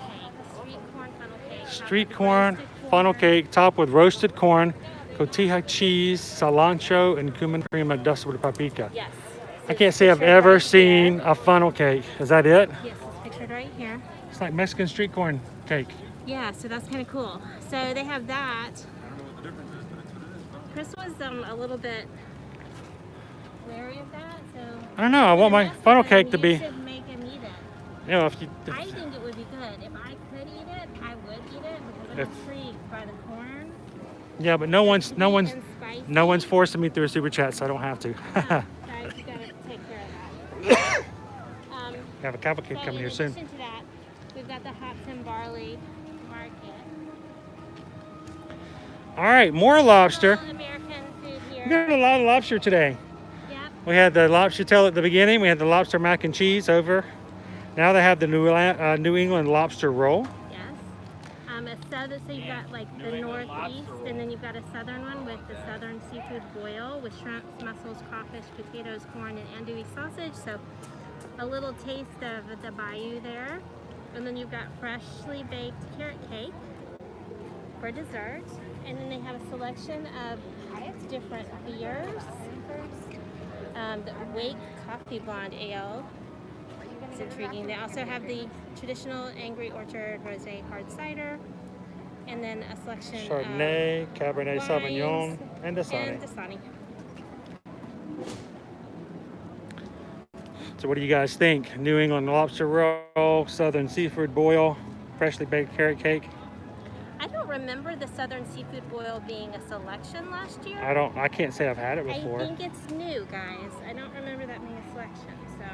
cake, street corn funnel cake topped with roasted corn, cotija cheese, cilantro, and cumin crema dusted with paprika. Yes. I can't say I've ever seen a funnel cake. Is that it? Yes, it's pictured right here. It's like Mexican street corn cake. Yeah, so that's kind of cool. So they have that. Chris was a little bit wary of that, so I don't know. I want my funnel cake to be. You should make him eat it. You know, if I think it would be good. If I could eat it, I would eat it because I'm intrigued by the corn. yeah, but no one's And spicy. forcing me through a super chat, so I don't have to. Guys, you gotta take care of that. We have a cavalcade So coming here in soon. addition to that, we've got the hops and barley market. All right, more lobster. All American food We here. got a lot of lobster today. Yep. We had the lobster tail at the beginning. We had the lobster mac and cheese over. Now they have the New England lobster roll. Yes. A southern, so you've got like the northeast, and then you've got a southern one with the southern seafood boil with shrimps, mussels, crawfish, potatoes, corn, and andouille sausage. So a little taste of the bayou there. And then you've got freshly baked carrot cake for dessert. And then they have a selection of different beers. The Wake Coffee Blonde Ale. It's intriguing. They also have the traditional Angry Orchard Rosé Hard Cider. And then a selection Chardonnay, of Cabernet Sauvignon, wines and Dasani. and Dasani. So what do you guys think? New England lobster roll, southern seafood boil, freshly baked carrot cake. I don't remember the Southern Seafood Boil being a selection last year. I can't say I've had it before. I think it's new, guys. I don't remember that being a selection, so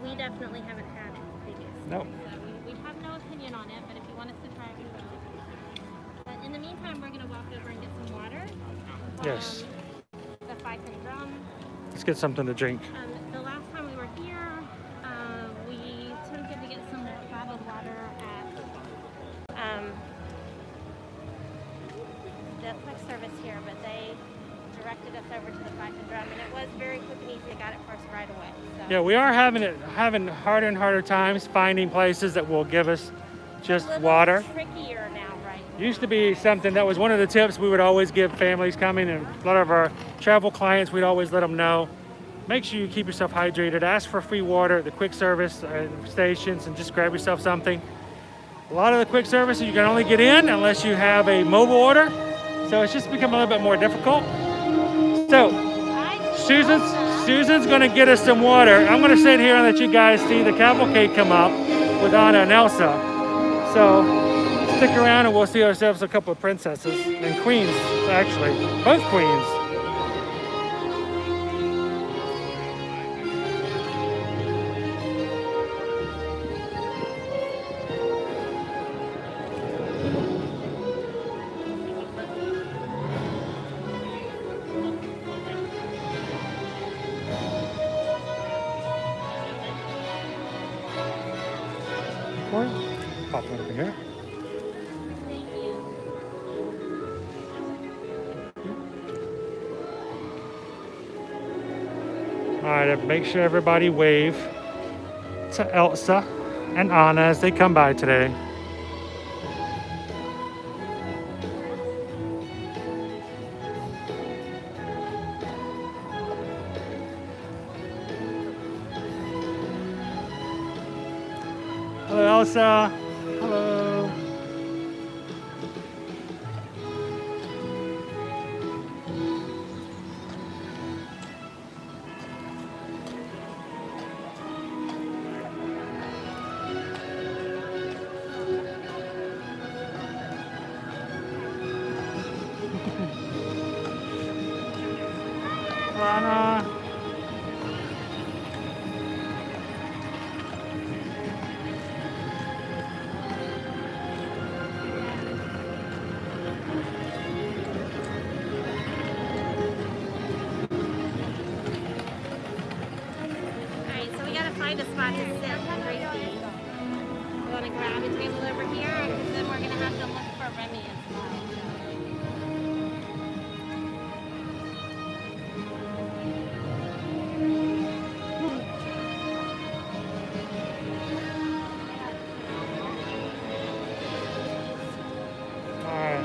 we definitely haven't had it previously. Nope. So we have no opinion on it, but if you want us to try it, we will. But in the meantime, we're going to walk over and get some water. Yes. The fife and drum. Let's get something to drink. The last time we were here, we attempted to get some bottled water at the quick service here, but they directed us over to the fife and drum, and it was very quick and easy. They got it for us right away. So. Yeah, we are having harder and harder times finding places that will give us just It's a little water. trickier now, right? Used to be something that was one of the tips we would always give families coming, and a lot of our travel clients, we'd always let them know, make sure you keep yourself hydrated, ask for free water at the quick service stations, and just grab yourself something. A lot of the quick services you can only get in unless you have a mobile order, so it's just become a little bit more difficult. So Susan's gonna get us some water. I'm gonna sit here and let you guys see the cavalcade come up with Anna and Elsa. So stick around and we'll see ourselves a couple of princesses and queens, actually, both queens. Pop one over here. Thank you. All right, make sure everybody wave to Elsa and Anna as they come by today. Hello, Elsa. Hello. Anna. Alright, so we gotta find a spot to sit and drink these. We wanna grab a table over here, because then we're gonna have to look for Remy as well. All right.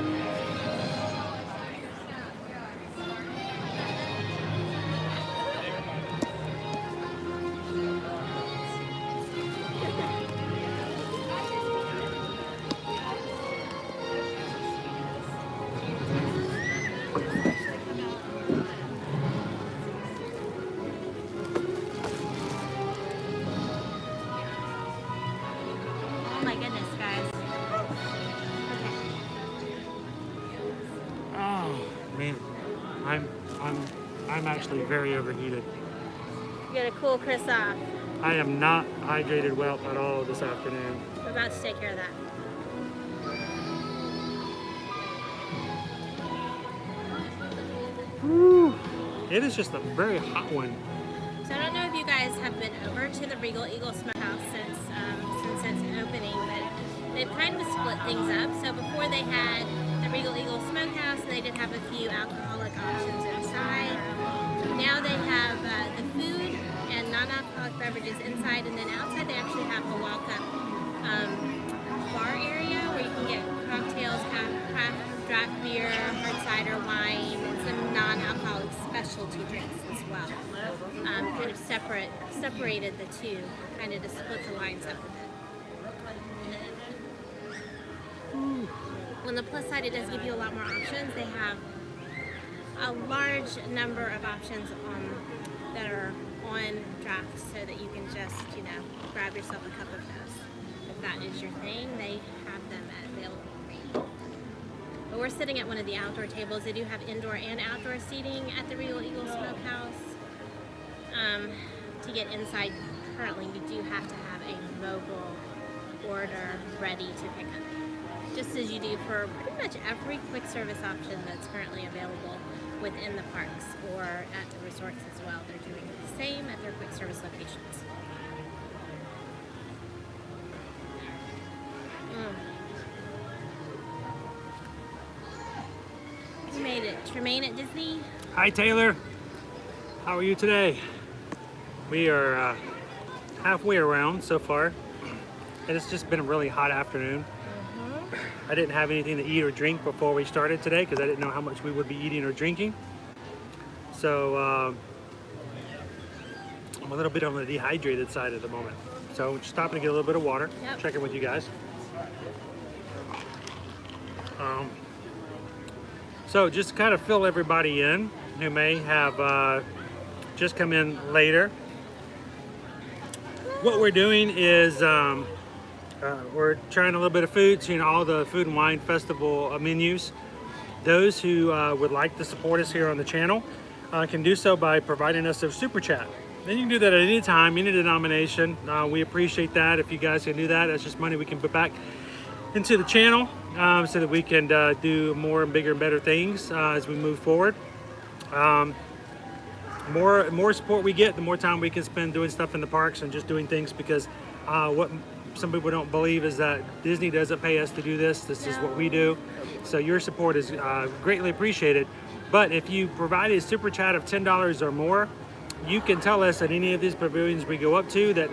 Man, I'm actually very overheated. You gotta cool Chris off. I am not hydrated well at all this afternoon. We're about to take care of that. Whew. It is just a very hot one. So I don't know if you guys have been over to the Regal Eagle Smokehouse since its opening, but they've kind of split things up. So before they had the Regal Eagle Smokehouse, they did have a few alcoholic options inside. Now they have the food and non-alcoholic beverages inside, and then outside they actually have a walk-up bar area where you can get cocktails, craft draft beer, hard cider, wine, and some non-alcoholic specialty drinks as well. Kind of separated the two, kind of to split the lines up a bit. On the plus side, it does give you a lot more options. They have a large number of options that are on draft, so that you can just, grab yourself a cup of those. If that is your thing, they have them available for you. But we're sitting at one of the outdoor tables. They do have indoor and outdoor seating at the Regal Eagle Smokehouse. To get inside, currently you do have to have a mobile order ready to pick up, just as you do for pretty much every quick service option that's currently available within the parks or at the resorts as well. They're doing the same at their quick service locations. You made it. Tremaine at Disney. Hi Taylor, how are you today? We are halfway around so far, and it's just been a really hot afternoon. I didn't have anything to eat or drink before we started today because I didn't know how much we would be eating or drinking. So I'm a little bit on the dehydrated side at the moment. So just stopping to get a little bit of water, checking with you guys. So just to kind of fill everybody in who may have just come in later. What we're doing is we're trying a little bit of food, seeing all the Food and Wine Festival menus. Those who would like to support us here on the channel can do so by providing us a super chat. Then you can do that at any time, any denomination. We appreciate that. If you guys can do that, that's just money we can put back into the channel so that we can do more and bigger and better things as we move forward. More support we get, the more time we can spend doing stuff in the parks and just doing things, because what some people don't believe is that Disney doesn't pay us to do this. This is what we do. So your support is greatly appreciated. But if you provide a super chat of $10 or more, you can tell us at any of these pavilions we go up to that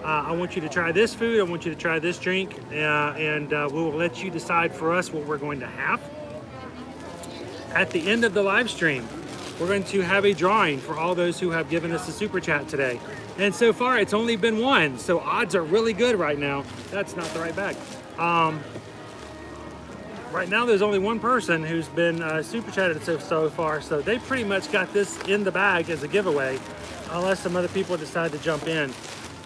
I want you to try this food, I want you to try this drink, and we'll let you decide for us what we're going to have. At the end of the live stream, we're going to have a drawing for all those who have given us a super chat today. And so far, it's only been one, so odds are really good right now. That's not the right bag. Right now, there's only one person who's been super chatted so far, so they pretty much got this in the bag as a giveaway, unless some other people decide to jump in.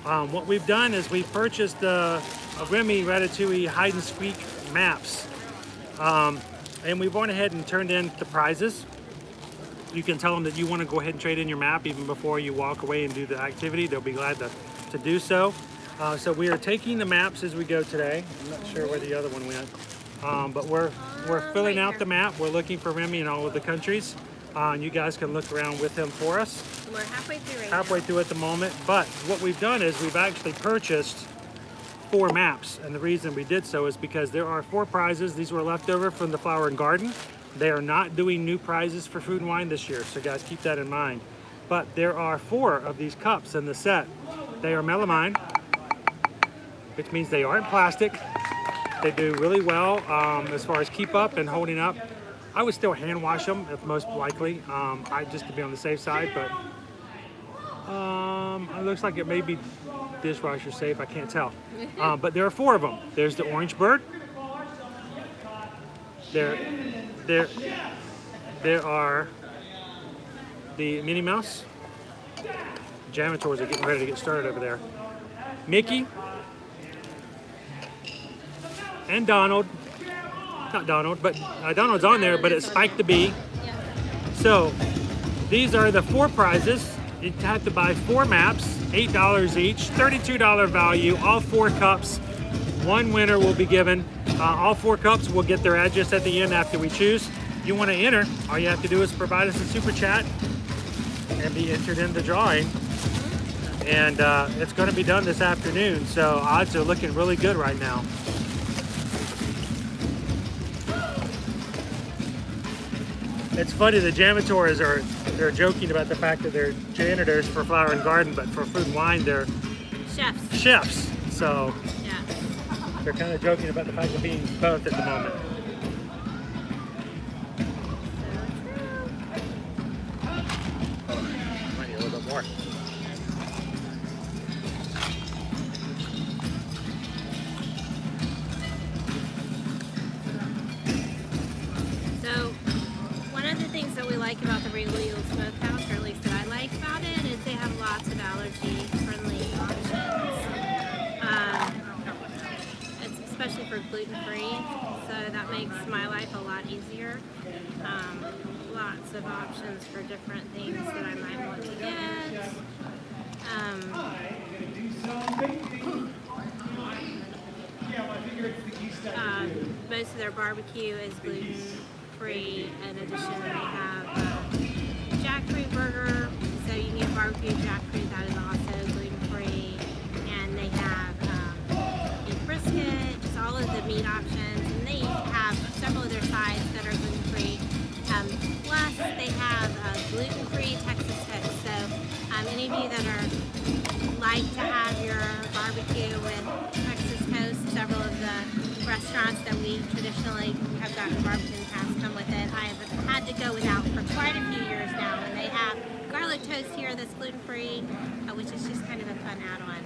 What we've done is we've purchased Remy Ratatouille Hide and Squeak maps, and we've gone ahead and turned in the prizes. You can tell them that you want to go ahead and trade in your map even before you walk away and do the activity. They'll be glad to do so. So we are taking the maps as we go today. I'm not sure where the other one went, but we're filling out the map. We're looking for Remy in all of the countries. And you guys can look around with him for us. We're halfway through right Halfway now. through at the moment. But what we've done is we've actually purchased 4 maps. And the reason we did so is because there are 4 prizes. These were left over from the Flower and Garden. They are not doing new prizes for Food and Wine this year, so guys, keep that in mind. But there are 4 of these cups in the set. They are melamine, which means they aren't plastic. They do really well as far as keep up and holding up. I would still hand wash them, if most likely, just to be on the safe side, but it looks like it may be dishwasher safe, I can't tell. But there are 4 of them. There's the orange bird. There are the Minnie Mouse. Janitors are getting ready to get started over there. Mickey and Donald. Not Donald, but Donald's on there, but it's Spike the Bee. So these are the 4 prizes. You have to buy 4 maps, $8 each, $32 value, all 4 cups. 1 winner will be given. All 4 cups will get their address at the end after we choose. You want to enter, all you have to do is provide us a super chat and be entered in the drawing. And it's going to be done this afternoon, so odds are looking really good right now. It's funny, the janitors they're joking about the fact that they're janitors for Flower and Garden, but for Food and Wine they're chefs. So Yeah. they're kind of joking about the fact of being both at the moment. Might need a little bit more. So, one of the things that we like about the Regal Eagle Smokehouse, or at least that I like about it, is they have lots of allergy-friendly options. It's especially for gluten-free, so that makes my life a lot easier. Lots of options for different things that I might want to get. Most of their barbecue is gluten-free. In addition, they have jackfruit burger, so you can get barbecue jackfruit that is also gluten-free. And they have beef brisket, just all of the meat options. And they have several of their sides that are gluten-free. Plus, they have gluten-free Texas toast. So any of you that are like to have your barbecue with Texas toast, several of the restaurants that we traditionally have gotten barbecue in the past come with it. I have had to go without for quite a few years now, and they have garlic toast here that's gluten-free, which is just kind of a fun add-on.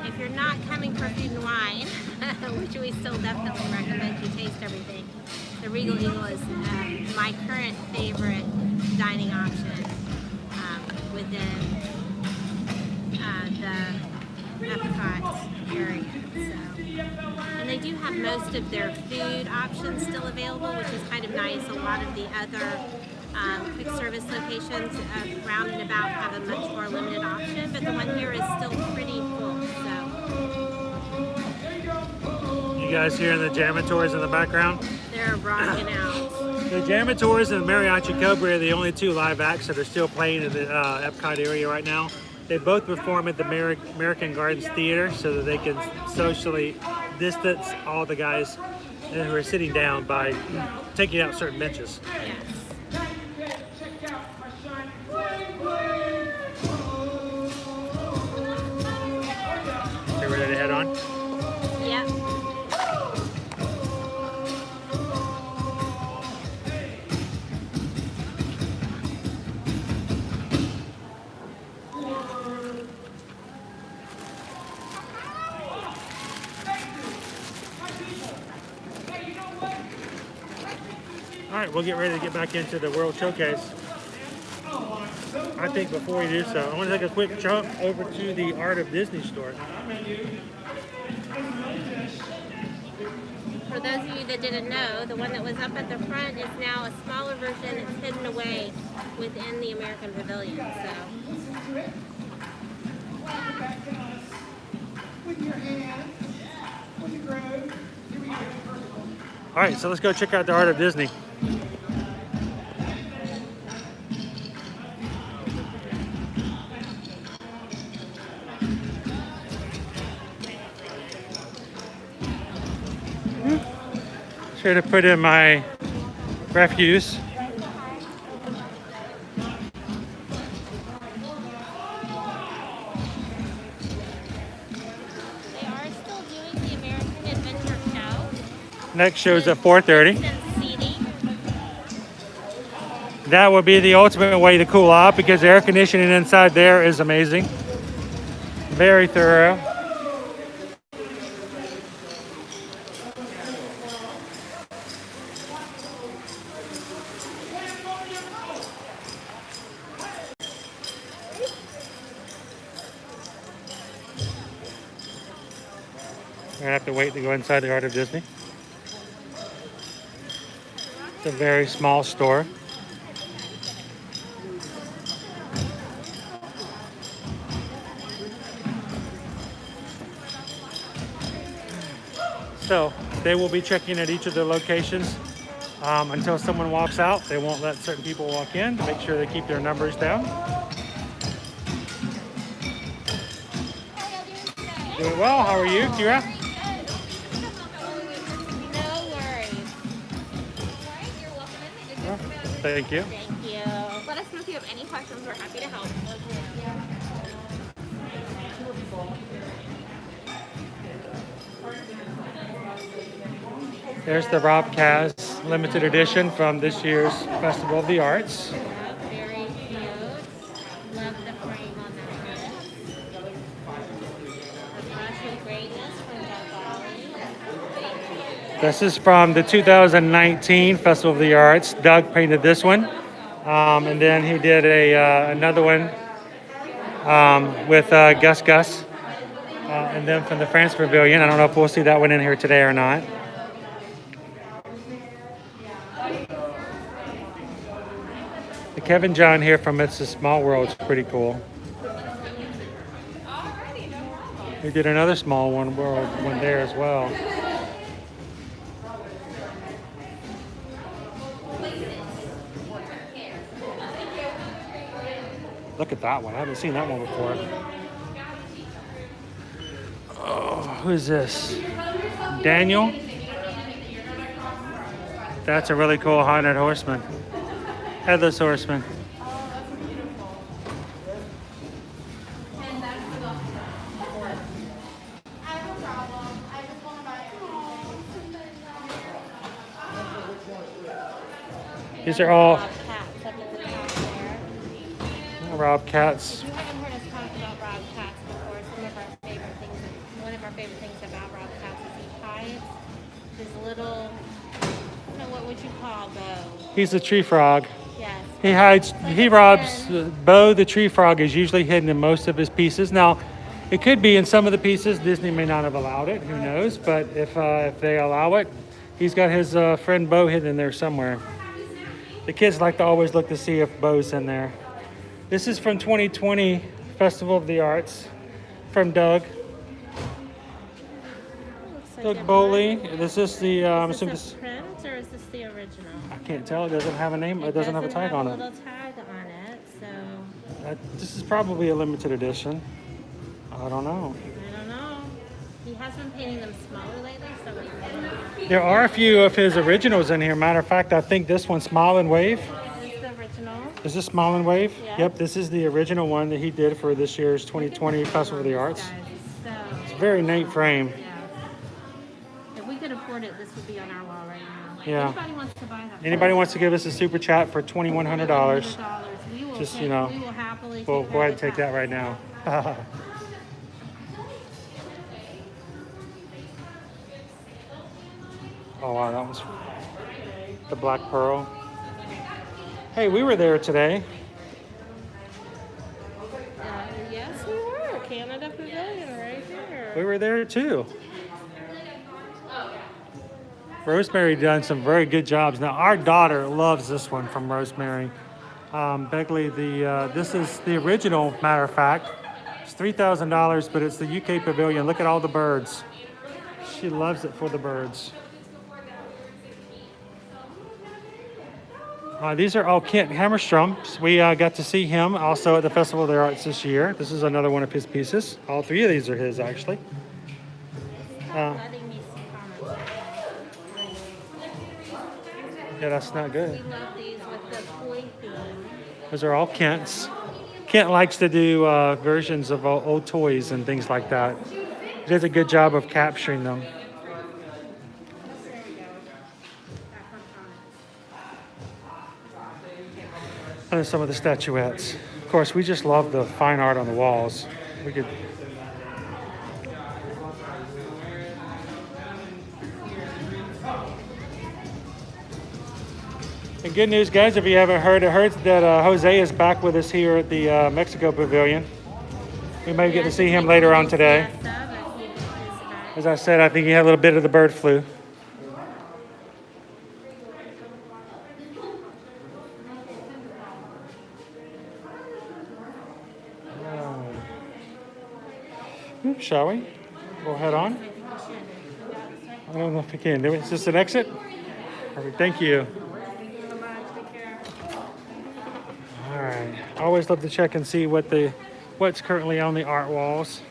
If you're not coming for Food and Wine, which we still definitely recommend you taste everything, the Regal Eagle is my current favorite dining option within the Epcot area. And they do have most of their food options still available, which is kind of nice. A lot of the other quick service locations around and about have a much more limited option, but the one here is still pretty full. So You guys hearing the janitors in the background? they're rocking out. The janitors and the Mariachi Cobra are the only 2 live acts that are still playing in the Epcot area right now. They both perform at the American Gardens Theater so that they can socially distance all the guys who are sitting down by taking out certain benches. Yes. They ready to head on? Yep. All right, we'll get ready to get back into the World Showcase. I think before we do so, I want to take a quick jump over to the Art of Disney store. For those of you that didn't know, the one that was up at the front is now a smaller version. It's hidden away within the American Pavilion. So. All right, so let's go check out the Art of Disney. Here to put in my refuse. They are still doing the American Adventure Show. Next show's at 4:30. And seating. That would be the ultimate way to cool off because the air conditioning inside there is amazing. Very thorough. We're gonna have to wait to go inside the Art of Disney. It's a very small store. So they will be checking at each of the locations until someone walks out. They won't let certain people walk in to make sure they keep their numbers down. Doing well. How are you, Kira? No worries. Thank you. Thank you. Let us know if you have any questions. We're happy to help. There's the Rob Kaz limited edition from this year's Festival of the Arts. Very cute. Love the frame on that. The Passion Greatness from Kawaii. This is from the 2019 Festival of the Arts. Doug painted this one. And then he did another one with Gus Gus. And then from the France Pavilion. I don't know if we'll see that one in here today or not. The Kevin John here from It's a Small World is pretty cool. We did another small one there as well. Look at that one. I haven't seen that one before. Oh, who is this? Daniel? That's a really cool haunted horseman. Headless horseman. These are all Cats up at the top there. Rob Cats. You haven't heard us talk about Rob Cats before. One of our favorite things about Rob Cats is he hides his little, what would you call Bo? He's a tree frog. Yes. He robs Bo the tree frog is usually hidden in most of his pieces. Now, it could be in some of the pieces. Disney may not have allowed it. Who knows? But if they allow it, he's got his friend Bo hidden in there somewhere. The kids like to always look to see if Bo's in there. This is from 2020 Festival of the Arts from Doug. Doug Bowley. This is the, Is this a print or is this the original? I can't tell. It doesn't have a name. It doesn't have a tag on a it. little tag on it, so This is probably a limited edition. I don't know. I don't know. He has been painting them smaller lately, so we don't know. There are a few of his originals in here. Matter of fact, I think this one's Smile and Wave. This is the original. Is this Smile and Wave? Yeah. Yep, this is the original one that he did for this year's 2020 Festival of the Arts. So, It's a very neat frame. yeah. If we could afford it, this would be on our wall right now. Yeah. Anybody wants to buy that? Anybody wants to give us a super chat for $2,100? We will Just, take, you know, we will happily We'll take go ahead and take that right now. Oh wow, that was the Black Pearl. Hey, we were there today. Yes, we were. Canada Pavilion right here. We were there too. Rosemary done some very good jobs. Now our daughter loves this one from Rosemary. Begley, this is the original. Matter of fact, it's $3,000, but it's the UK Pavilion. Look at all the birds. She loves it for the birds. These are all Kent Hammerstrom's. We got to see him also at the Festival of the Arts this year. This is another one of his pieces. All three of these are his, actually. Letting me see comments. Yeah, that's not good. We love these with the toy theme. Those are all Kent's. Kent likes to do versions of old toys and things like that. He does a good job of capturing them. And then some of the statuettes. Of course, we just love the fine art on the walls. We could. And good news, guys, if you haven't heard, I heard that Jose is back with us here at the Mexico Pavilion. We may get to see him later on today. As I said, I think he had a little bit of the bird flu. Shall we? We'll head on. I don't know if we can. Is this an exit? Perfect. Thank you. All right. I always love to check and see what's currently on the art walls.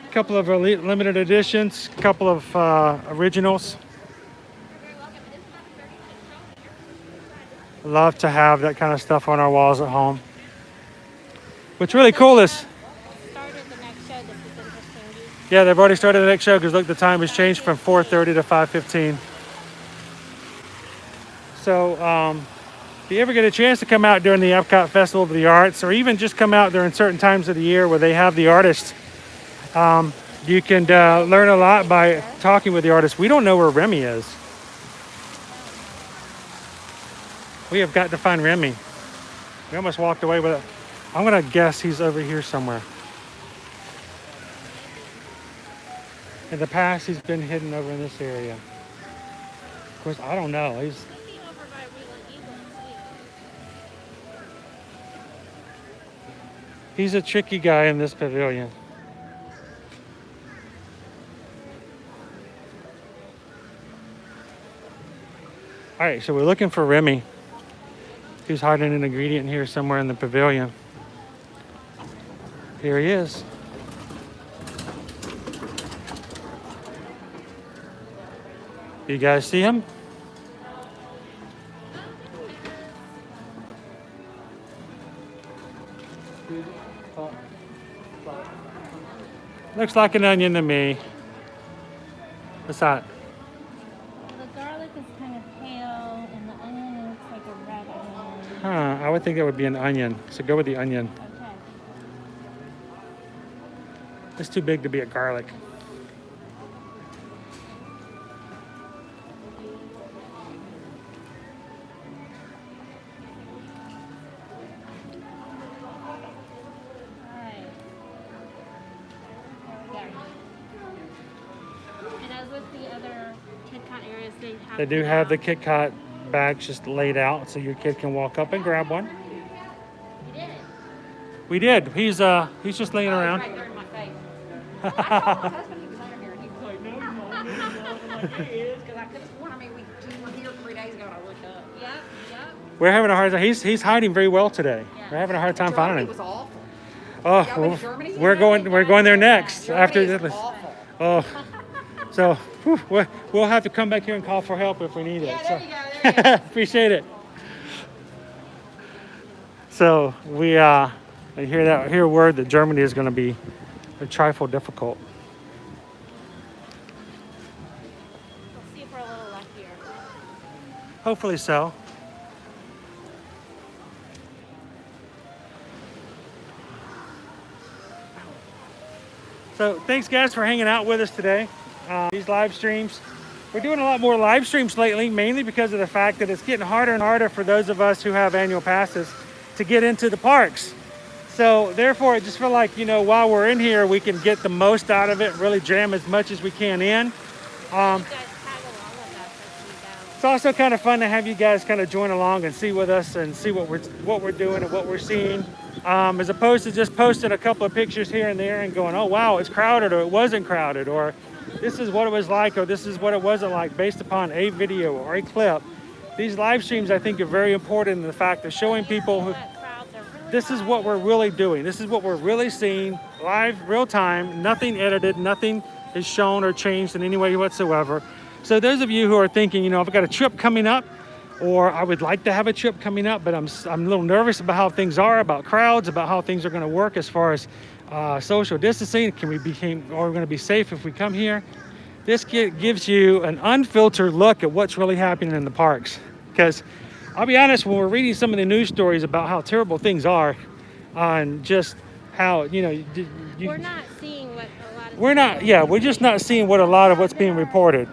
A couple of limited editions, a couple of originals. Love to have that kind of stuff on our walls at home. What's really cool is, yeah, they've already started the next show because look, the time has changed from 4:30 to 5:15. So if you ever get a chance to come out during the Epcot Festival of the Arts, or even just come out during certain times of the year where they have the artists, you can learn a lot by talking with the artists. We don't know where Remy is. We have got to find Remy. We almost walked away with it. I'm gonna guess he's over here somewhere. In the past, he's been hidden over in this area. Of course, I don't know. He's a tricky guy in this pavilion. All right, so we're looking for Remy. He's hiding an ingredient here somewhere in the pavilion. Here he is. You guys see him? Looks like an onion to me. What's that? The garlic is kind of pale, and the onion looks like a red onion. Huh, I would think that would be an onion. So go with the onion. Okay. It's too big to be a garlic. They do have the Kit Kat bags just laid out so your kid can walk up and grab one. We did. He's just laying around. Right there in my face. I told my husband he was under here, and he was like, "No, he's not." I'm like, "He is," because I could have sworn. I mean, we were here 3 days ago, and I looked up. Yep. We're having a hard time. He's hiding very well today. Yeah. We're having a hard time finding him. Germany was awful. Oh, well, we're going there next after this. Oh, so we'll have to come back here and call for help if we need it. Yeah, So. there you go. Appreciate it. So we hear a word that Germany is going to be a trifle difficult. We'll see if we're a little luckier. Hopefully so. So thanks guys for hanging out with us today. These live streams. We're doing a lot more live streams lately, mainly because of the fact that it's getting harder and harder for those of us who have annual passes to get into the parks. So therefore, I just feel like, while we're in here, we can get the most out of it, really jam as much as we can in. It's also kind of fun to have you guys kind of join along and see with us and see what we're doing and what we're seeing, as opposed to just posting a couple of pictures here and there and going, oh wow, it's crowded, or it wasn't crowded, or this is what it was like, or this is what it wasn't like, based upon a video or a clip. These live streams, I think, are very important in the fact of showing people this is what we're really doing. This is what we're really seeing live, real time, nothing edited, nothing is shown or changed in any way whatsoever. So those of you who are thinking, I've got a trip coming up, or I would like to have a trip coming up, but I'm a little nervous about how things are, about crowds, about how things are going to work as far as social distancing. Are we going to be safe if we come here? This gives you an unfiltered look at what's really happening in the parks. Because I'll be honest, when we're reading some of the news stories about how terrible things are, and just how we're not seeing what a lot of we're just not seeing what a lot of what's being reported.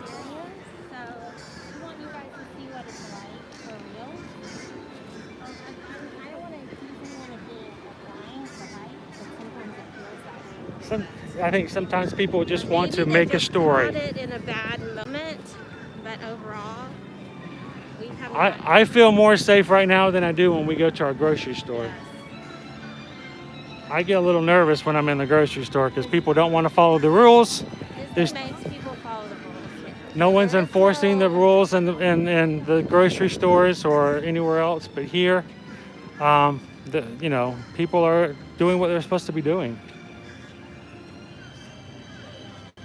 I think sometimes people just want to make a story. It in a bad moment, but overall, we have. I feel more safe right now than I do when we go to our grocery store. Yes. I get a little nervous when I'm in the grocery store because people don't want to follow the rules. There's Disney makes people follow the rules. no one's enforcing the rules in the grocery stores or anywhere else, but here, you know, people are doing what they're supposed to be doing.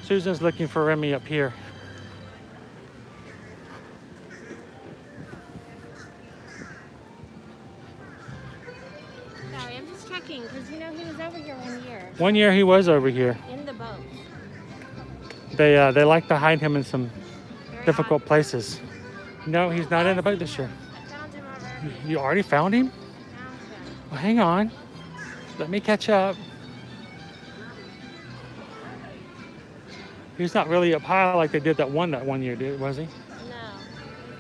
Susan's looking for Remy up here. Sorry, I'm just checking because you know he was over here 1 year. 1 year he was over here. In the boat. They like to hide him in some Very difficult places. No, he's not in the boat this year. I found him already. You already found him? Found him. Well, hang on. Let me catch up. He's not really up high like they did that 1 year, was he? No. He's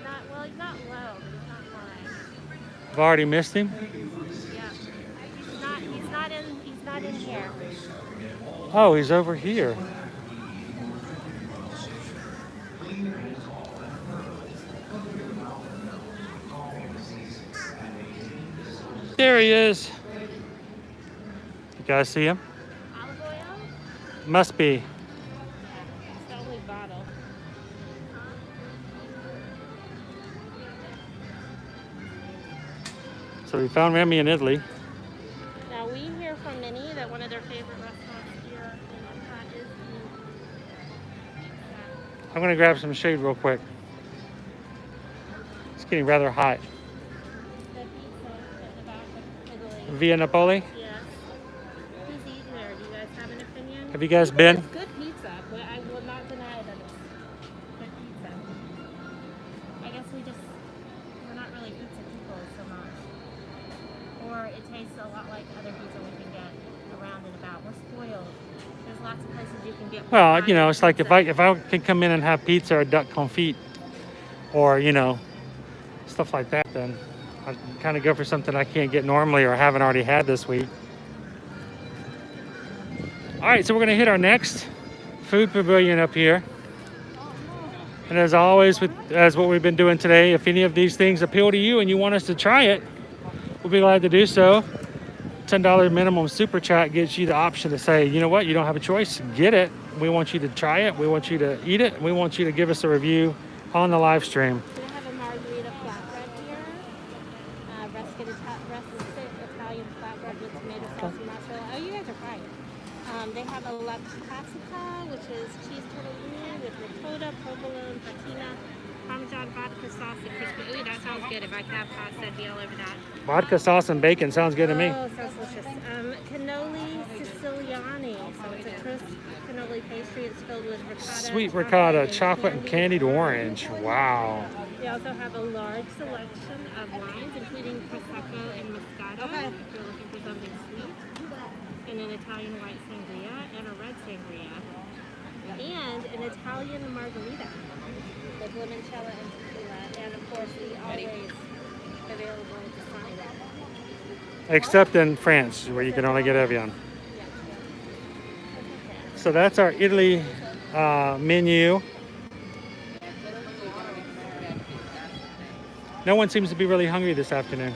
not, well, he's not low, but he's not high. I've already missed him. Yeah. He's not in here. Oh, he's over here. There he is. You guys see him? Olive oil? Must be. It's the only bottle. So we found Remy in Italy. Now we hear from many that one of their favorite restaurants here in Epcot is the I'm gonna grab some shade real quick. It's getting rather hot. pizza at the back of Italy. Via Napoli. Yes. Who's eating there? Do you guys have an opinion? Have you guys been? It's good pizza, but I will not deny that it's good pizza. I guess we're not really pizza people so much. Or it tastes a lot like other pizza we can get around and about. We're spoiled. There's lots of places you can get. Well, you know, it's like if pizza. I can come in and have pizza or duck confit or, you know, stuff like that, then I kind of go for something I can't get normally or haven't already had this week. All right, so we're gonna hit our next food pavilion up here. And as always, as what we've been doing today, if any of these things appeal to you and you want us to try it, we'll be glad to do so. $10 minimum super chat gives you the option to say, you know what, you don't have a choice, get it. We want you to try it, we want you to eat it, and we want you to give us a review on the live stream. We have a margarita flatbread here. Rustic Italian flatbread with tomato sauce and mozzarella. Oh, you guys are right. They have a La Classica, which is cheese tortellini with ricotta, provolone, patina, Parmesan vodka sauce, and crispy. Ooh, that sounds good. If I could have pasta, I'd be all over that. Vodka sauce and bacon sounds good to me. Oh, sounds delicious. Cannoli Siciliani. So it's a crisp cannoli pastry. It's filled with ricotta. Sweet ricotta, chocolate and candied orange. Wow. They also have a large selection of wines, including Prosecco and Moscato, if you're looking for something sweet, and an Italian white sangria, and a red sangria, and an Italian margarita with limoncello and tequila, and of course the always available design. Except in France, where you can only get Evian. So that's our Italy menu. No one seems to be really hungry this afternoon,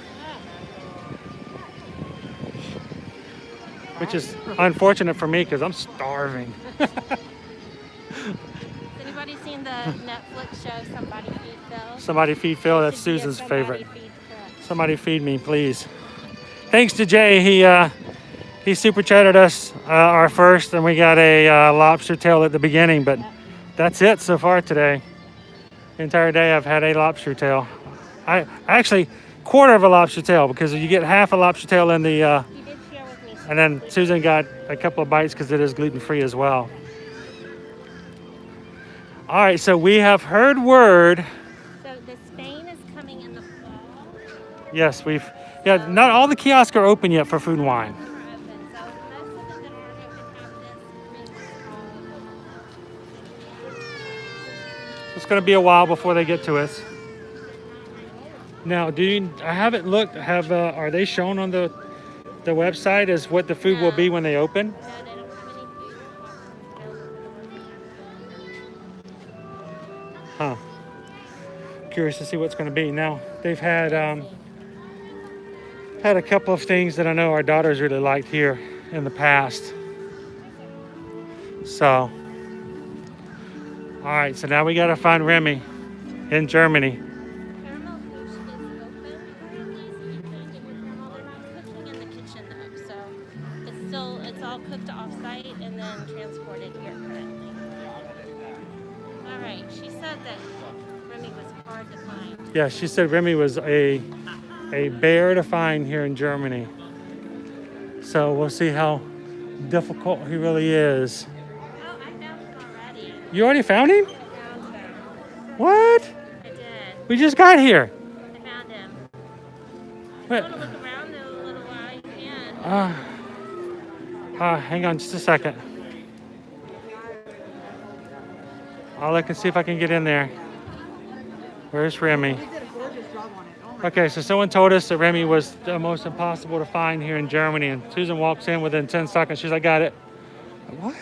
which is unfortunate for me because I'm starving. Has anybody seen the Netflix show Somebody Feed Phil? Somebody feed Phil, that's Should be a Susan's Somebody favorite. Feed Phil. Somebody feed me, please. Thanks to Jay, he super chatted us our first, and we got a lobster tail at the beginning, but that's it so far today. The entire day I've had a lobster tail. I actually quarter of a lobster tail because you get half a lobster tail in the, You did share with me. and then Susan got a couple of bites because it is gluten-free as well. All right, so we have heard word. So the Spain is coming in the fall. Yes, not all the kiosks are open yet for food and wine. Some are open, so most of them that aren't open have this coming this fall. It's going to be a while before they get to us. Now, I haven't looked. Are they shown on the website as what the food will be when they open? No, they don't have any food available. Huh. Curious to see what's going to be. Now, they've had a couple of things that I know our daughters really liked here. in the past. So, all right, so now we gotta find Remy in Germany. Caramel Couche is open currently, so you can get your caramel. They're not cooking in the kitchen though, so it's all cooked off-site and then transported here currently. All right, she said that Remy was hard to find. Yeah, she said Remy was a bear to find here in Germany. So we'll see how difficult he really is. Oh, I found him already. You already found him? I found him. What? I did. We just got here. I found him. If What? you want to look around though a little while, you can. Hang on just a second. I'll look and see if I can get in there. Where's Remy? You did a gorgeous job on it. Oh my Okay, so someone told us that Remy was the most impossible to find here in Germany, and Susan walks in within 10 seconds. She's like, got it. What?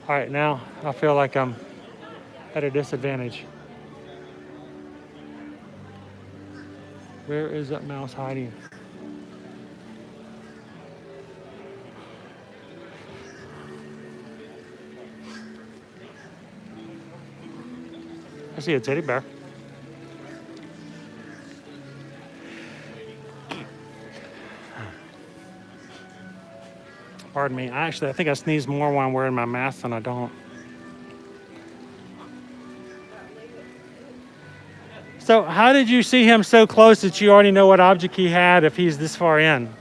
All right, now I feel like I'm at a disadvantage. Where is that mouse hiding? I see a teddy bear. Pardon me. I think I sneeze more when I'm wearing my mask than I don't. So how did you see him so close that you already know what object he had if he's this far in?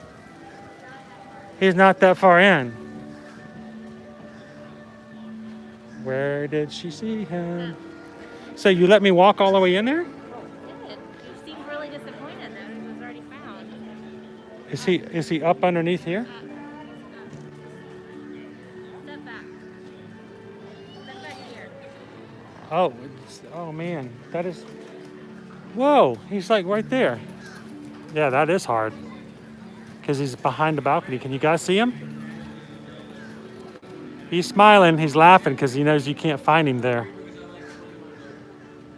He's not that far in. Where did she see him? So you let me walk all the way in there? Good. You seemed really disappointed that it was already found. Is he up underneath here? Step back. Step back here. Oh man, that is. Whoa, he's like right there. Yeah, that is hard. Because he's behind the balcony. Can you guys see him? He's smiling, he's laughing because he knows you can't find him there.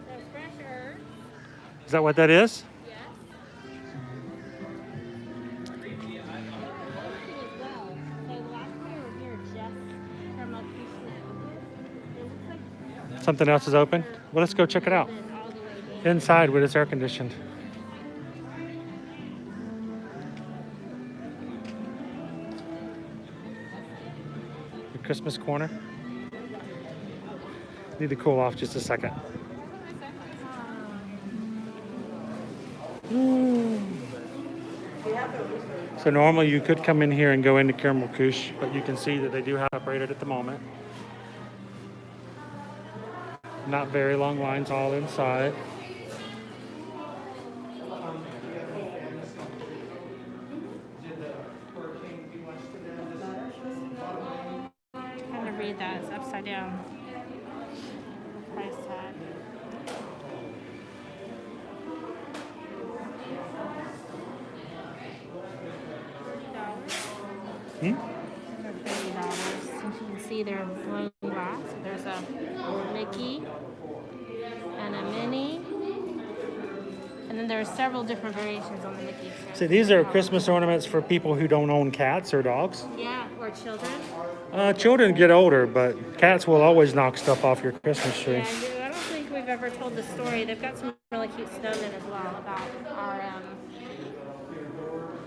There's pressure. Is that what that is? Yes. Something else is open? Well, let's go check it out. Inside where it's air conditioned. The Christmas corner. Need to cool off just a second. So normally you could come in here and go into Caramel Couche, but you can see that they do have it operated at the moment. Not very long lines all inside. Trying to read that. It's upside down. Price tag. Hmm? They're $30. As you can see, they're blown glass. There's a Mickey and a Minnie. And then there are several different variations on the Mickey. So these are Christmas ornaments for people who don't own cats or dogs. Yeah, or children. Children get older, but cats will always knock stuff off your Christmas tree. Yeah, I don't think we've ever told the story. They've got some really cute snowmen as well about our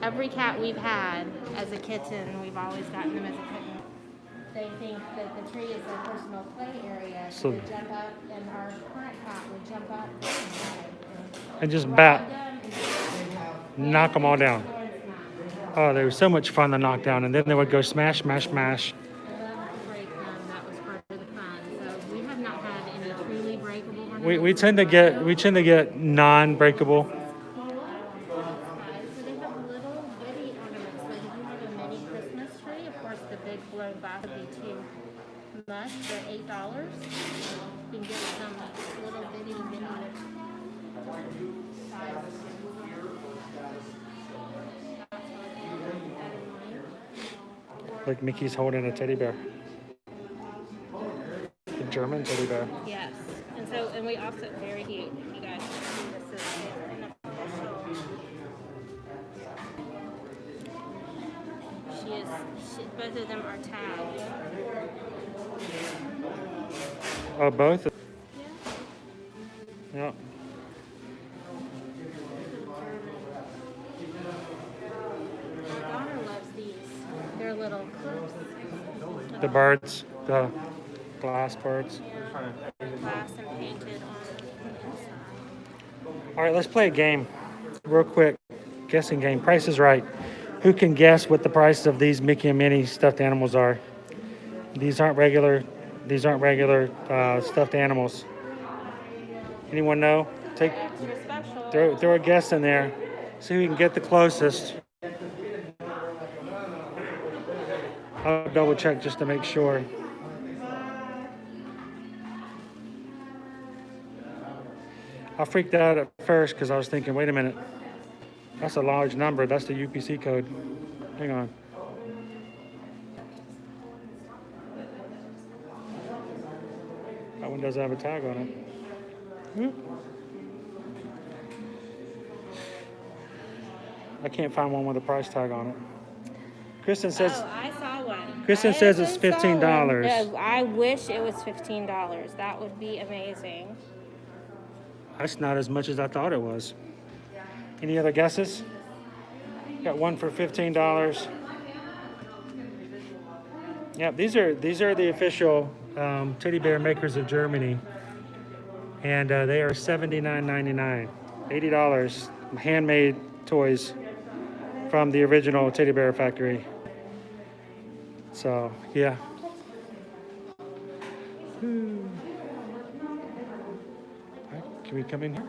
every cat we've had as a kitten, we've always gotten them as a kitten. They think that the tree is their personal play area, so they jump up, and our current cat would jump up And just grab bat, them and knock them all down. Oh, they were so much fun to knock down, and then they would go smash, smash, smash. I love to break them. That was part of the fun. So we have not had any truly breakable ones. We tend to get non-breakable. So they have little bitty ornaments. Like if you have a mini Christmas tree, of course the big blown glass would be too much. They're $8. You can get some little bitty mini. Like Mickey's holding a teddy bear. A German teddy bear. Yes. And we also very cute. You guys see this is an official Both of them are tagged. Oh, both? Yeah. Yeah. My daughter loves these. They're little. The birds, the glass birds. Yeah. Glass and painted on the inside. All right, let's play a game real quick. Guessing game. Price is Right. Who can guess what the price of these Mickey and Minnie stuffed animals are? These aren't regular stuffed animals. Anyone know? Take Extra special. throw a guess in there. See who can get the closest. I'll double check just to make sure. I freaked out at first because I was thinking, wait a minute, that's a large number. That's the UPC code. Hang on. That one doesn't have a tag on it. I can't find one with a price tag on it. Kristen says. Oh, I saw one. Kristen says it's $15. No, I wish it was $15. That would be amazing. That's not as much as I thought it was. Any other guesses? Got one for $15. Yeah, these are the official teddy bear makers of Germany, and they are $79.99, $80, handmade toys from the original teddy bear factory. So yeah. Can we come in here?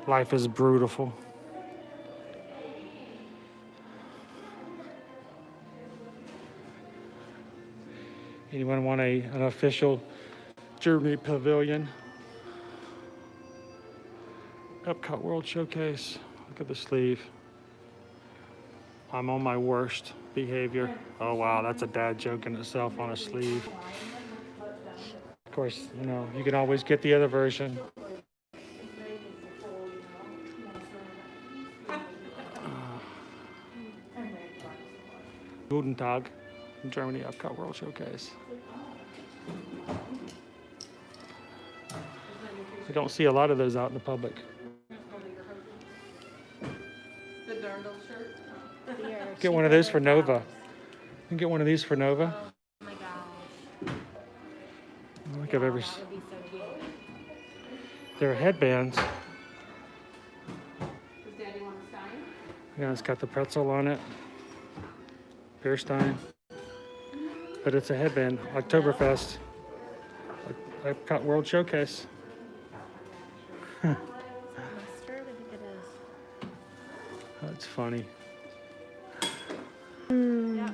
Life is beautiful. Anyone want an official Germany pavilion? Epcot World Showcase. Look at the sleeve. I'm on my worst behavior. Oh wow, that's a dad joke in itself on a sleeve. Of course, you know, you can always get the other version. Guten Tag, Germany Epcot World Showcase. I don't see a lot of those out in the public. The Darndle shirt. Get one of those for Nova. You can get one of these for Nova. Oh my gosh. I don't think I've ever. That would be so cute. They're headbands. Does Daddy want a stein? Yeah, it's got the pretzel on it. Pear Stein. But it's a headband. Oktoberfest. Epcot World Showcase. Mustard, I think it is. That's funny. Yeah.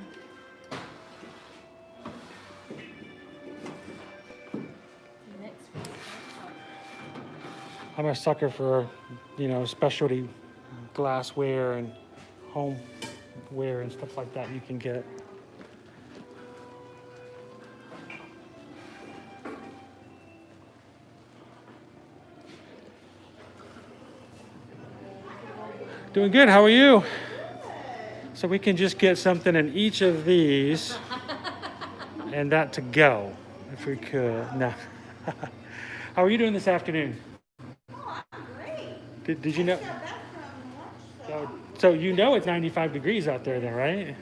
I'm a sucker for, you know, specialty glassware and homeware and stuff like that you can get. Doing good. How are you? So we can just get something in each of these and that to go, if we could. No. How are you doing this afternoon? Oh, I'm great. Did you know? Got back from lunch, So you know it's 95 degrees out there then, right?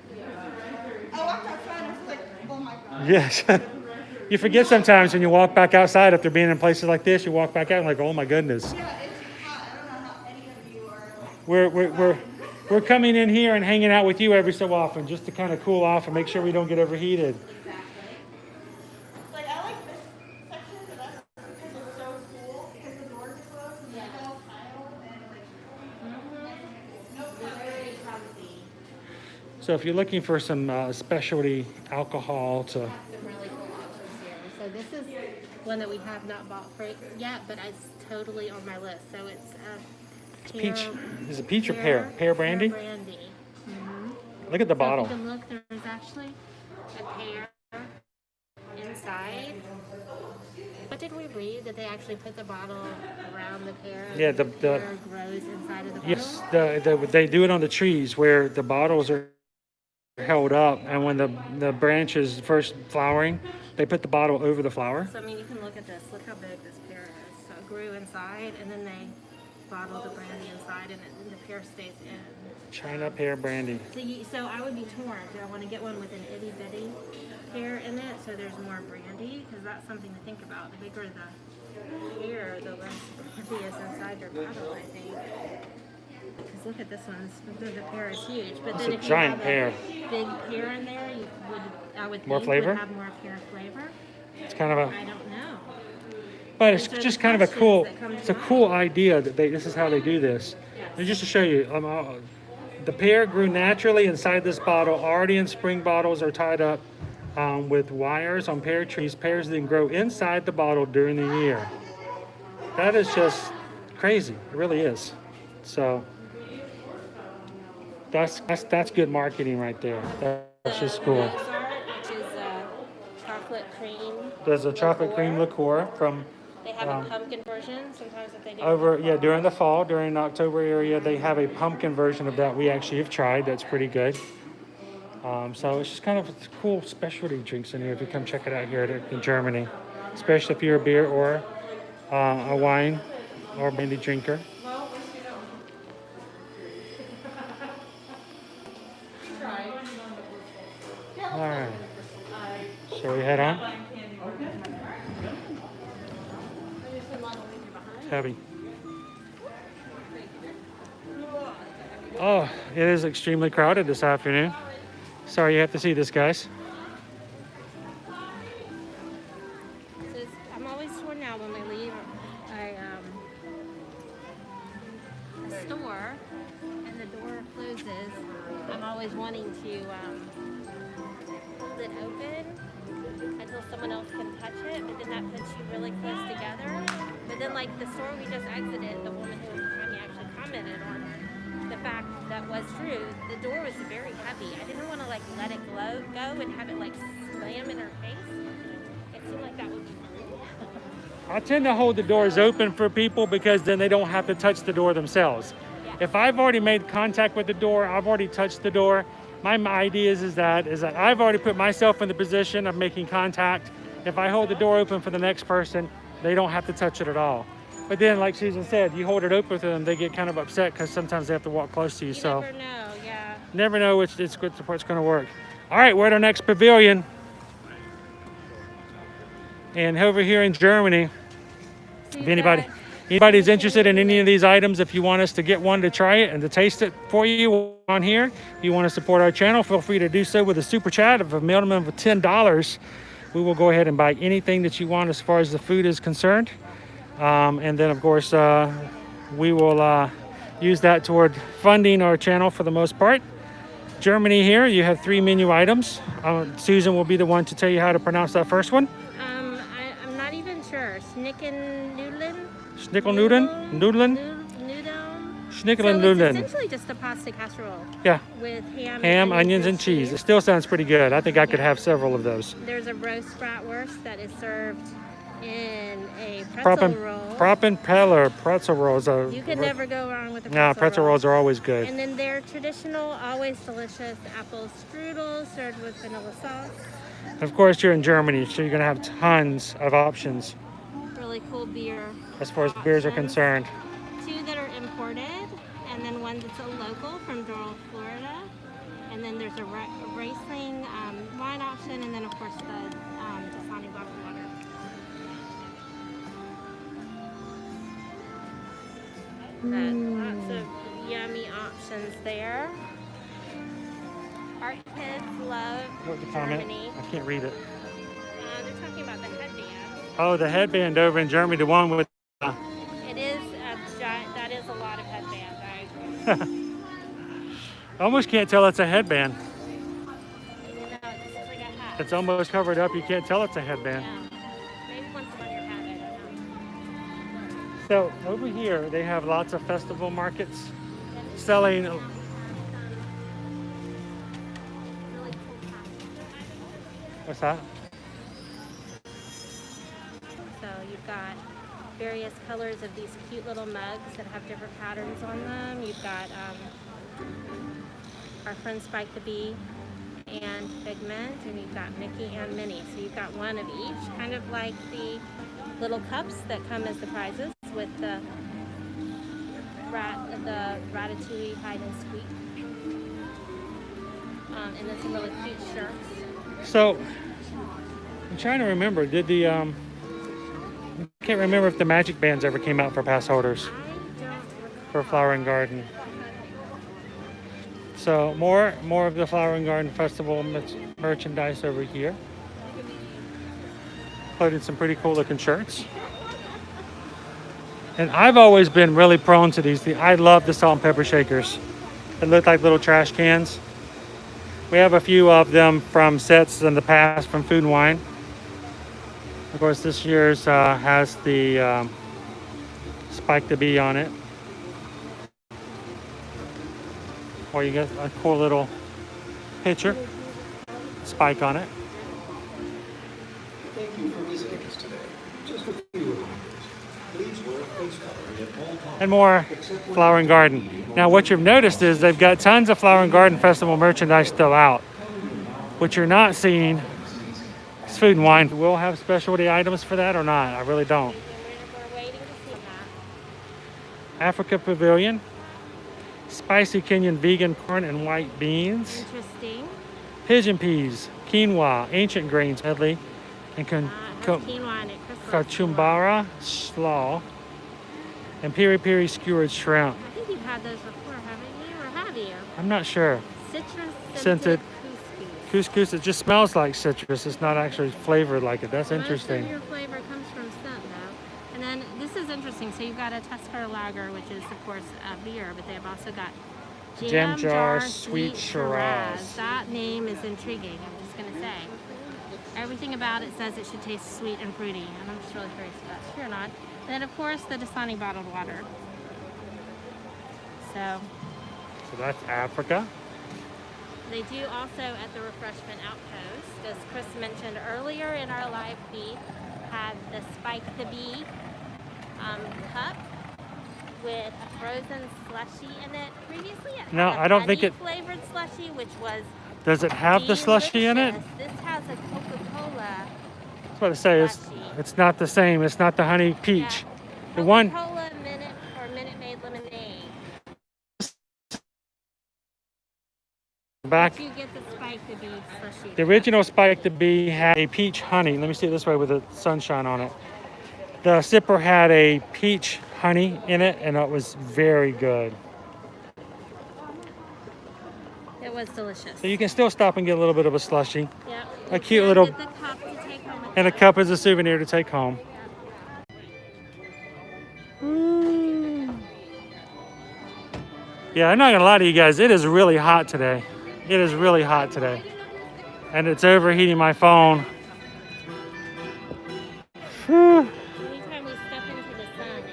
Oh, I got fun. I was like, oh my God. Yes. You forget sometimes when you walk back outside after being in places like this, you walk back out and like, oh my goodness. Yeah, it's hot. I don't know how any of you are. We're coming in here and hanging out with you every so often just to kind of cool off and make sure we don't get overheated. Like, I like this section, but that's because it's so cool. Because the doors are closed and it's all tile and like, no very comfy. So if you're looking for some specialty alcohol to, Some really cool options here. So this is one that we have not bought for yet, but it's totally on my list. So it's peach, is it peach or pear? Pear brandy? Pear brandy. Look at the So bottle. if you can look, there's actually a pear inside. But What did we read? That they actually put the bottle around the pear? Yeah, and the pear grows inside of the bottle? Yes, they do it on the trees where the bottles are held up, and when the branch is first flowering, they put the bottle over the flower. So, I mean, you can look at this. Look how big this pear is. So it grew inside, and then they bottled the brandy inside, and the pear stays in. China pear brandy. So I would be torn. Do I want to get one with an itty bitty pear in it so there's more brandy? Because that's something to think about. The bigger the pear, the less brandy is inside your bottle, I think. Because look at this one. The pear is huge. But It's then a if you giant have pear. a big pear in there, I would More think flavor? would have more pear flavor. It's kind of a, I don't know. but it's So just the kind of a questions cool. that come to It's a mind- cool idea that this is how they do this. And just to show you, the pear grew naturally inside this bottle. Already in spring bottles are tied up with wires on pear trees. Pears then grow inside the bottle during the year. That is just crazy. It really is. So that's good marketing right there. That's just cool. Wax art, which is chocolate cream. There's a chocolate cream liqueur from They have a pumpkin version sometimes if they do. over, yeah, during the fall, during October area, they have a pumpkin version of that we actually have tried. That's pretty good. So it's just kind of cool specialty drinks in here if you come check it out here in Germany, especially if you're a beer or a wine or brandy drinker. All right. Shall we head on? Heavy. Oh, it is extremely crowded this afternoon. Sorry you have to see this, guys. I'm always torn now when we leave a store and the door closes. I'm always wanting to hold it open until someone else can touch it, but then that puts you really close together. But then, like the store we just exited, the woman who was behind me actually commented on the fact that was true. The door was very heavy. I didn't want to like let it go and have it like slam in her face. It seemed like that would be rude. I tend to hold the doors open for people because then they don't have to touch the door themselves. Yeah. If I've already made contact with the door, I've already touched the door. My idea is that I've already put myself in the position of making contact. If I hold the door open for the next person, they don't have to touch it at all. But then, like Susan said, you hold it open for them, they get kind of upset because sometimes they have to walk close to you. You So never know, yeah. never know which it's going to work. All right, we're at our next pavilion. And over here in Germany, So if you've anybody's interested in any of these items, if you want us to get one to try it and to taste it for you on here, if you want to support our channel, feel free to do so with a super chat of a minimum of $10. We will go ahead and buy anything that you want as far as the food is concerned. And then, of course, we will use that toward funding our channel for the most part. Germany here, you have 3 menu items. Susan will be the one to tell you how to pronounce that first one. I'm not even sure. Schnickennudeln? Schnickelnuden? Nudlen? Nudon? So Schnickelnuden. it's essentially just a pasta casserole Yeah, with ham, onions, and cheese. It still sounds pretty good. I think I could have several of those. There's a roast bratwurst that is served in a pretzel roll. Proppenpeller pretzel rolls. You can never go wrong with a pretzel Nah, pretzel roll. rolls are always good. And then their traditional, always delicious apple strudel served with vanilla sauce. Of course, you're in Germany, so you're going to have tons of options Really cool beer. as far as beers are options. concerned. 2 that are imported, and then one that's a local from Doral, Florida. And then there's a Riesling wine option, and then of course the Dasani bottled water. But lots of yummy options there. Our kids love What's the comment? Germany. I can't read it. They're talking about the headband. Oh, the headband over in Germany, the one with... It is a giant. That is a lot of headbands. I agree. I almost can't tell it's a headband. Even though this is like a hat. It's almost covered up. You can't tell it's a headband. Yeah. Maybe once it's on your hat, I don't know. So over here, they have lots of festival markets selling... Really cool hats. What's that? So you got various colors of these cute little mugs that have different patterns on them. You've got our friend Spike the Bee and Figment, and you've got Mickey and Minnie. So you've got one of each, kind of like the little cups that come as the prizes with the Ratatouille hide and squeak. And then some really cute shirts. So, I'm trying to remember, did the, I can't remember if the magic bands ever came out for pass holders I don't for Flower and Garden. So, more of the Flower and Garden Festival merchandise over here. Including some pretty cool looking shirts. And I've always been really prone to these. I love the salt and pepper shakers. They look like little trash cans. We have a few of them from sets in the past from Food and Wine. Of course, this year's has the Spike the Bee on it. Or you get a cool little picture, Spike on it. Thank you for visiting us today. Just a few reminders. Please wear a face covering at all times. And more Flower and Garden. Now what you've noticed is they've got tons of Flower and Garden Festival merchandise still out. What you're not seeing is Food and Wine. We'll have specialty items for that or not. I really don't. We're waiting to see that. Africa Pavilion. Spicy Kenyan vegan corn and white beans. Interesting. Pigeon peas, quinoa, ancient grains, medley, and It has quinoa in it. Crystal kachumbara slaw, and piri piri skewered shrimp. I think you've had those before, haven't you? Or have you? I'm not sure. Citrus Scented couscous. Couscous, it just smells like citrus. It's not actually flavored like it. That's Most interesting. of your flavor comes from scent, though. And then this is interesting. So you've got a Tusker Lager, which is, of course, beer, but they've also got Jam Jar Sweet Shiraz. That name is intriguing, I'm just going to say. Everything about it says it should taste sweet and fruity, and I'm just really curious if that's true or not. And then, of course, the Dasani bottled water. So that's Africa. they do also at the refreshment outpost, as Chris mentioned earlier in our live feed, have the Spike the Bee cup with a frozen slushy in it. Previously it No, had a I don't think honey it- flavored slushy, which was Does it have the slushy in it? delicious. This has a Coca-Cola That's what I say. It's not the same. It's not the honey peach. The one Coca-Cola Minute or Minute Maid lemonade. back. But you get the Spike the Bee slushy. The original Spike the Bee had a peach honey. Let me see it this way with the sunshine on it. The sipper had a peach honey in it, and it was very good. It was delicious. So you can still stop and get a little bit of a slushy. Yeah. A cute And little- get the cup to take home with And a you. cup as a souvenir to take home. Yeah, I'm not gonna lie to you guys. It is really hot today. It is really hot today. And it's overheating my phone. Whew. Anytime we step into the sun,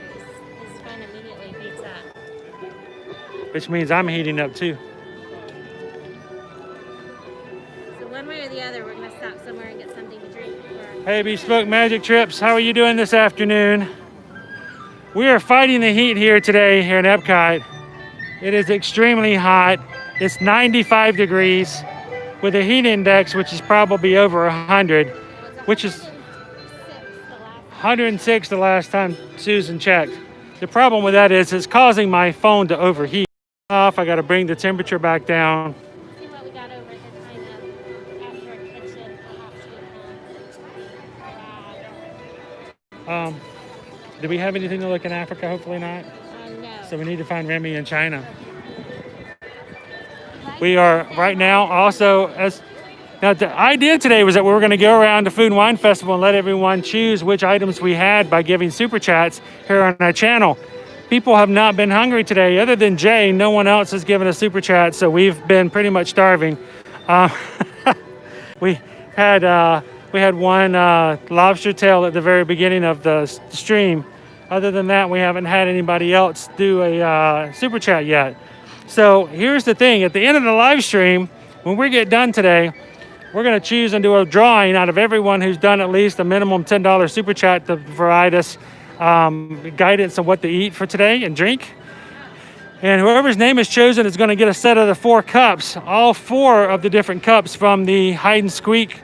his phone immediately heats up. Which means I'm heating up too. So one way or the other, we're going to stop somewhere and get something to drink. Hey, Bespoke Magic Trips, how are you doing this afternoon? We are fighting the heat here today here in Epcot. It is extremely hot. It's 95 degrees with a heat index which is probably over 100, which is 106 the last time Susan checked. The problem with that is it's causing my phone to overheat. I got to bring the temperature back down. See what we got over at the kind of outdoor kitchen, perhaps Do we have anything to look in Africa? Hopefully not. no. So we need to find Remy in China. We are right now also now the idea today was that we were going to go around the Food and Wine Festival and let everyone choose which items we had by giving super chats here on our channel. People have not been hungry today. Other than Jay, no one else has given a super chat, so we've been pretty much starving. We had one lobster tail at the very beginning of the stream. Other than that, we haven't had anybody else do a super chat yet. So here's the thing. At the end of the live stream, when we get done today, we're going to choose and do a drawing out of everyone who's done at least a minimum $10 super chat to provide us guidance on what to eat for today and drink. And whoever's name is chosen is going to get a set of the 4 cups, all 4 of the different cups from the hide and squeak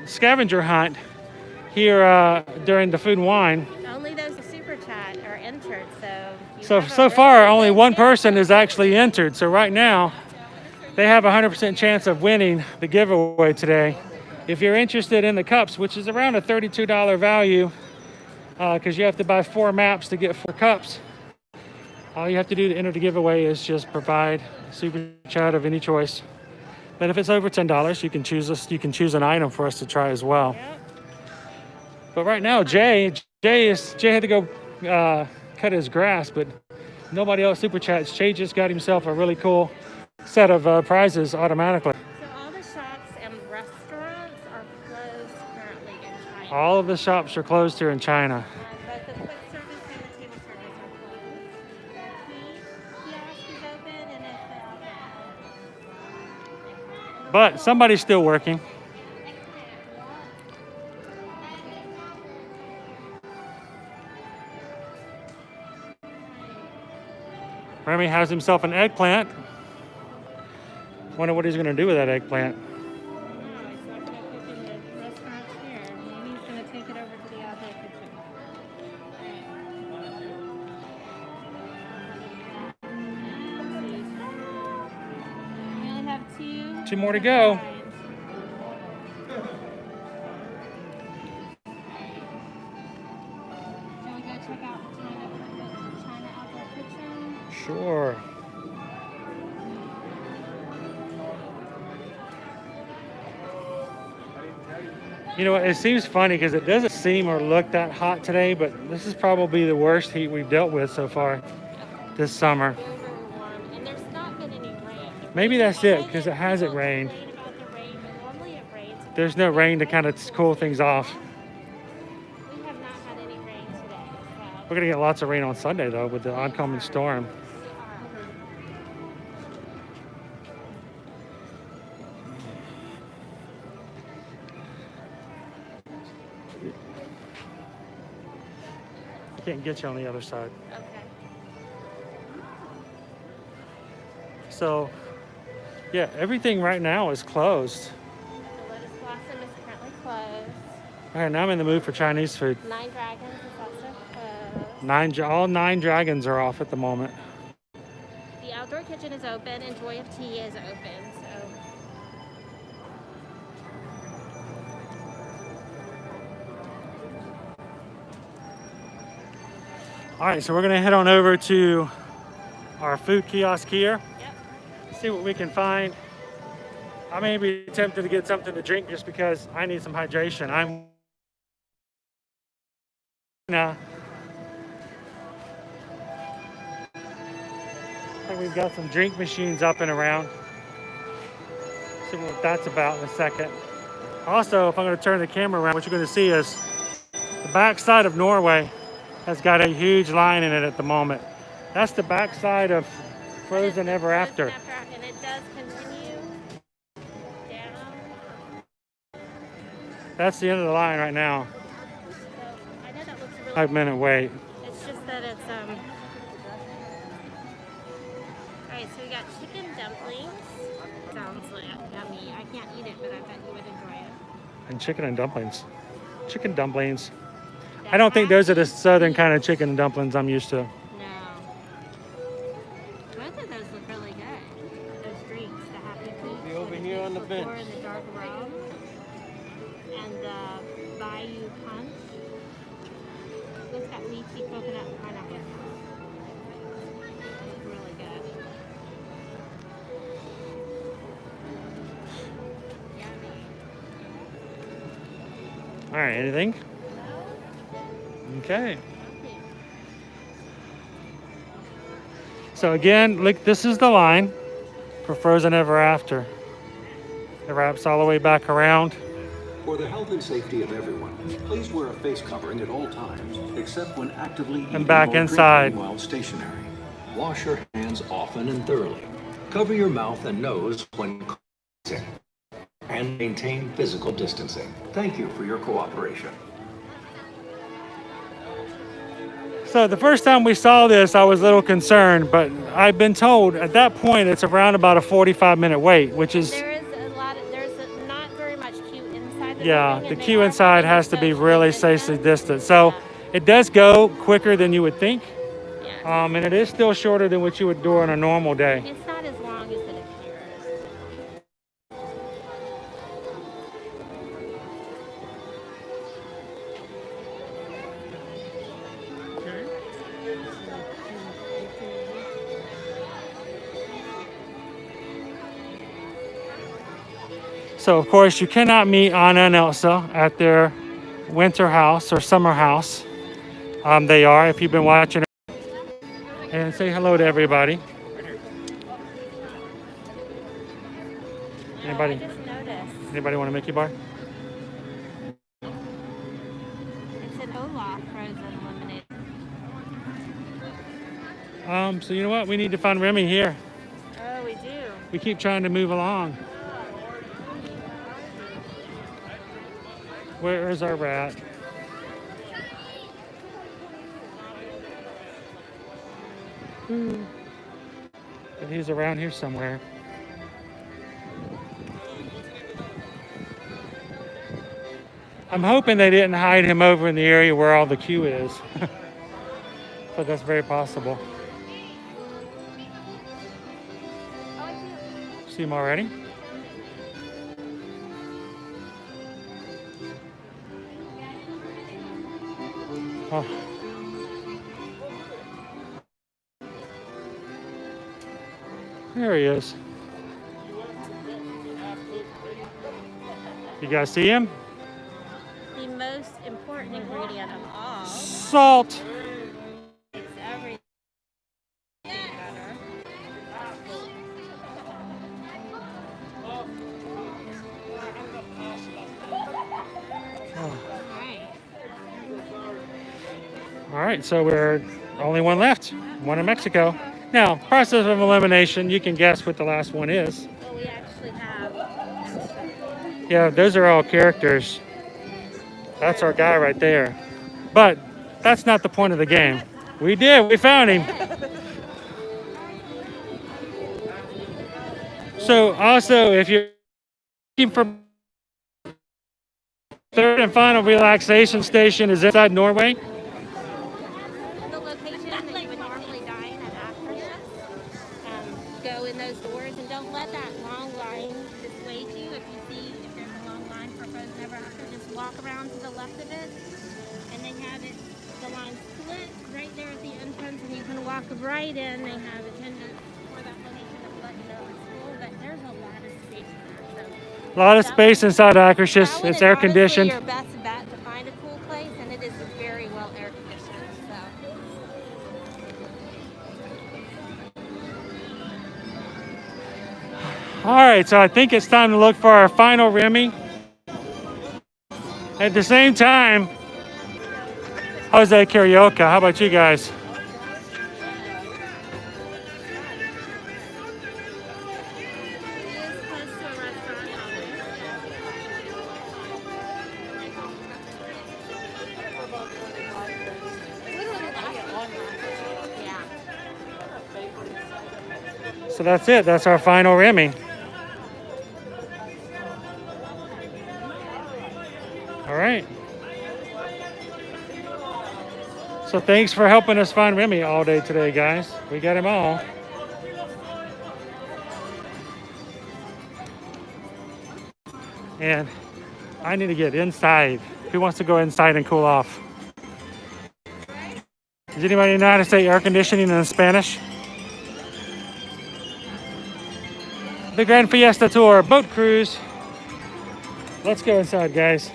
scavenger hunt here during the food and wine. Only those with super chat are entered, So far, only one person is actually entered. So right now, they have a 100% chance of winning the giveaway today. If you're interested in the cups, which is around a $32 value, because you have to buy 4 maps to get 4 cups, all you have to do to enter the giveaway is just provide a super chat of any choice. But if it's over $10, you can choose an item for us to try as well. But right now, Jay had to go cut his grass, but nobody else super chats. Jay just got himself a really cool set of prizes automatically. So all the shops and restaurants are closed currently in China. All of the shops are closed here in China. But the quick service and the table service are closed. The kiosk is open and it's But somebody's still working. Remy has himself an eggplant. Wonder what he's going to do with that eggplant. He's not going to cook in the restaurants here. Maybe he's going to take it over to the outdoor kitchen. We only have 2 more to go. Shall we go check out China Outdoor Kitchen? Sure. You know, it seems funny because it doesn't seem or look that hot today, but this is probably the worst heat we've dealt with so far this summer. Very, very warm, and there's not been any rain. Maybe that's it, because it hasn't rained. Complain about the rain, but normally it rains. There's no rain to kind of cool things off. We have not had any rain today. So. We're going to get lots of rain on Sunday, though, with the oncoming storm. I can't get you on the other side. Okay. So, yeah, everything right now is closed. The Lotus Blossom is currently closed. All right, now I'm in the mood for Chinese food. 9 Dragons is also closed. All 9 dragons are off at the moment. The outdoor kitchen is open and Joy of Tea is open. So All right, so we're gonna head on over to our food kiosk here. Yep. See what we can find. I may be tempted to get something to drink just because I need some hydration. I think we've got some drink machines up and around. See what that's about in a second. Also, if I'm going to turn the camera around, what you're going to see is the back side of Norway has got a huge line in it at the moment. That's the back side of Frozen Ever After. And it does continue down. That's the end of the line right now. So I know that looks really 5-minute wait. It's just that it's Alright, so we got chicken dumplings. Sounds like yummy. I can't eat it, but I bet you would enjoy it. And chicken and dumplings. Chicken dumplings. I don't think those are the southern kind of chicken and dumplings I'm used to. No. Both of those look really good. Those drinks, the Happy Peach. Be over here on the bench. In the dark rum. And the Bayou Punch. It's got lychee, coconut, and pineapple. It's really good. Yummy. All right, anything? Okay. So again, look, this is the line for Frozen Ever After. It wraps all the way back around. For the health and safety of everyone, please wear a face covering at all times, except when actively eating back or inside. drinking while stationary. Wash your hands often and thoroughly. Cover your mouth and nose when and maintain physical distancing. Thank you for your cooperation. So the first time we saw this, I was a little concerned, but I've been told at that point it's around about a 45-minute wait, which is, There is not very much queue inside the yeah, building, the and they queue are inside keeping has to be socially really safely distant. So Yeah. it does go quicker than you would think, Yeah. and it is still shorter than what you would do on a normal day. It's not as long as it appears. So of course you cannot meet Anna and Elsa at their winter house or summer house. They are, if you've been watching. And say hello to everybody. Anybody? I just noticed. Anybody want a Mickey bar? It said Olaf frozen lemonade. So you know what? We need to find Remy here. Oh, we do. We keep trying to move along. Where is our rat? But he's around here somewhere. I'm hoping they didn't hide him over in the area where all the queue is. But that's very possible. See him already? Oh. There he is. You guys see him? The most important ingredient of all Salt. makes everything better. Right. All right, so we're only one left. One in Mexico. Now, process of elimination, you can guess what the last one is. Well, we actually have Yeah, those are all characters. That's our guy right there. But that's not the point of the game. We found him. So also, if you're looking for third and final relaxation station is inside Norway. the location that you would normally dine at after this. Go in those doors and don't let that long line dissuade you. If there's a long line for frozen ever after, just walk around to the left of it, and they have it. The line split right there at the entrance, and you can walk right in. They have attendants for that location that will let you know it's full, but there's a lot of space there. So A lot of space inside Akershus. that one It's is air honestly conditioned. your best bet to find a cool place, and it is very well air conditioned. So. All right, so I think it's time to look for our final Remy. At the same time, Jose Carioca. How about you guys? So that's it. That's our final Remy. All right. So thanks for helping us find Remy all day today, guys. We got him all. And I need to get inside. Who wants to go inside and cool off? Does anybody know how to say air conditioning in Spanish? The Grand Fiesta Tour boat cruise. Let's go inside, guys.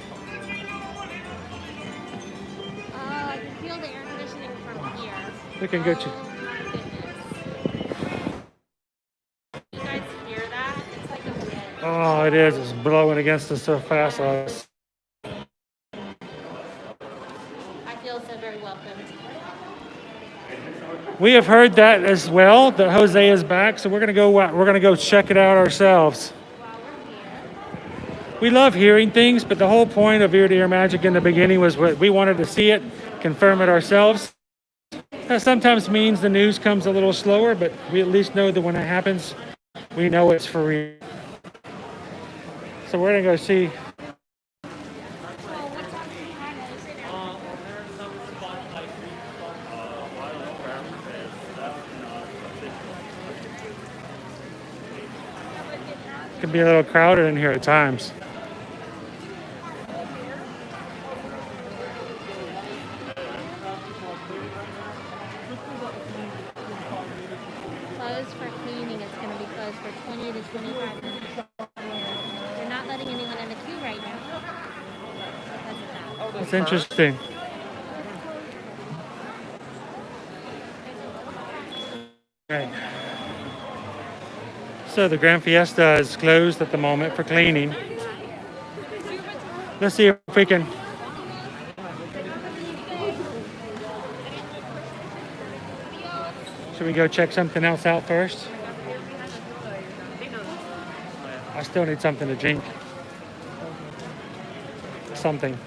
I can feel the air conditioning from here. We can go to. Oh my goodness. You guys hear that? It's like a wind. Oh, it is. It's blowing against us so fast. I feel so very welcome. We have heard that as well. That Jose is back, so we're gonna go. We're gonna go check it out ourselves. While we're We love hearing things, but the whole point of ear-to-ear magic in the beginning was what we wanted to see it, confirm it ourselves. That sometimes means the news comes a little slower, but we at least know that when it happens, we know it's for real. So we're gonna go see. It can be a little crowded in here at times. Closed for cleaning. It's going to be closed for 20 to 25 minutes. They're not letting anyone in the queue right now because of that. That's interesting. Right. So the Grand Fiesta is closed at the moment for cleaning. Let's see if we can. Should we go check something else out first? I still need something to drink. Something.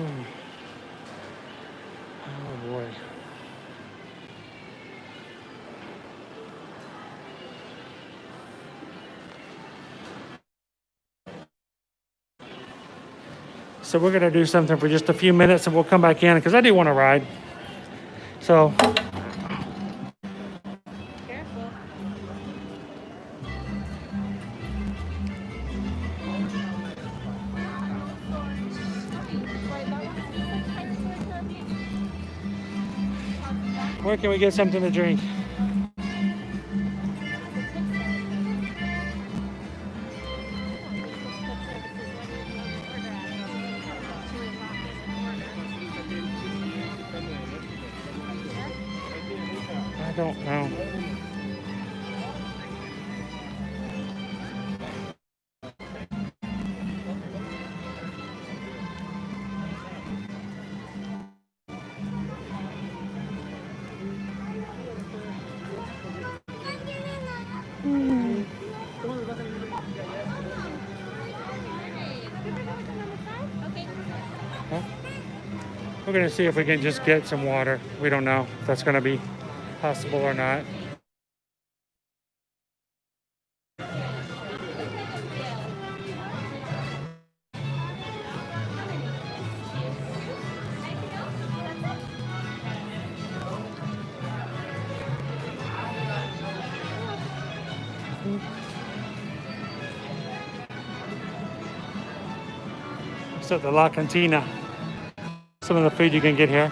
Oh boy. So we're gonna do something for just a few minutes and we'll come back in because I do want to ride. So Careful. where can we get something to drink? I don't know. Okay. We're gonna see if we can just get some water. We don't know if that's gonna be possible or not. So the La Cantina, some of the food you can get here.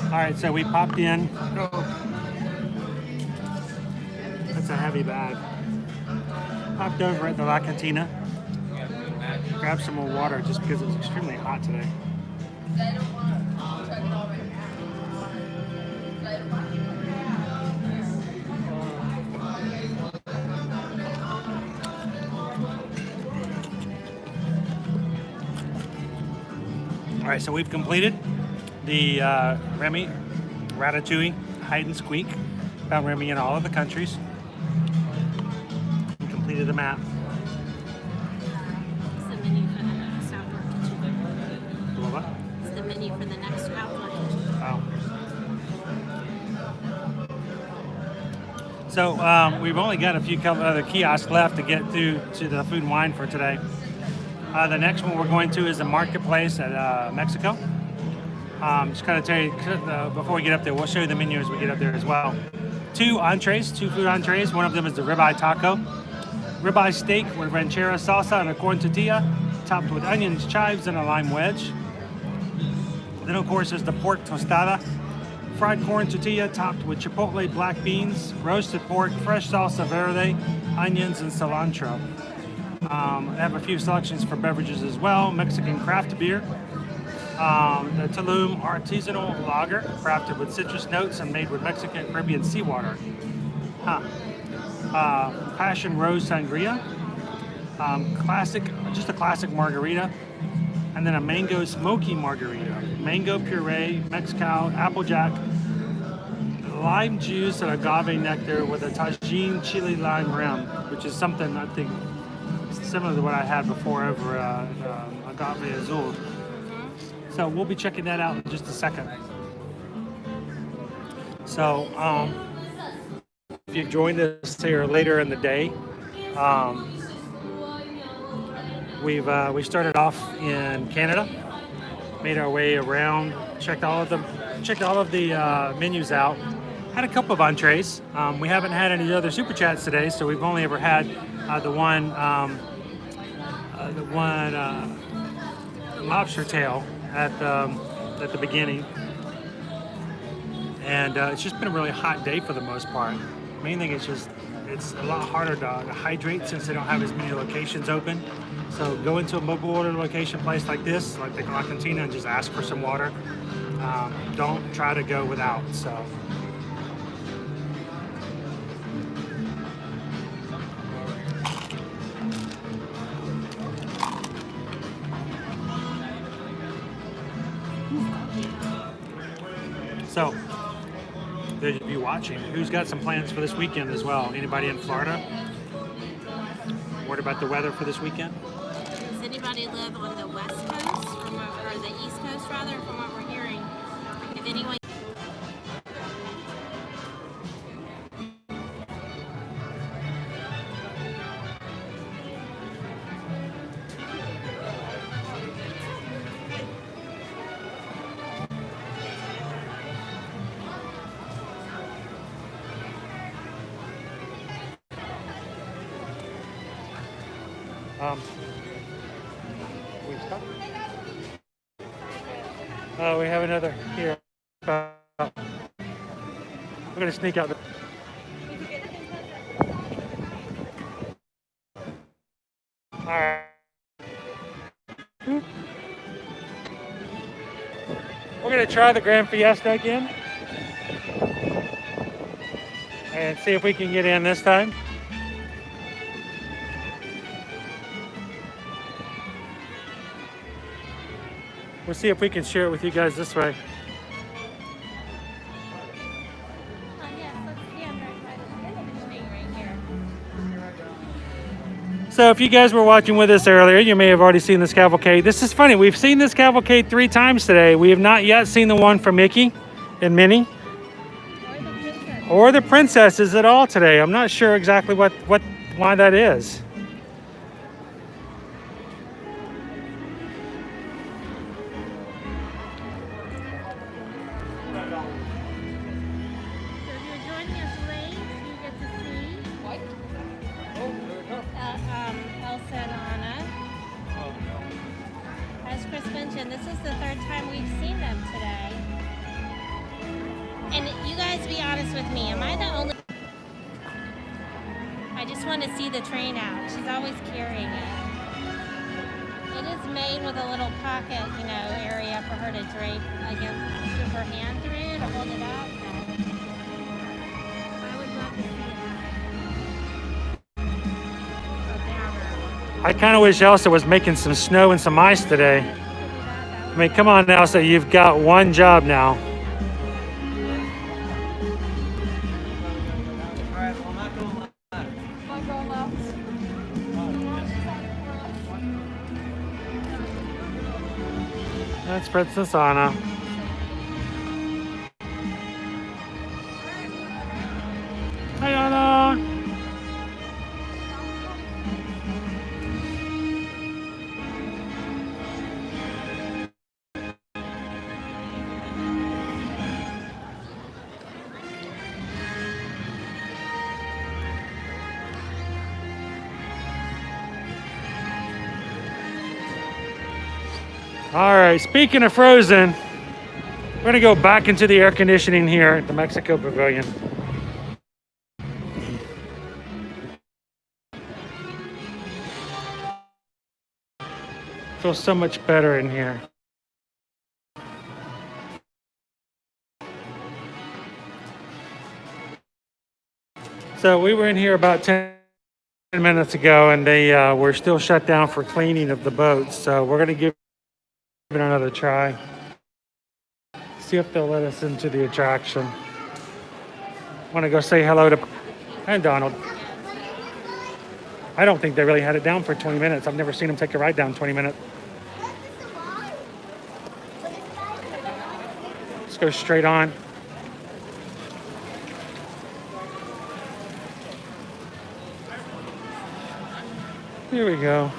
All right, so we popped in. That's a heavy bag. Popped over at the La Cantina. Grabbed some more water just because it's extremely hot today. All right, so we've completed the Remy, Ratatouille, Hide and Squeak Found Remy in all of the countries. We completed the map. It's the menu for the next outdoor kitchen. What? It's the menu for the next outdoor kitchen. Oh. So we've only got a few other kiosks left to get to the food and wine for today. The next one we're going to is the marketplace at Mexico. Just kind of tell you before we get up there, we'll show you the menu as we get up there as well. Two food entrees. One of them is the ribeye taco. Ribeye steak with ranchera salsa and a corn tortilla, topped with onions, chives, and a lime wedge. Then of course is the pork tostada. Fried corn tortilla topped with chipotle black beans, roasted pork, fresh salsa verde, onions, and cilantro. I have a few selections for beverages as well. Mexican craft beer, the Tulum artisanal lager, crafted with citrus notes and made with Mexican Caribbean seawater. Passion rose sangria, just a classic margarita, and then a mango smoky margarita, mango puree, mezcal, applejack, lime juice, and agave nectar with a tagine chili lime rim, which is something I think similar to what I had before over agave azul. So we'll be checking that out in just a second. So if you joined us here later in the day, we started off in Canada, made our way around, checked all of the menus out. Had a couple of entrees. We haven't had any other super chats today, so we've only ever had the one lobster tail at the beginning, and it's just been a really hot day for the most part. Main thing is it's a lot harder to hydrate since they don't have as many locations open. So go into a mobile order location place like this, like the La Cantina, and just ask for some water. Don't try to go without. So. So, those of you watching, who's got some plans for this weekend as well? Anybody in Florida? What about the weather for this weekend? Does anybody live on the west coast, or the east coast rather, from what we're hearing? If anyone... We stop? Oh, we have another here. We're gonna sneak out. All right. We're gonna try the Grand Fiesta again and see if we can get in this time. We'll see if we can share it with you guys this way. So if you guys were watching with us earlier, you may have already seen this cavalcade. This is funny. We've seen this cavalcade 3 times today. We have not yet seen the one for Mickey and Minnie. Or the princesses at all today. I'm not sure exactly why that is. This is the 3rd time we've seen them today. And you guys be honest with me, am I the only... I just want to see the train out. She's always carrying it. It is made with a little pocket, area for her to drape, like dip her hand through to hold it up. I would love to see that. I kind of wish Elsa was making some snow and some ice today. I mean, come on, Elsa, you've got one job now. That's Princess Anna. Hi, Anna. All right, speaking of Frozen, we're gonna go back into the air conditioning here at the Mexico Pavilion. Feels so much better in here. So we were in here about 10 minutes ago, and they were still shut down for cleaning of the boats. So we're gonna give it another try. See if they'll let us into the attraction. Want to go say hello to and Donald. I don't think they really had it down for 20 minutes. I've never seen them take a ride down 20 minutes. Let's go straight on. Here we go.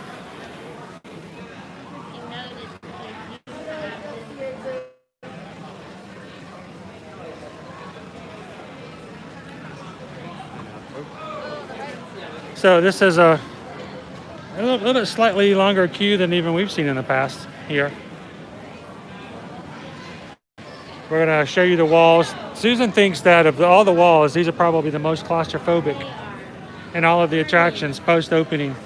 So this is a little bit slightly longer queue than even we've seen in the past here. We're gonna show you the walls. Susan thinks that of all the walls, these are probably the most claustrophobic in all of the attractions post-opening.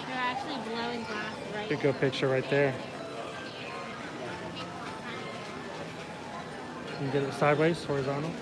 They're actually blowing glass right. Big go picture right there. You can get it sideways, horizontal.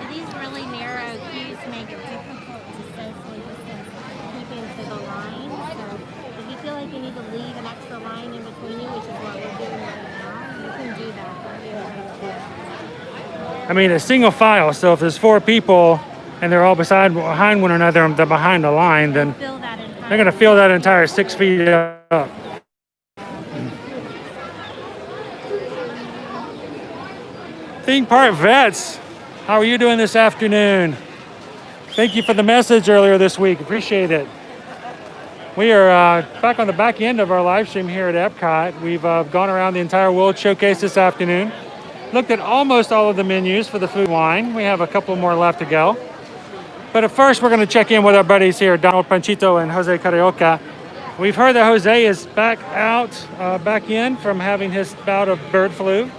These really narrow queues make it difficult to socially distance keeping to the line. So if you feel like you need to leave an extra line in between you, which is what we're doing right now, you can do that. I mean, a single file, so if there's 4 people and they're all behind one another, they're behind the line, then Fill that entire they're gonna fill that entire 6 feet up. Theme Park Vets, how are you doing this afternoon? Thank you for the message earlier this week, appreciate it. We are back on the back end of our live stream here at Epcot. We've gone around the entire World Showcase this afternoon. Looked at almost all of the menus for the food and wine. We have a couple more left to go. But at first, we're gonna check in with our buddies here, Donald Panchito and Jose Carioca. We've heard that Jose is back out, back in from having his bout of bird flu.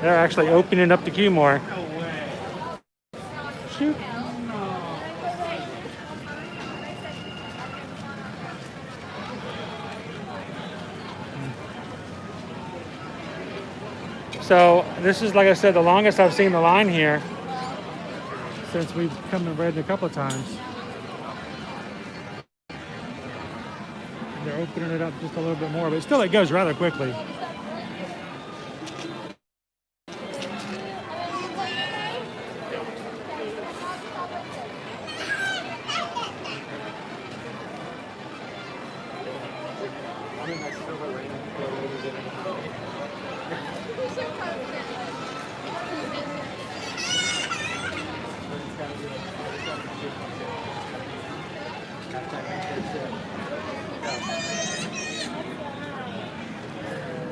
They're actually opening up the queue more. Shoot. So this is, like I said, the longest I've seen the line here since we've come and read a couple of times. They're opening it up just a little bit more, but still it goes rather quickly.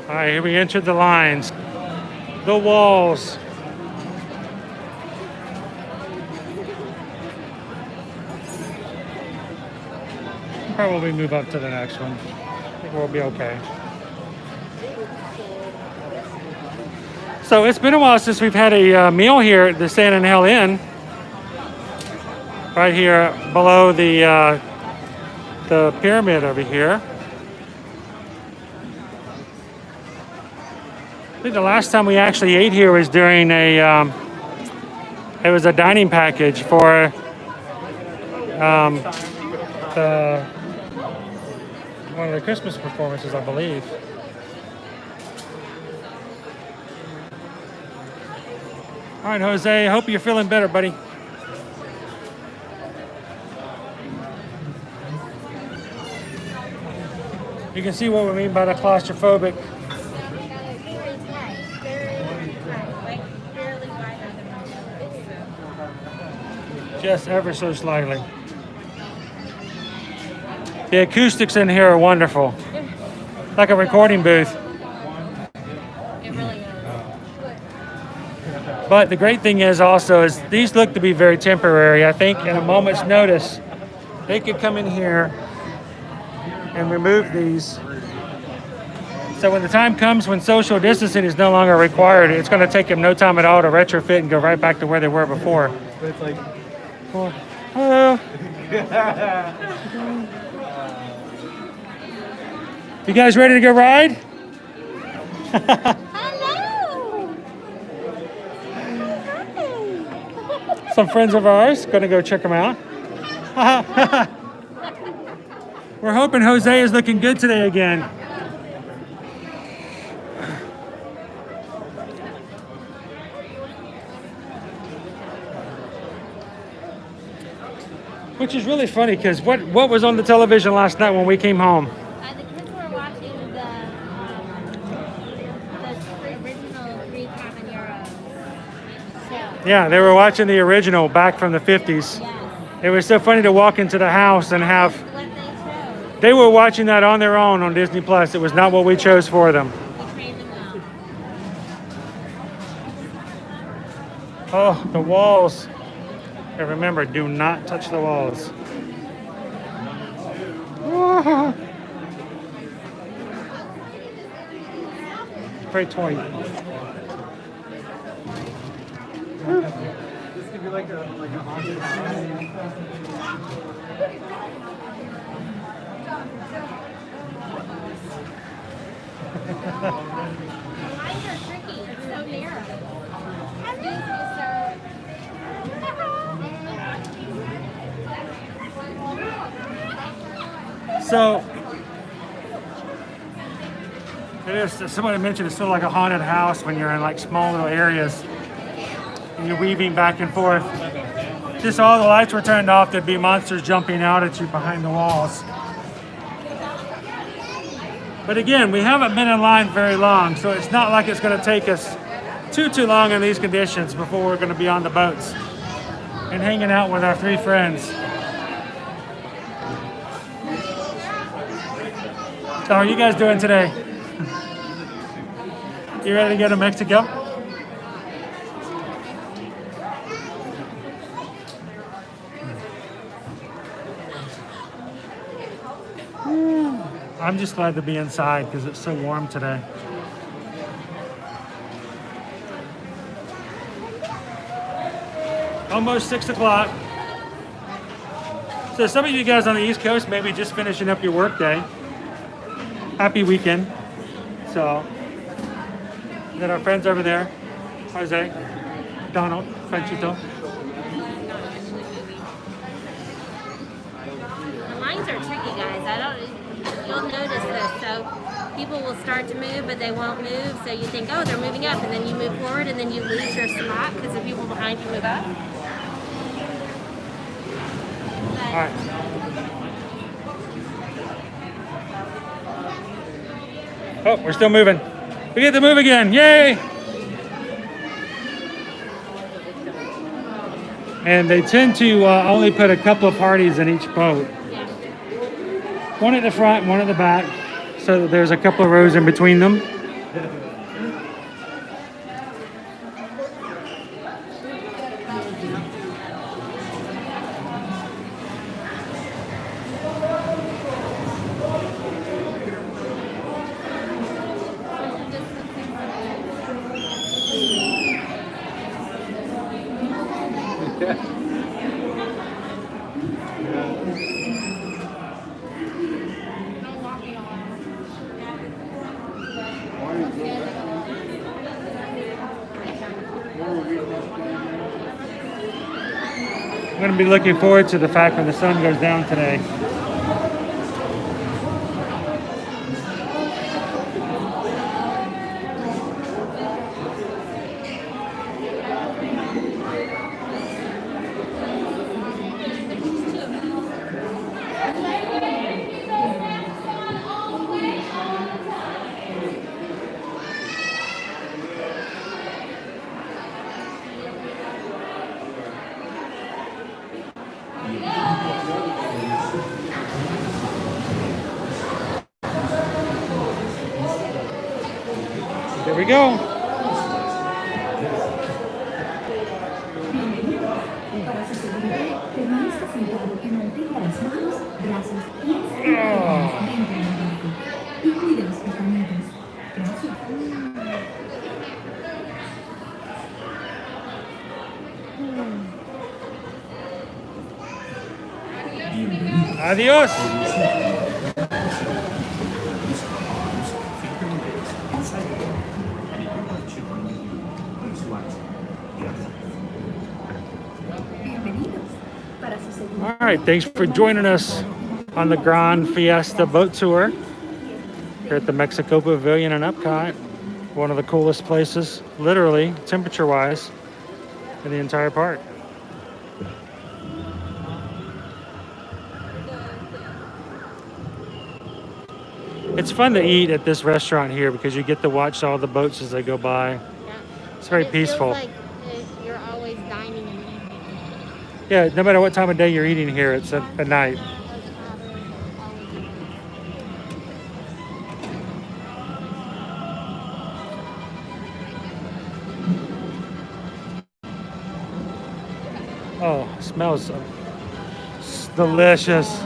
All right, here we entered the lines, the walls. Probably move up to the next one. I think we'll be okay. So it's been a while since we've had a meal here at the Sand and Hell Inn. right here below the pyramid over here. I think the last time we actually ate here was during it was a dining package for one of the Christmas performances, I believe. All right, Jose, I hope you're feeling better, buddy. You can see what we mean by the claustrophobic. Just ever so slightly. The acoustics in here are wonderful. Like a recording booth. It really is. But the great thing is also is these look to be very temporary. I think in a moment's notice, they could come in here and remove these. So when the time comes when social distancing is no longer required, it's going to take them no time at all to retrofit and go right back to where they were before. It's like, Hello. You guys ready to go ride? Hello. Some friends of ours, gonna go check them out. We're hoping Jose is looking good today again. Which is really funny because what was on the television last night when we came home? The kids were watching the original 3 habanero show. Yeah, they were watching the original back from the 50s. Yes. It was so funny to walk into the house and have. What they chose. They were watching that on their own on Disney Plus. It was not what we chose for them. We trained them Oh, well. the walls. And remember, do not touch the walls. Very toy. this could be like a haunted house. Lines are tricky. It's so narrow. So, it is, somebody mentioned it's sort of like a haunted house when you're in like small little areas and you're weaving back and forth. Just all the lights were turned off, there'd be monsters jumping out at you behind the walls. But again, we haven't been in line very long, so it's not like it's going to take us too long in these conditions before we're going to be on the boats and hanging out with our 3 friends. So how are you guys doing today? You ready to go to Mexico? I'm just glad to be inside because it's so warm today. Almost 6 o'clock. So some of you guys on the East Coast may be just finishing up your work day. Happy weekend. So, then our friends over there, Jose, Donald, Franchito. The lines are tricky, guys. You'll notice this. So people will start to move, but they won't move. So you think, oh, they're moving up, and then you move forward, and then you lose your spot because the people behind you move up. All right. Oh, we're still moving. We get to move again. Yay! And they tend to only put a couple of parties in each boat. One at the front, one at the back, so that there's a couple of rows in between them. I'm going to be looking forward to the fact when the sun goes down today. There we go. Adiós. All right, thanks for joining us on the Grand Fiesta boat tour here at the Mexico Pavilion in Epcot. One of the coolest places, literally, temperature-wise, in the entire park. It's fun to eat at this restaurant here because you get to watch all the boats as they go by. Yeah. It's very And it peaceful. feels like you're always dining in the evening. Yeah, no matter what time of day you're eating here, it's at night. Oh, smells delicious.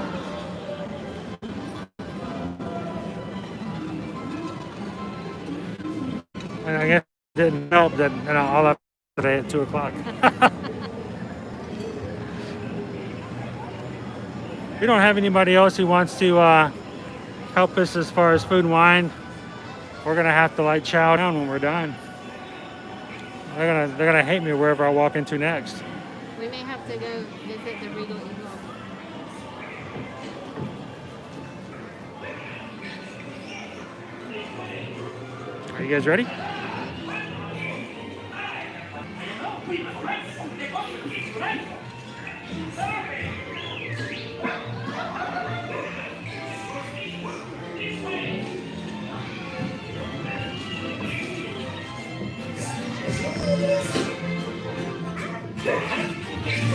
And I guess it didn't help that all up today at 2 o'clock. We don't have anybody else who wants to help us as far as food and wine. We're gonna have to like chow down when we're done. They're gonna hate me wherever I walk into next. We may have to go visit the Regal Eagle. Are you guys ready?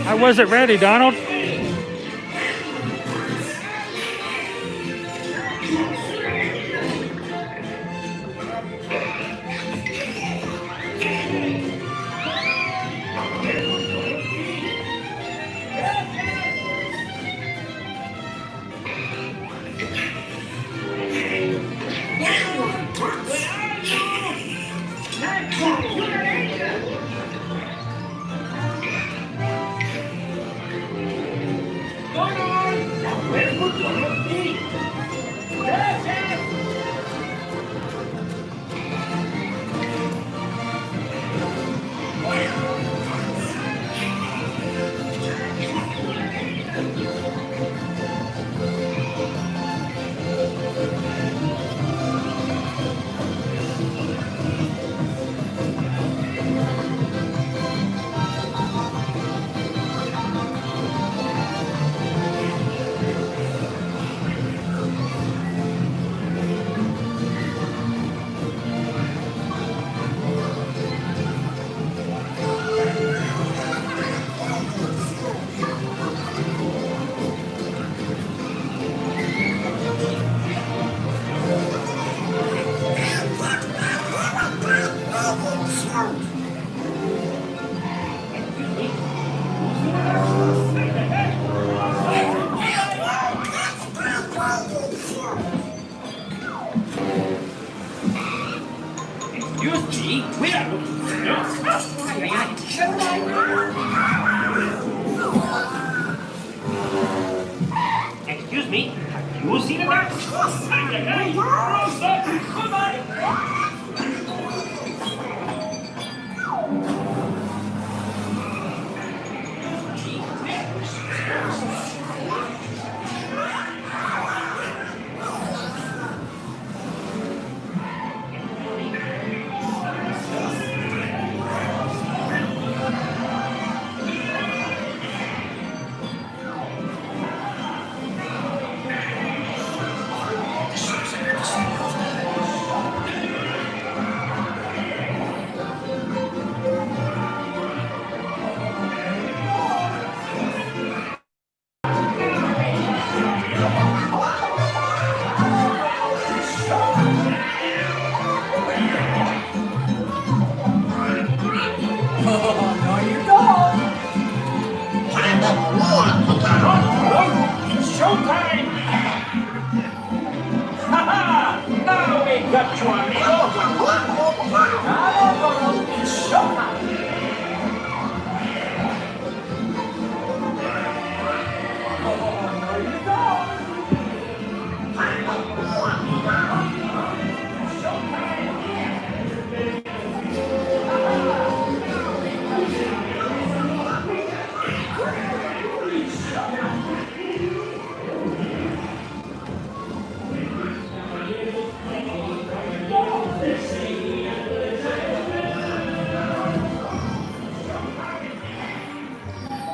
I wasn't ready, Donald. Excuse me, have you seen a mouse?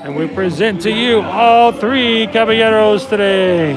And we present to you all three caballeros today.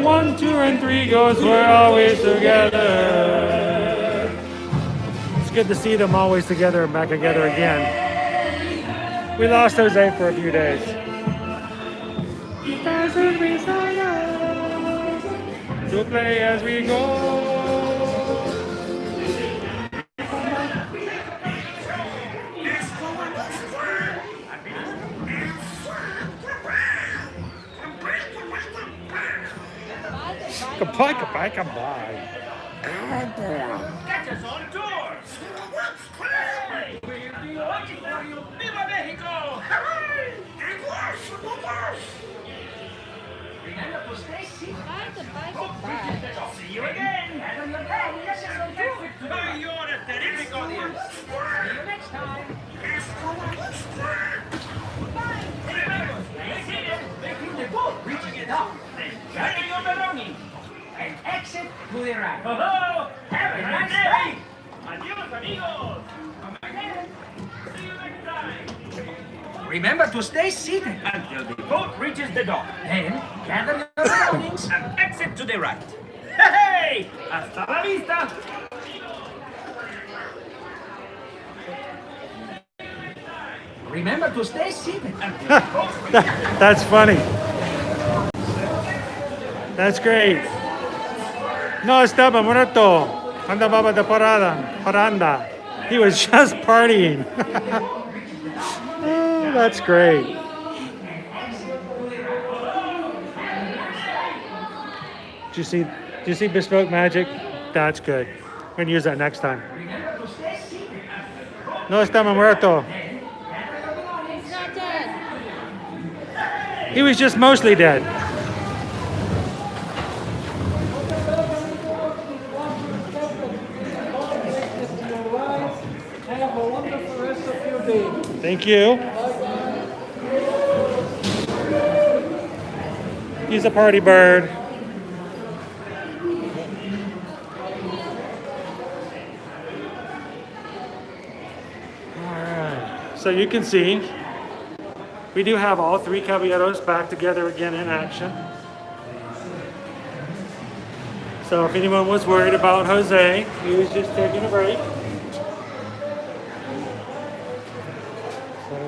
One, two, and three goes, we're always together. It's good to see them always together and back together again. We lost Jose for a few days. To play as we go. Goodbye, goodbye, goodbye. Catch us on tours. Viva Mexico! Remember to stay seated. See you again. You're a terrific audience. See you next time. Remember, stay seated. Making the boat reaching it up. Then gather your belongings and exit to the right. Hello! Have a nice day! Adios, amigos! Come again. See you next time. Remember to stay seated until the boat reaches the dock. Then gather your belongings and exit to the right. Hey! Hasta la vista! Remember to stay seated until the boat reaches the dock. That's funny. That's great. No estaba muerto. Andaba de paranda. He was just partying. Oh, that's great. Did you see Bespoke Magic? That's good. We're gonna use that next time. No estaba muerto. He's not dead. He was just mostly dead. Have a wonderful rest of your day. Thank you. He's a party bird. All right. So you can see, we do have all three caballeros back together again in action. So if anyone was worried about Jose, he was just taking a break.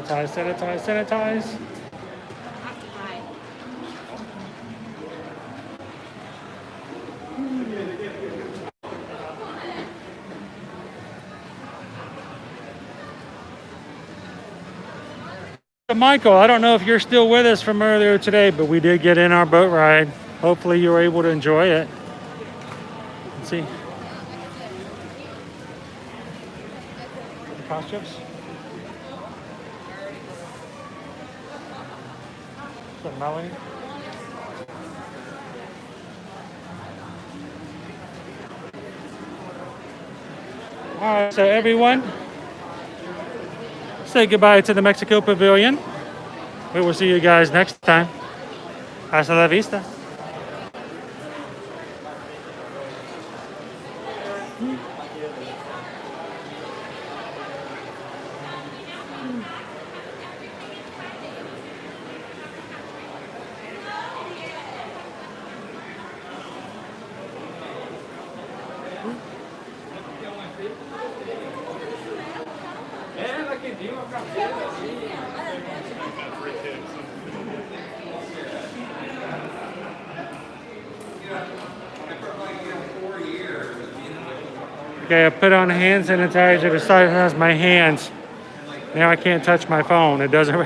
Sanitize, sanitize, sanitize. So Michael, I don't know if you're still with us from earlier today, but we did get in our boat ride. Hopefully you were able to enjoy it. Let's see. The costumes? So Melanie? All right, so everyone, say goodbye to the Mexico Pavilion. We will see you guys next time. Hasta la vista. Okay, I put on hand sanitizer to sanitize my hands. Now I can't touch my phone. It doesn't.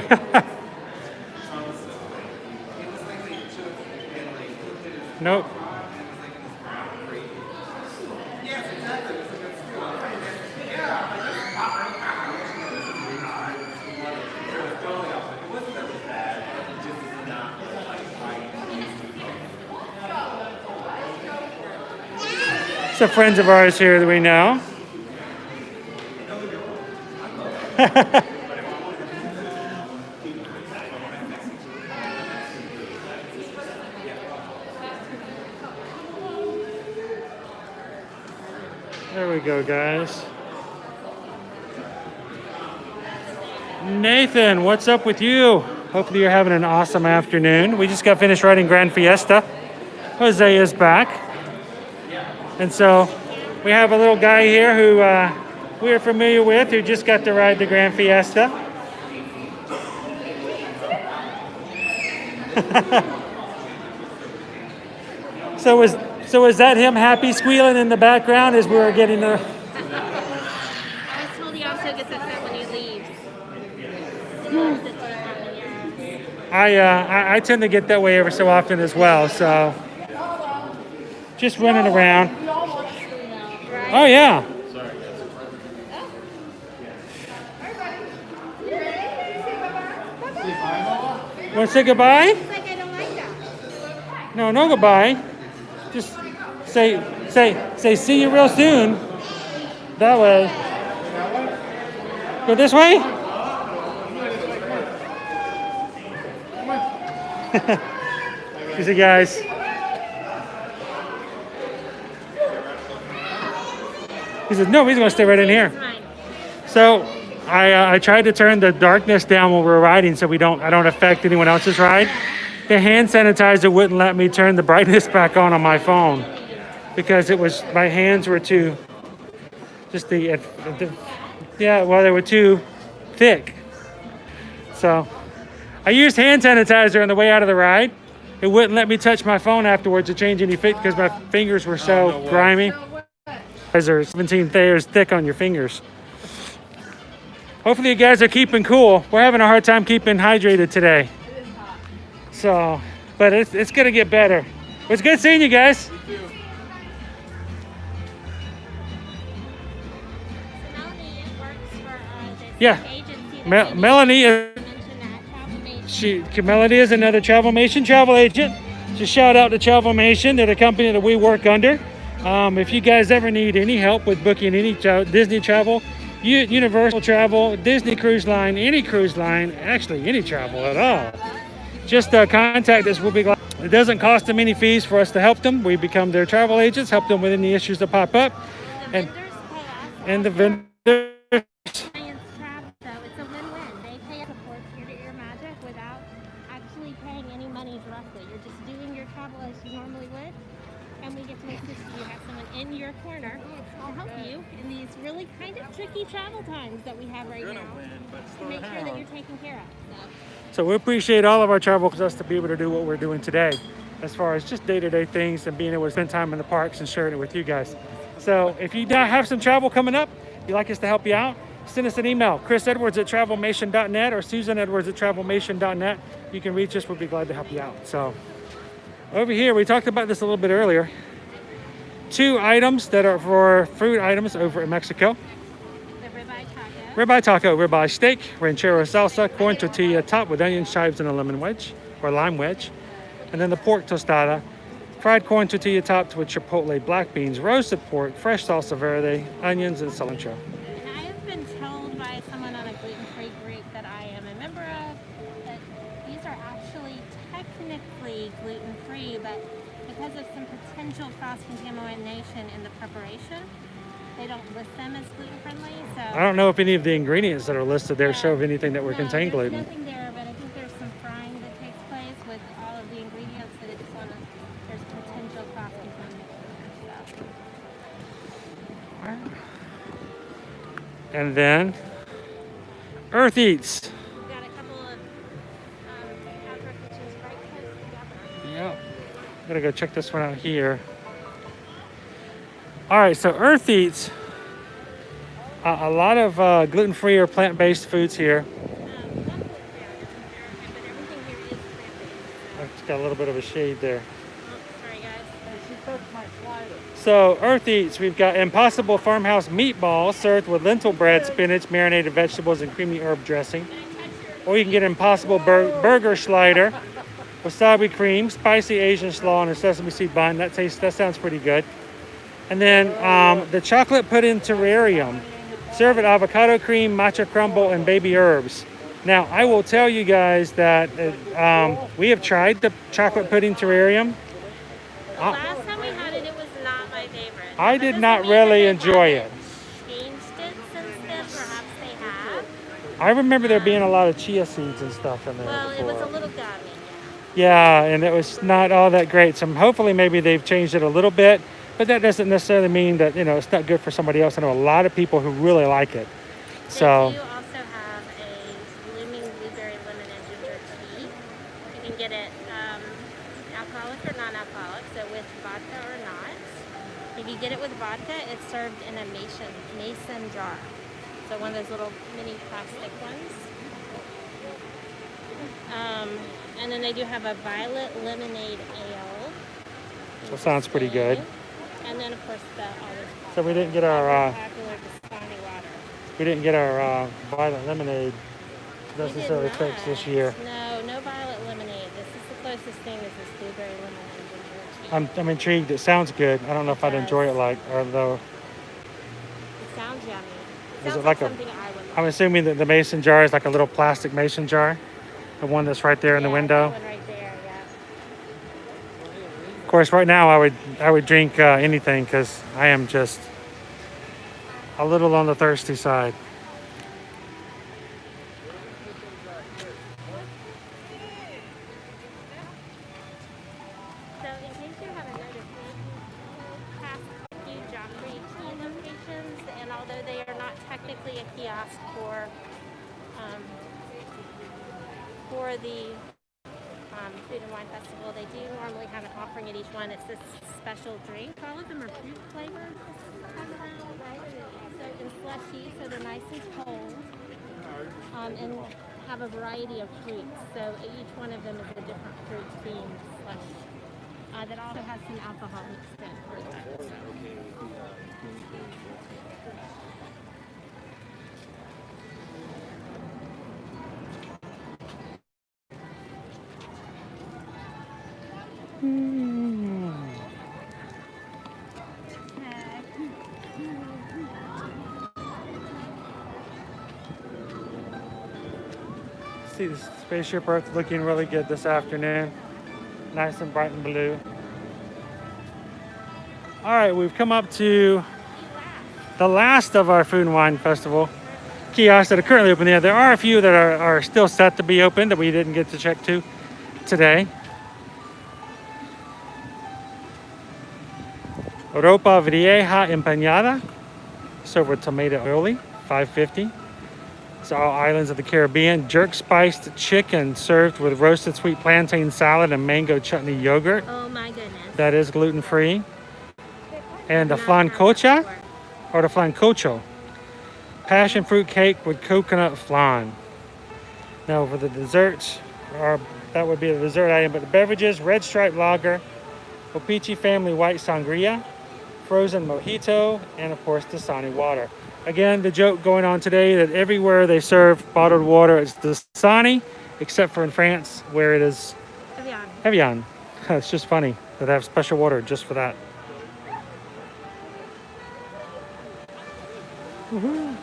Nope. Some friends of ours here that we know. There we go, guys. Nathan, what's up with you? Hopefully you're having an awesome afternoon. We just got finished riding Grand Fiesta. Jose is back. And so we have a little guy here who we're familiar with, who just got to ride the Grand Fiesta. So is that him happy squealing in the background as we were getting the... I was told he also gets upset when he leaves. He loves it to come in your house. I tend to get that way every so often as well, so just running around. Oh yeah. Want to say goodbye? It's like I don't like that. No, no goodbye. Just say see you real soon. That way. Go this way? You see, guys. He said, no, he's going to stay right in here. It's mine. So I tried to turn the darkness down when we were riding so I don't affect anyone else's ride. The hand sanitizer wouldn't let me turn the brightness back on my phone because my hands were too, they were too thick. So I used hand sanitizer on the way out of the ride. It wouldn't let me touch my phone afterwards to change any fit because my fingers were so grimy. There's 17 layers thick on your fingers. Hopefully you guys are keeping cool. We're having a hard time keeping hydrated today. So, but it's gonna get better. It's good seeing you guys. Melanie works for this Yeah. agency. Melanie is Mentioned that Travelmation. Melanie is another Travelmation travel agent. Just shout out to Travelmation. They're the company that we work under. If you guys ever need any help with booking any Disney travel, Universal travel, Disney cruise line, any cruise line, actually any travel at all, just contact us. We'll be glad. It doesn't cost them any fees for us to help them. We become their travel agents, help them with any issues that pop up. The And, vendors pay us. and the vendors. Clients travel, so it's a win-win. They pay us support ear-to-ear magic without actually paying any money directly. You're just doing your travel as you normally would, and we get to assist you. Have someone in your corner to help you in these really kind of tricky travel times that we have right now to make sure that you're taken care of. So we appreciate all of our travel because us to be able to do what we're doing today, as far as just day-to-day things and being able to spend time in the parks and sharing it with you guys. So if you have some travel coming up, you'd like us to help you out, send us an email, chrisedwards@travelmation.net or susanedwards@travelmation.net. You can reach us. We'll be glad to help you out. So over here, we talked about this a little bit earlier. 2 items that are for food items over in Mexico. The ribeye taco. Ribeye taco, ribeye steak, ranchero salsa, corn tortilla topped with onion chives and a lemon wedge or lime wedge. And then the pork tostada, fried corn tortilla topped with chipotle black beans, roasted pork, fresh salsa verde, onions, and cilantro. And I have been told by someone on a gluten-free group that I am a member of that these are actually technically gluten-free, but because of some potential cross-contamination in the preparation, they don't list them as gluten-friendly. So I don't know if any of the ingredients that are listed there show of anything that would no, contain there's gluten. nothing there, but I think there's some frying that takes place with all of the ingredients that it's on. There's potential cross-contamination. So. And then Earth Eats. We've got a couple of outdoor kitchens right close together. Yeah. I'm gonna go check this one out here. All right, so Earth Eats, a lot of gluten-free or plant-based foods here. It's got a little bit of a shade there. Sorry guys. So Earth Eats, we've got Impossible Farmhouse meatballs served with lentil bread, spinach, marinated vegetables, and creamy herb dressing. Or you can get Impossible burger slider, wasabi cream, spicy Asian slaw, and a sesame seed bun. That sounds pretty good. And then the chocolate pudding terrarium. Serve with avocado cream, matcha crumble, and baby herbs. Now, I will tell you guys that we have tried the chocolate pudding terrarium. The last time we had it, it was not my favorite. I That did doesn't not mean really that they enjoy haven't it. changed it since then. Perhaps they have. I remember there being a lot of chia seeds and stuff in there. Well, it was a before. little gummy. Yeah, and it was not all that great. So hopefully maybe they've changed it a little bit, but that doesn't necessarily mean that, you know, it's not good for somebody else. I know a lot of people who really like it. So They do also have a blooming blueberry lemon and ginger tea. You can get it alcoholic or non-alcoholic, so with vodka or not. If you get it with vodka, it's served in a mason jar. So one of those little mini plastic ones. And then they do have a violet lemonade ale. that sounds pretty good. And then of course the olive. So we didn't get our Popular Dasani water. we didn't get our violet lemonade We did necessarily fixed this not. year. No violet lemonade. This is the closest thing is this blueberry lemon and ginger tea. I'm intrigued. It sounds good. I don't know if I'd enjoy it or though. It sounds yummy. Is Sounds it like a- something I would I'm like. assuming that the mason jar is like a little plastic mason jar, the one that's right there in the Yeah, window. that one right there, yeah. Of course, right now I would drink anything because I am just a little on the thirsty side. So in case you haven't noticed, we passed a few Joffrey tea locations, and although they are not technically a kiosk for the Food and Wine Festival, they do normally have an offering at each one. It's this special drink. All of them are fruit flavored this time around. So in slushy, so they're nice and cold, and have a variety of fruits. So each one of them is a different fruit themed slush. That also has some alcohol mixed in for that. See the spaceship Earth looking really good this afternoon. Nice and bright and blue. All right, we've come up to the last of our Food and Wine Festival kiosks that are currently open there. There are a few that are still set to be open that we didn't get to check to today. Ropa Vieja Empanada, served with tomato aioli, $5.50. It's all islands of the Caribbean. Jerk spiced chicken served with roasted sweet plantain salad and mango chutney yogurt. Oh my goodness. That is gluten free. And the I've not had that flancocha before. or the flancocho, passion fruit cake with coconut flan. Now for the desserts, that would be the dessert item, but the beverages, red stripe lager, Opichi family white sangria, frozen mojito, and of course Dasani water. Again, the joke going on today that everywhere they serve bottled water, it's Dasani, except for in France where it is Evian. Evian. It's just funny that they have special water just for that. Woohoo.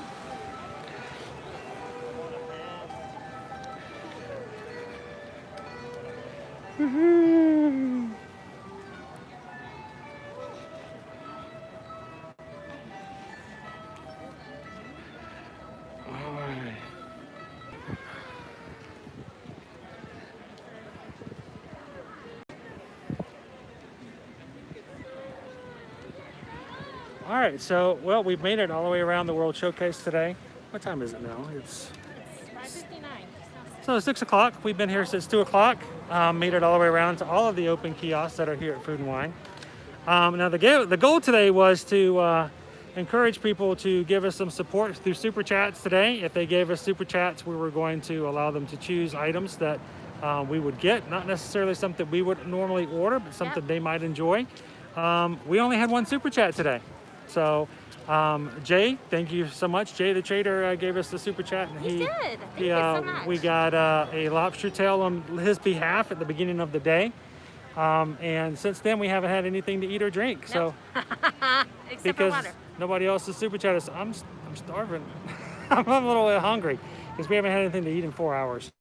Woohoo. All right. All right, so, well, we've made it all the way around the World Showcase today. What time is it now? It's 5:59. so 6 o'clock. We've been here since 2 o'clock. Made it all the way around to all of the open kiosks that are here at Food and Wine. Now, the goal today was to encourage people to give us some support through Super Chats today. If they gave us Super Chats, we were going to allow them to choose items that we would get. Not necessarily something we would normally order, but something they might enjoy. We only had one Super Chat today. So, Jay, thank you so much. Jay the Trader gave us the Super Chat. And He did. Thank you so much. We got a lobster tail on his behalf at the beginning of the day. And since then, we haven't had anything to eat or drink. So Except because for water. nobody else is super chatting, I'm starving. I'm a little bit hungry because we haven't had anything to eat in 4 hours.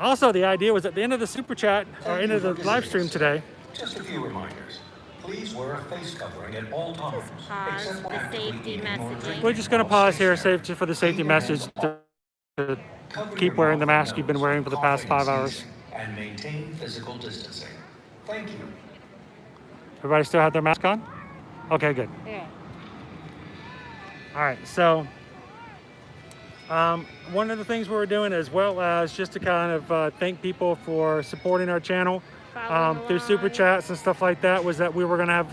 Also, the idea was at the end of the super chat or end of the live stream today. Just a few reminders. Please wear a face covering at all times. Pause except the when safety messaging. We're just going to pause here, save for the safety message to keep wearing the mask you've been wearing for the past 5 hours. And maintain physical distancing. Thank you. Everybody still have their mask on? Okay, good. Yeah. All right, so one of the things we were doing, as well as just to kind of thank people for supporting our channel through super chats and stuff like that, was that we were going to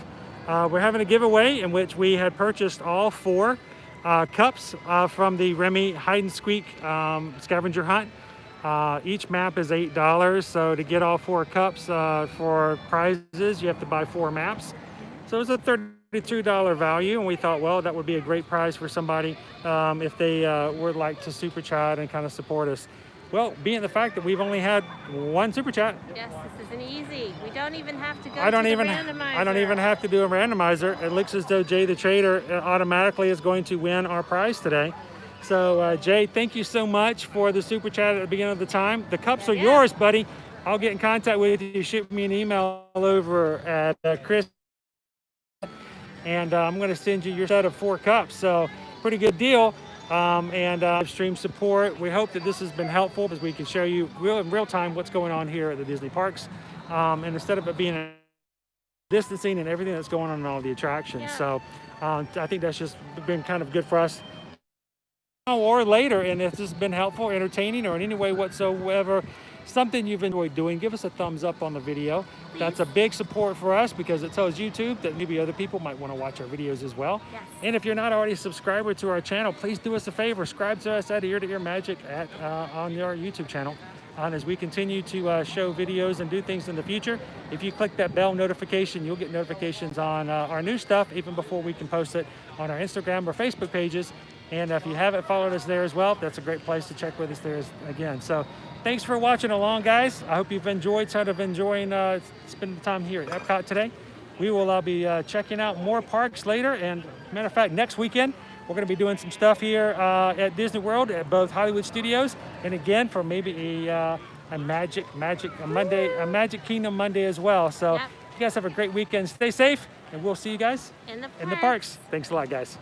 have, we're having a giveaway in which we had purchased all 4 cups from the Remy Hide and Squeak scavenger hunt. Each map is $8, so to get all 4 cups for prizes, you have to buy 4 maps. So it was a $32 value, and we thought, well, that would be a great prize for somebody if they would like to super chat and kind of support us. Well, being the fact that we've only had 1 super chat, Yes, this isn't easy. We don't even have to go I don't to even the randomizer. I don't even have to do a randomizer. It looks as though Jay the Trader automatically is going to win our prize today. So Jay, thank you so much for the super chat at the beginning of the time. The cups are yours, buddy. I'll get in contact with you. Shoot me an email over at Chris, and I'm going to send you your set of 4 cups. So pretty good deal. And live stream support. We hope that this has been helpful because we can show you in real time what's going on here at the Disney parks. And instead of it being distancing and everything that's going on in all the attractions. Yeah. So I think that's just been kind of good for us. Or later, and if this has been helpful, entertaining, or in any way whatsoever, something you've enjoyed doing, give us a thumbs up on the video. Please. That's a big support for us because it tells YouTube that maybe other people might want to watch our videos as well. Yes. And if you're not already a subscriber to our channel, please do us a favor, subscribe to us at Ear to Ear Magic on our YouTube channel. As we continue to show videos and do things in the future, if you click that bell notification, you'll get notifications on our new stuff even before we can post it on our Instagram or Facebook pages. And if you haven't followed us there as well, that's a great place to check with us there again. So thanks for watching along, guys. I hope you've enjoyed spending the time here at Epcot today. We will be checking out more parks later. And matter of fact, next weekend, we're going to be doing some stuff here at Disney World at both Hollywood Studios. And again, for maybe a Magic Kingdom Monday as well. So Yep. you guys have a great weekend. Stay safe, and we'll see you guys In the parks. Thanks a lot, guys.